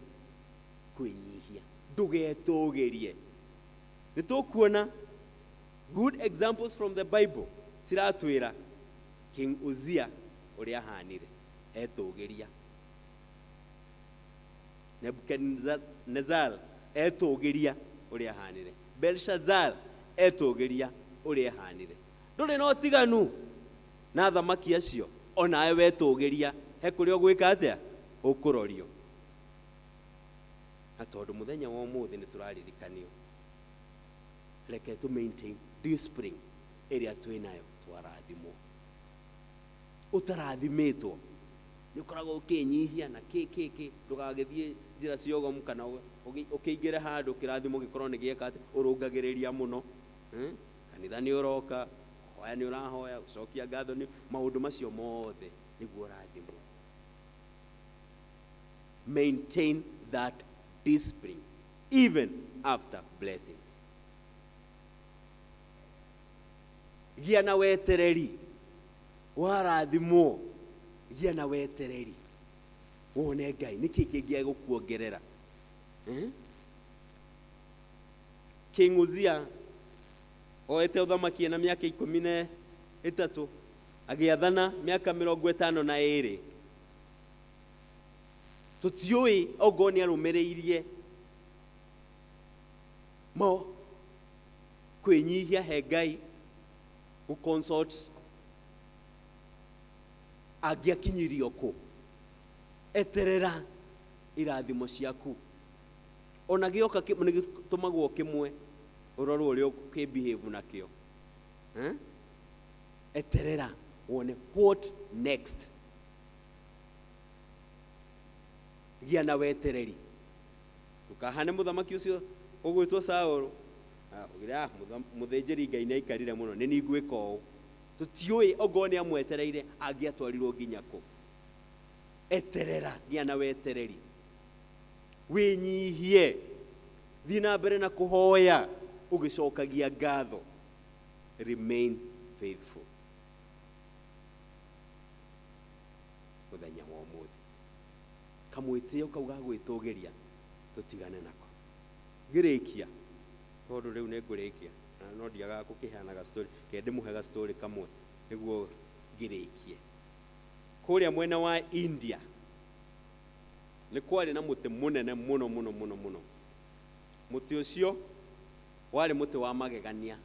kwinyihia ndugetugirie nitukuona good examples from the Bible siratwira King Uzziah uria hanire etugiria Nebuchadnezzar etugiria uria hanire Belshazzar etugiria uria hanire nduri no tiganu na thamaki acio onawe wetugiria he kuri ogwika atia ukurorio na tondu muthenya wa umuthi ni turaririkanio reke tu maintain discipline area twinayo twarathimwo utarathimitwo ni ukoragwo ukinyihia na kiki ndugagithie njira ciogomu kana ukiingire handu kirathimo gikorwo ni gieka ati urungagiriria muno kanitha ni uroka hoya ni urahoya ucokia ngatho ni maundu macio mothe niguo urathimwo maintain that discipline even after blessings gia na wetereri warathimwo gia na wetereri wone Ngai niki kingia gukuongerera King Uzziah oete uthamaki na miaka 13 agiathana miaka 52 tutioi ogoni arumiriirie mo kwinyihia he Ngai u consult agiakinyirio ku eterera irathimo ciaku ona gioka nigitumagwo kimwe uroro uri ukibehave nakio eterera wone what next gia na wetereri ukahane muthamaki ucio ugwitwo Saul ugira muthenjeri Ngai ni aikarire muno ni ningwika o tutioi ogoni amwetereire agiatwarirwo nginya ku eterera gia na wetereri winyihie thie na mbere na kuhoya ugicokagia ngatho remain faithful muthenya wa umuthi kamwitio kauga gwitugiria tutigane nako ngirikia tondu riu ni ngurikia na no ndiaga gukihanaga story kende muhega story kamwe niguo ngirikie kuria mwena wa India ni kwari na muti munene muno muti ucio wari muti wa magegania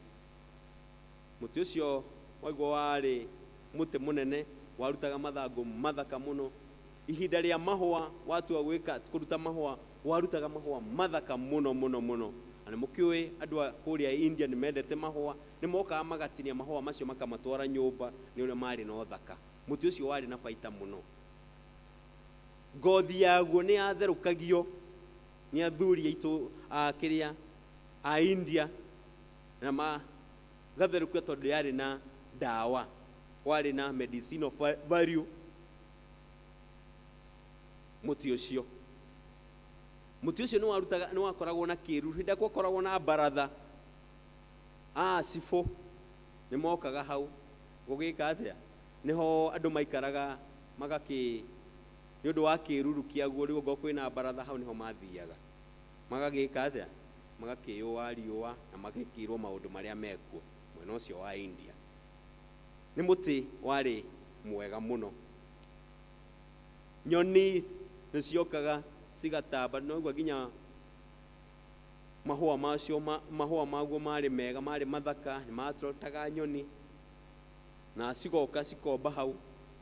muti ucio waigwo wari muti munene warutaga mathangu mathaka muno ihinda ria mahua watu agwika kuruta mahua warutaga mahua mathaka muno ani mukiui andu kuria India ni mendete mahua ni mokaga magatinia mahua macio makamatwara nyumba ni ule mari no thaka muti ucio wari na baita muno ngothi yaguo ni atherukagio ni athuri aitu kiria a India na ma gatheruka tondu yari na dawa wari na medicinal value muti ucio ni warutaga ni wakoragwo na kiru hinda kwakoragwo na baratha sifo ni mokaga hau gugika atia niho andu maikaraga magaki ni undu wa kiruru kiaguo rigo kwina baratha hau niho mathiaga magagĩka atĩa magakĩyũa riũa na magĩkĩrwo maũndũ marĩa mekuo mwena ũcio wa India. Nĩ mũtĩ warĩ mwega mũno, nyoni nĩ ciokaga cigatamba, noguo nginya mahũa macio mahũa maguo marĩ mega, marĩ mathaka, nĩ matrotaga nyoni na cigoka cikomba hau.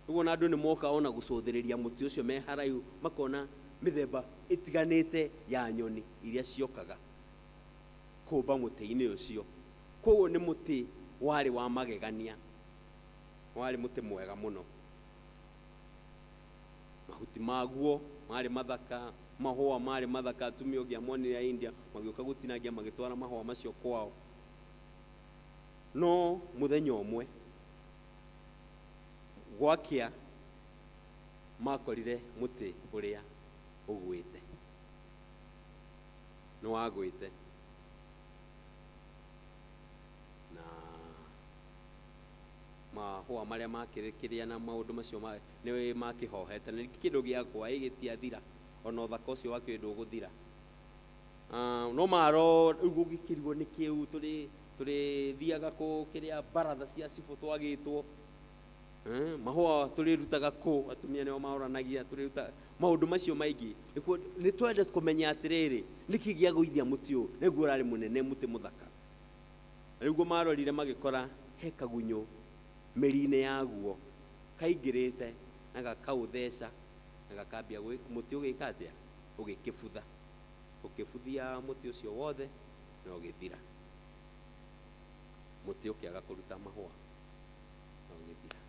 Ũguo na andũ nĩ moka ona gũcũthĩrĩria mũtĩ ũcio me haraihu, makona mĩthemba ĩtiganĩte ya nyoni iria ciokaga kũmba mũtĩ-inĩ ũcio. Koguo nĩ mũtĩ warĩ wa magegania, warĩ mũtĩ mwega mũno. Mahuti maguo marĩ mathaka, mahũa marĩ mathaka. Atumia ũngĩamonire a India magĩũka gũtinagia magĩtwara mahũa macio kwao. No mũthenya ũmwe gwakĩa makorire mũtĩ ũrĩa ũgwĩte, nĩ wagwĩte, na mahũa marĩa makĩrĩkĩrĩa na maũndũ macio nĩ makĩhohete, na kĩndũ gĩakwa gĩtiathira, ona ũthaka ũcio wakĩo ndũgũthira. No maro rĩu gũgĩkĩrigwo nĩ kĩu, tũrĩthiaga kĩrĩa baratha cia cibũ twagĩtwo, mahũa tũrĩrutaga kũ, atumia nĩo maoranagia, tũrĩruta maũndũ macio maingĩ. Nĩ twende kũmenya atĩrĩrĩ, nĩkĩ gĩagũithia mũtĩ ũyũ, nĩguo ũrarĩ mũnene, mũtĩ mũthaka. Rĩu marorire magĩkora he kagunyũ mĩri-inĩ yaguo kaingĩrĩte na gakaũtheca na gakambia mũtĩ ũgĩka atĩa, ũgĩkĩbutha, ũkĩbuthia mũtĩ ũcio wothe na ũgĩthira. Mũtĩ ũkĩaga kũruta mahũa na ũgĩthira.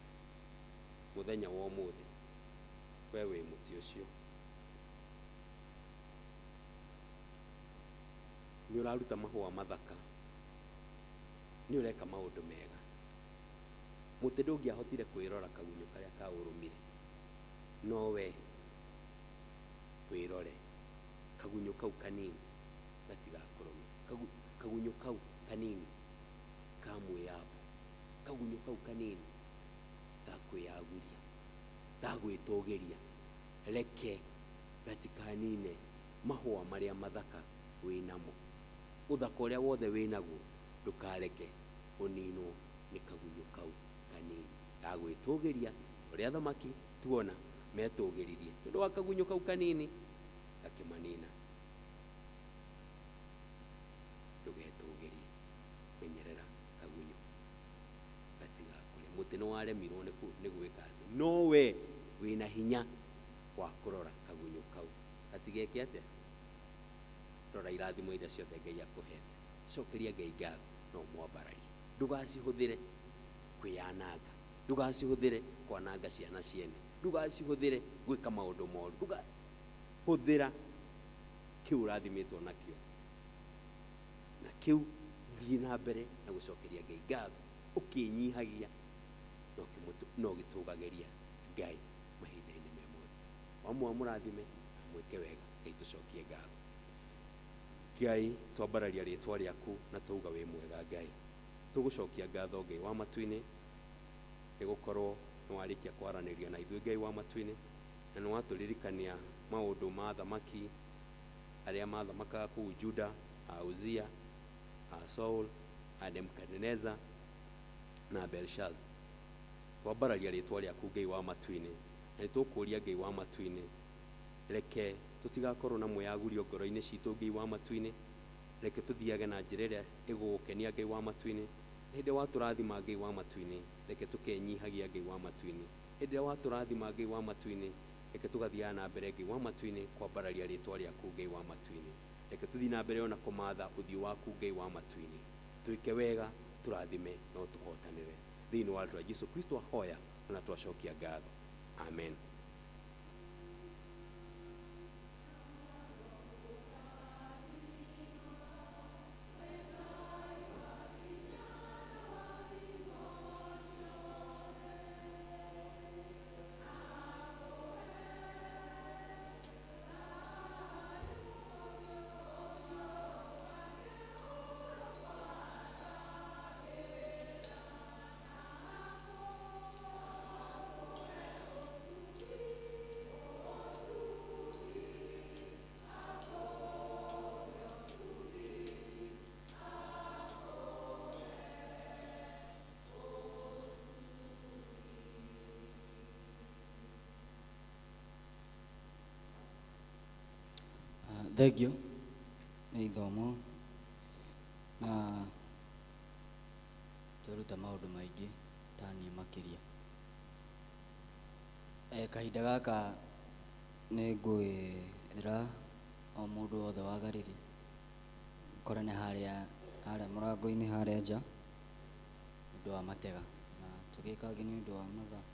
Mũthenya wa ũmũthĩ we wĩ mũtĩ ũcio, nĩ ũraruta mahũa mathaka, nĩ ũreka maũndũ mega. Mũtĩ ndũngĩahotire kwĩrora kagunyũ karĩa kaũrũmire, no we wĩrore kagunyũ kau kanini gatigakũrũme, kagunyũ kau kanini kamwĩyamba, kagunyũ kau kanini gakwĩyaguria, gagwĩtũgĩria, reke gatikanine mahũa marĩa mathaka wĩnamo. Ũthaka ũrĩa wothe wĩnaguo ndũkareke ũninwo nĩ kagunyũ kau kanini gagwĩtũgĩria, ũrĩa thamaki tuona metũgĩririe tondũ wa kagunyũ kau kanini gakĩmanina. Ndũgetũgĩrie, menyerera kagunyũ gatigakũre. Mũtĩ nĩ waremirwo nĩ gwĩka atĩ, no we wĩna hinya wa kũrora kagunyũ kau gatigeke atĩa. Rora irathimo iria ciothe Ngai akũhete, cokeria Ngai ngatho na ũmwambararie. Ndũgacihũthĩre kwĩyananga, ndũgacihũthĩre kwananga ciana ciene, ndũgacihũthĩre gwĩka maũndũ moru, ndũgahũthĩra kĩu ũrathimĩtwo nakĩo, na kĩu thiĩ na mbere na gũcokeria Ngai ngatho, ũkĩnyihagia na ũgĩtũgagĩria Ngai mahinda-inĩ me mothe. Wamwe mũrathime mwĩke wega, Ngai tũcokie ngatho. Ngai twambararia rĩtwa rĩaku na twauga wĩ mwega Ngai, tũgũcokia ngatho Ngai wa matu-inĩ nĩ gũkorwo nĩ warĩkia kwaranĩria na ithuĩ Ngai wa matu-inĩ, na nĩ watũririkania maũndũ ma thamaki arĩa mathamakaga kũu Juda, Uzia, Saul, Nebukadneza na Belshaza. Twambararia rĩtwa rĩaku Ngai wa matu-inĩ, na nĩ tũkũria Ngai wa matu-inĩ, reke tũtigakorwo na mwĩyagurio ngoro-inĩ citũ Ngai wa matu-inĩ, reke tũthiage na njĩra ĩrĩa ĩgũgũkenia Ngai wa matu-inĩ. Hĩndĩ watũrathima Ngai wa matu-inĩ, reke tũkenyihagia Ngai wa matu-inĩ. Hĩndĩ watũrathima Ngai wa matu-inĩ, reke tũgathiaga na mbere Ngai wa matu-inĩ kwambararia rĩtwa rĩaku Ngai wa matu-inĩ. Reke tũthiĩ na mbere ona kũmatha ũthiũ waku Ngai wa matu-inĩ, twĩke wega, tũrathime no tũhotanĩre. Thĩinĩ wa rĩtwa rĩa Jesũ Kristo ahoya na twacokia ngatho, amen. Thengio nĩ ithomo na tũruta maũndũ maingĩ ta niĩ makĩria. Kahinda gaka nĩ ngwĩra o mũndũ wothe wagarĩri korane harĩa mũrango-inĩ harĩa nja nĩ ũndũ wa matega, na tũgĩkange nĩ ũndũ wa mathaa.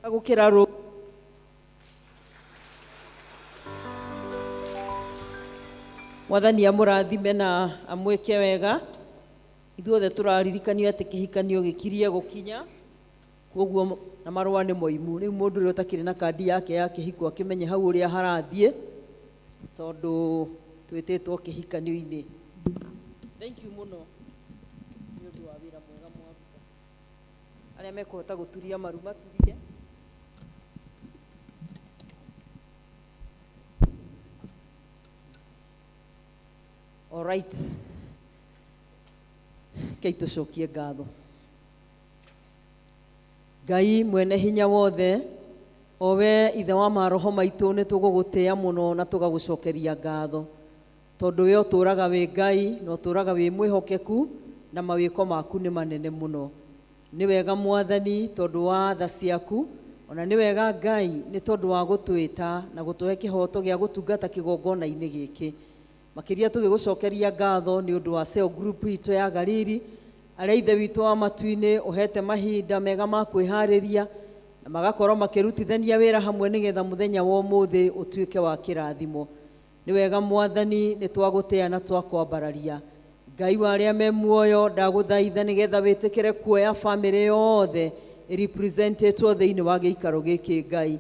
agukira ru Mwathani amurathime na amwike wega ithuothe turaririkanio ati kihikanio gikirie gukinya koguo na marua ni moimu riu mundu ri utakiri na kandi yake ya kihiko akimenye hau uria harathie tondu twititwo kihikanio-ini. Thank you muno ni undu wa wira mwega mwaruta aria mekuhota guturia maru maturie. All right, kei tucokie ngatho. Ngai mwene hinya wothe, owe ithe wa maroho maitu ni tugugutia muno na tugagucokeria ngatho tondu we uturaga wi Ngai na uturaga wi mwihokeku na mawiko maku ni manene muno. Ni wega Mwathani tondu wa tha ciaku, ona ni wega Ngai ni tondu wa gutwita na gutuhe kihoto gia gutungata kigongona-ini giki. Makiria tugigucokeria ngatho ni undu wa cell group itu ya Gariri aria ithe witu wa matu-ini uhete mahinda mega ma kwihariria na magakorwo makirutithania wira hamwe nigetha muthenya wa umuthi utuike wa kirathimo. Ni wega Mwathani ni twagutia na twakwambararia. Ngai wa aria me muoyo ndaguthaitha nigetha witikire kuoya family yothe representetwo thiini wa giikaro giki Ngai.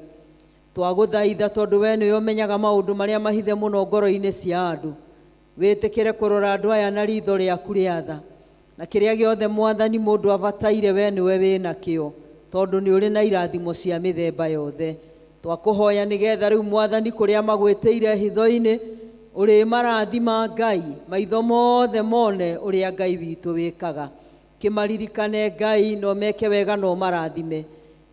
Twaguthaitha tondu we niwe umenyaga maundu maria mahithe muno ngoro-ini cia andu. Witikire kurora andu aya na ritho riaku ria tha na kiria giothe Mwathani mundu abataire we niwe wina kio tondu ni uri na irathimo cia mithemba yothe. Twakuhoya nigetha riu Mwathani kuria magwitiire hitho-ini uri marathima Ngai maitho mothe mone uria Ngai witu wikaga. Kimaririkane Ngai no meke wega no marathime.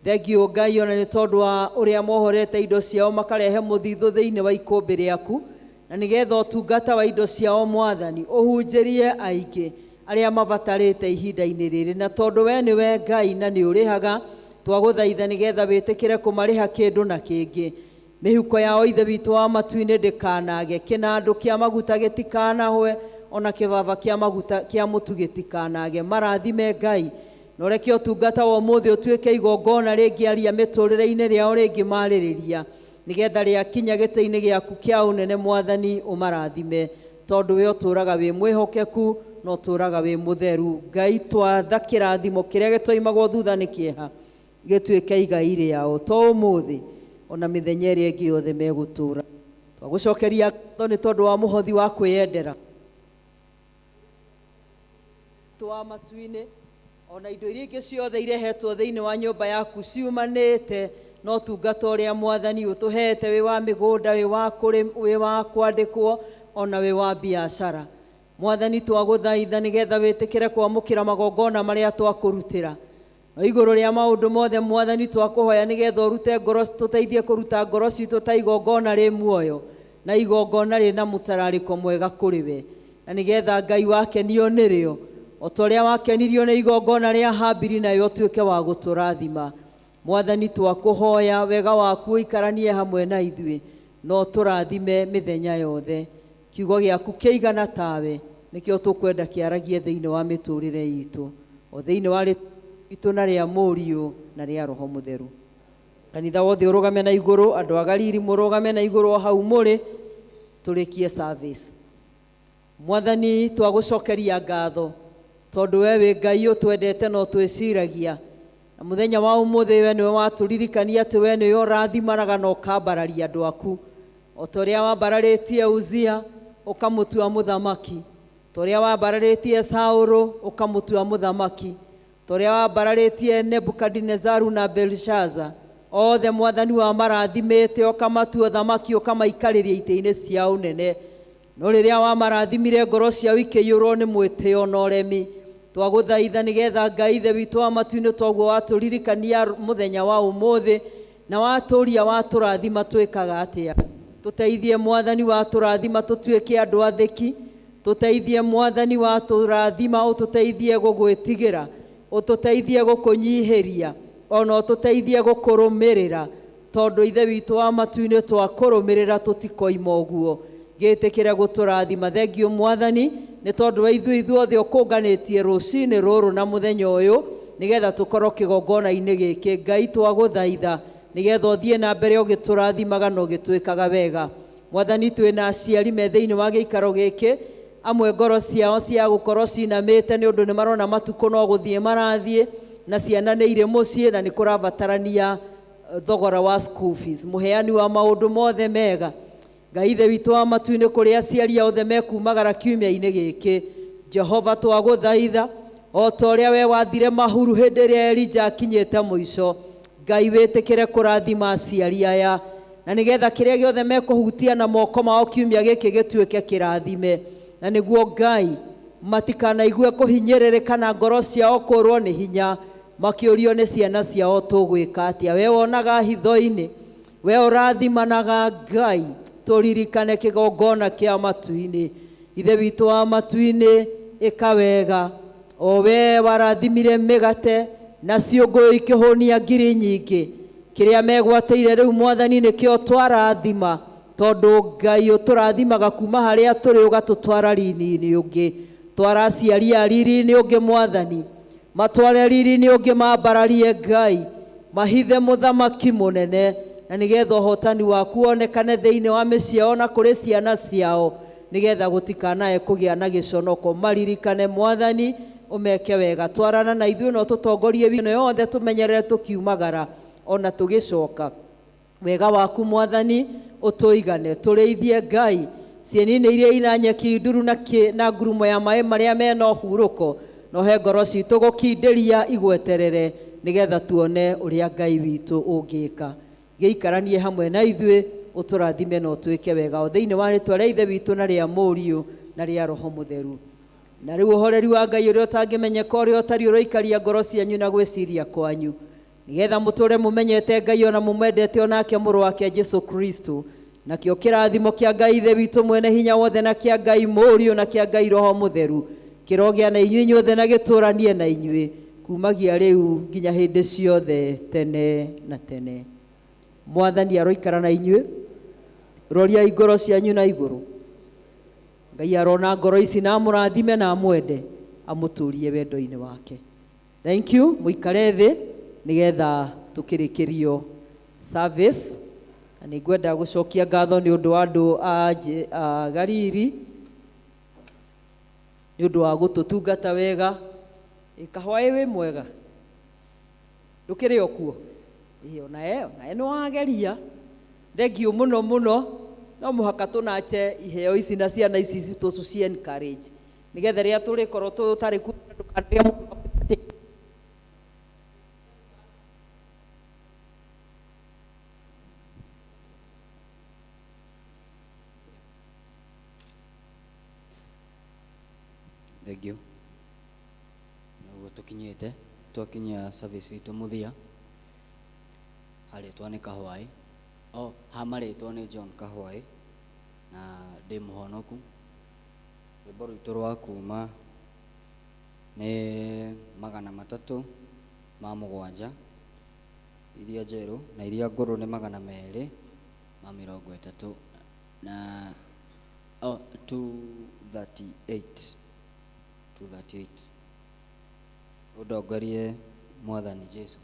Thengio Ngai ona ni tondu wa uria mohorete indo ciao makarehe muthithu thiini wa ikumbi riaku na nigetha utungata wa indo ciao Mwathani uhunjirie aingi aria mabatarite ihinda-ini riri na tondu we niwe Ngai na ni urihaga twaguthaitha nigetha witikire kumariha kindu na kingi. Mihuko yao ithe witu wa matu-ini ndikanage, kinandu kia maguta gitikanahwe ona kibaba kia maguta kia mutu gitikanage. Marathime Ngai no reke utungata wa umuthi utuike igongona ringiaria miturire-ini riao ringimariria nigetha riakinya giti-ini giaku kia unene Mwathani umarathime tondu we uturaga wi mwihokeku no turaga wi mutheru. Ngai twatha kirathimo kiria gitwaimagwo thutha ni kieha gituike igai riao to umuthi ona mithenya iria ingi yothe megutura. Twagucokeria ngatho ni tondu wa muhothi wa kwiyendera twa matu-ini ona indo iria ingi ciothe irehetwo thiini wa nyumba yaku ciumanite no tungata uria Mwathani utuhete wi wa migunda wi wa kwandikwo ona wi wa biashara. Mwathani twaguthaitha nigetha witikire kwamukira magongona maria twakurutira na iguru ria maundu mothe Mwathani twakuhoya nigetha urute ngoro tuteithie kuruta ngoro citu ta igongona ri muoyo na igongona ri na mutarariko mwega kuri we na nigetha Ngai wakenio nirio otoria wakenirio ni igongona ria Habiri na yo tuike wa guturathima. Mwathani twakuhoya wega waku ikaranie hamwe na ithui no turathime mithenya yothe. Kiugo giaku kiigana tawe nikio tukwenda kiaragie thiini wa miturire itu o thiini wa itu na ria muriu na ria roho mutheru. Kanitha wothe urugame na iguru, andu a Gariri murugame na iguru hau muri turikie service. Mwathani twagucokeria ngatho tondu we wi Ngai utwendete no twiciragia na muthenya wa umuthi we niwe waturirikania ati we niwe urathimanaga no ukambararia andu aku o toria wambararitie Uzia ukamutua muthamaki, toria wambararitie Sauru ukamutua muthamaki, toria wambararitie Nebukadnezaru na Belshaza othe Mwathani wa marathimite ukamatua thamaki ukamaikariria ite-ini cia unene. No riria wa marathimire ngoro ciao ikiyurwo ni mwitio na uremi twaguthaitha nigetha Ngai ithe witu wa matu-ini toguo waturirikania muthenya wa umuthi na waturia waturathima twikaga atia. Tuteithie Mwathani waturathima tutuike andu atheki, tuteithie Mwathani waturathima ututeithie gugwitigira, ututeithie gukunyihiria ona ututeithie gukurumirira tondu ithe witu wa matu-ini twakurumirira tutikoima uguo gitikire guturathima. Thengio Mwathani ni tondu wa ithuothe ukunganitie rucini ruru na muthenya uyu nigetha tukorwo kigongona-inĩ gĩkĩ. Ngai twagũthaitha nigetha ũthiĩ na mbere ũgĩtũrathimaga na ũgĩtwĩkaga wega. Mwathani, twĩna aciari me thĩinĩ wa gĩikaro gĩkĩ, amwe ngoro ciao cia gũkorwo cinamĩte nĩ ũndũ nĩ marona matukũ no gũthiĩ marathiĩ, na ciana nĩ irĩ mũciĩ na nĩ kũrabatarania thogora wa school fees. Mũheani wa maũndũ mothe mega, Ngai ithe witũ wa matu-inĩ, kũrĩa aciari othe mekumagara kiumia-inĩ gĩkĩ, Jehova twagũthaitha, o ta ũrĩa we wathire mahuru hĩndĩ ĩrĩa Elija akinyĩte mũico, Ngai wĩtĩkĩre kũrathima aciari aya, na nĩgetha kĩrĩa gĩothe mekũhutia na moko mao kiumia gĩkĩ gĩtuĩke kĩrathime, na nĩguo Ngai matikanaigwe kũhinyĩrĩrĩka na ngoro ciao kũrwo nĩ hinya makĩũrio nĩ ciana ciao tũgwĩka atĩa. We wonaga hitho-inĩ, we ũrathimanaga Ngai, tũririkane kĩgongona kĩa matu-inĩ. Ithe witũ wa matu-inĩ, ĩka wega, o we warathimire mĩgate na ciũngũ ikĩhũnia ngiri nyingĩ, kĩrĩa megwatĩire rĩu Mwathani nĩkĩo twarathima, tondũ Ngai ũtũrathimaga kuma harĩa tũrĩ ũgatũtwara riri-inĩ ũngĩ. Twara aciari a riri-inĩ ũngĩ Mwathani, matware riri-inĩ ũngĩ mambararie Ngai, mahithe mũthamaki mũnene, na nĩgetha ũhotani waku wonekane thĩinĩ wa mĩciĩ yao na kũrĩ ciana ciao, nĩgetha gũtikanae kũgĩa na gĩconoko. Maririkane Mwathani, ũmeke wega. Twarana na ithuĩ no tũtongorie wĩno yothe, tũmenyerere tũkiumagara ona tũgĩcoka. Wega waku Mwathani ũtũigane, tũrĩithie Ngai cieni-inĩ iria ina nyeki nduru na ngurumo ya maĩ marĩa mena ũhurũko, no he ngoro citũ gũkindĩria igweterere, nĩgetha tuone ũrĩa Ngai witũ ũngĩka. Gĩikaranie hamwe na ithuĩ, ũtũrathime na ũtwĩke wega, o thĩinĩ wa rĩtwa rĩa ithe witũ na rĩa Mũriũ na rĩa Roho Mũtheru. Na rĩu ũhoreri wa Ngai ũrĩa ũtangĩmenyeka, ũrĩa ũtariĩ ũroikaria ngoro cianyu na gwĩciria kwanyu, nĩgetha mũtũre mũmenyete Ngai ona mũmwendete onake mũrũ wake Jesũ Kristo, nakĩo kĩrathimo kĩa Ngai ithe witũ mwene hinya wothe na kĩa Ngai Mũriũ na kĩa Ngai Roho Mũtheru kĩrogĩa na inyuĩ inyuothe na gĩtũranie na inyuĩ kumagia rĩu nginya hĩndĩ ciothe tene na tene. Mwathani aroikara na inyuĩ, roria ngoro cianyu na igũrũ. Ngai arona ngoro ici na amũrathime na amwende, amũtũrie wendo-inĩ wake. Thank you. Mũikare thĩ nĩgetha tũkĩrĩkĩrio service. Na nĩngwenda gũcokia ngatho nĩ ũndũ wa andũ a Gariri nĩ ũndũ wa gũtũtungata wega. Kahwaĩ wĩ mwega, ndũkĩrĩ o kuo? Onae nĩ wageria. Thengiũ mũno mũno, no mũhaka tũnache iheo ici na ciana ici citũ tũci encourage, nĩgetha rĩrĩa tũrĩkorwo tũtarĩ kuo ndũkanĩrĩa mũndũ atĩ thengiũ. Nĩguo tũkinyĩte, twakinya service itũ mũthia, harĩtwa nĩ Kahwaĩ, hamarĩtwo nĩ John Kahwaĩ na ndĩ mũhonoku. Rwĩmbo rwitũ rwa kuma nĩ 307, iria njerũ, na iria ngũrũ nĩ 230 na 238. Ũndongorie Mwathani Jesũ.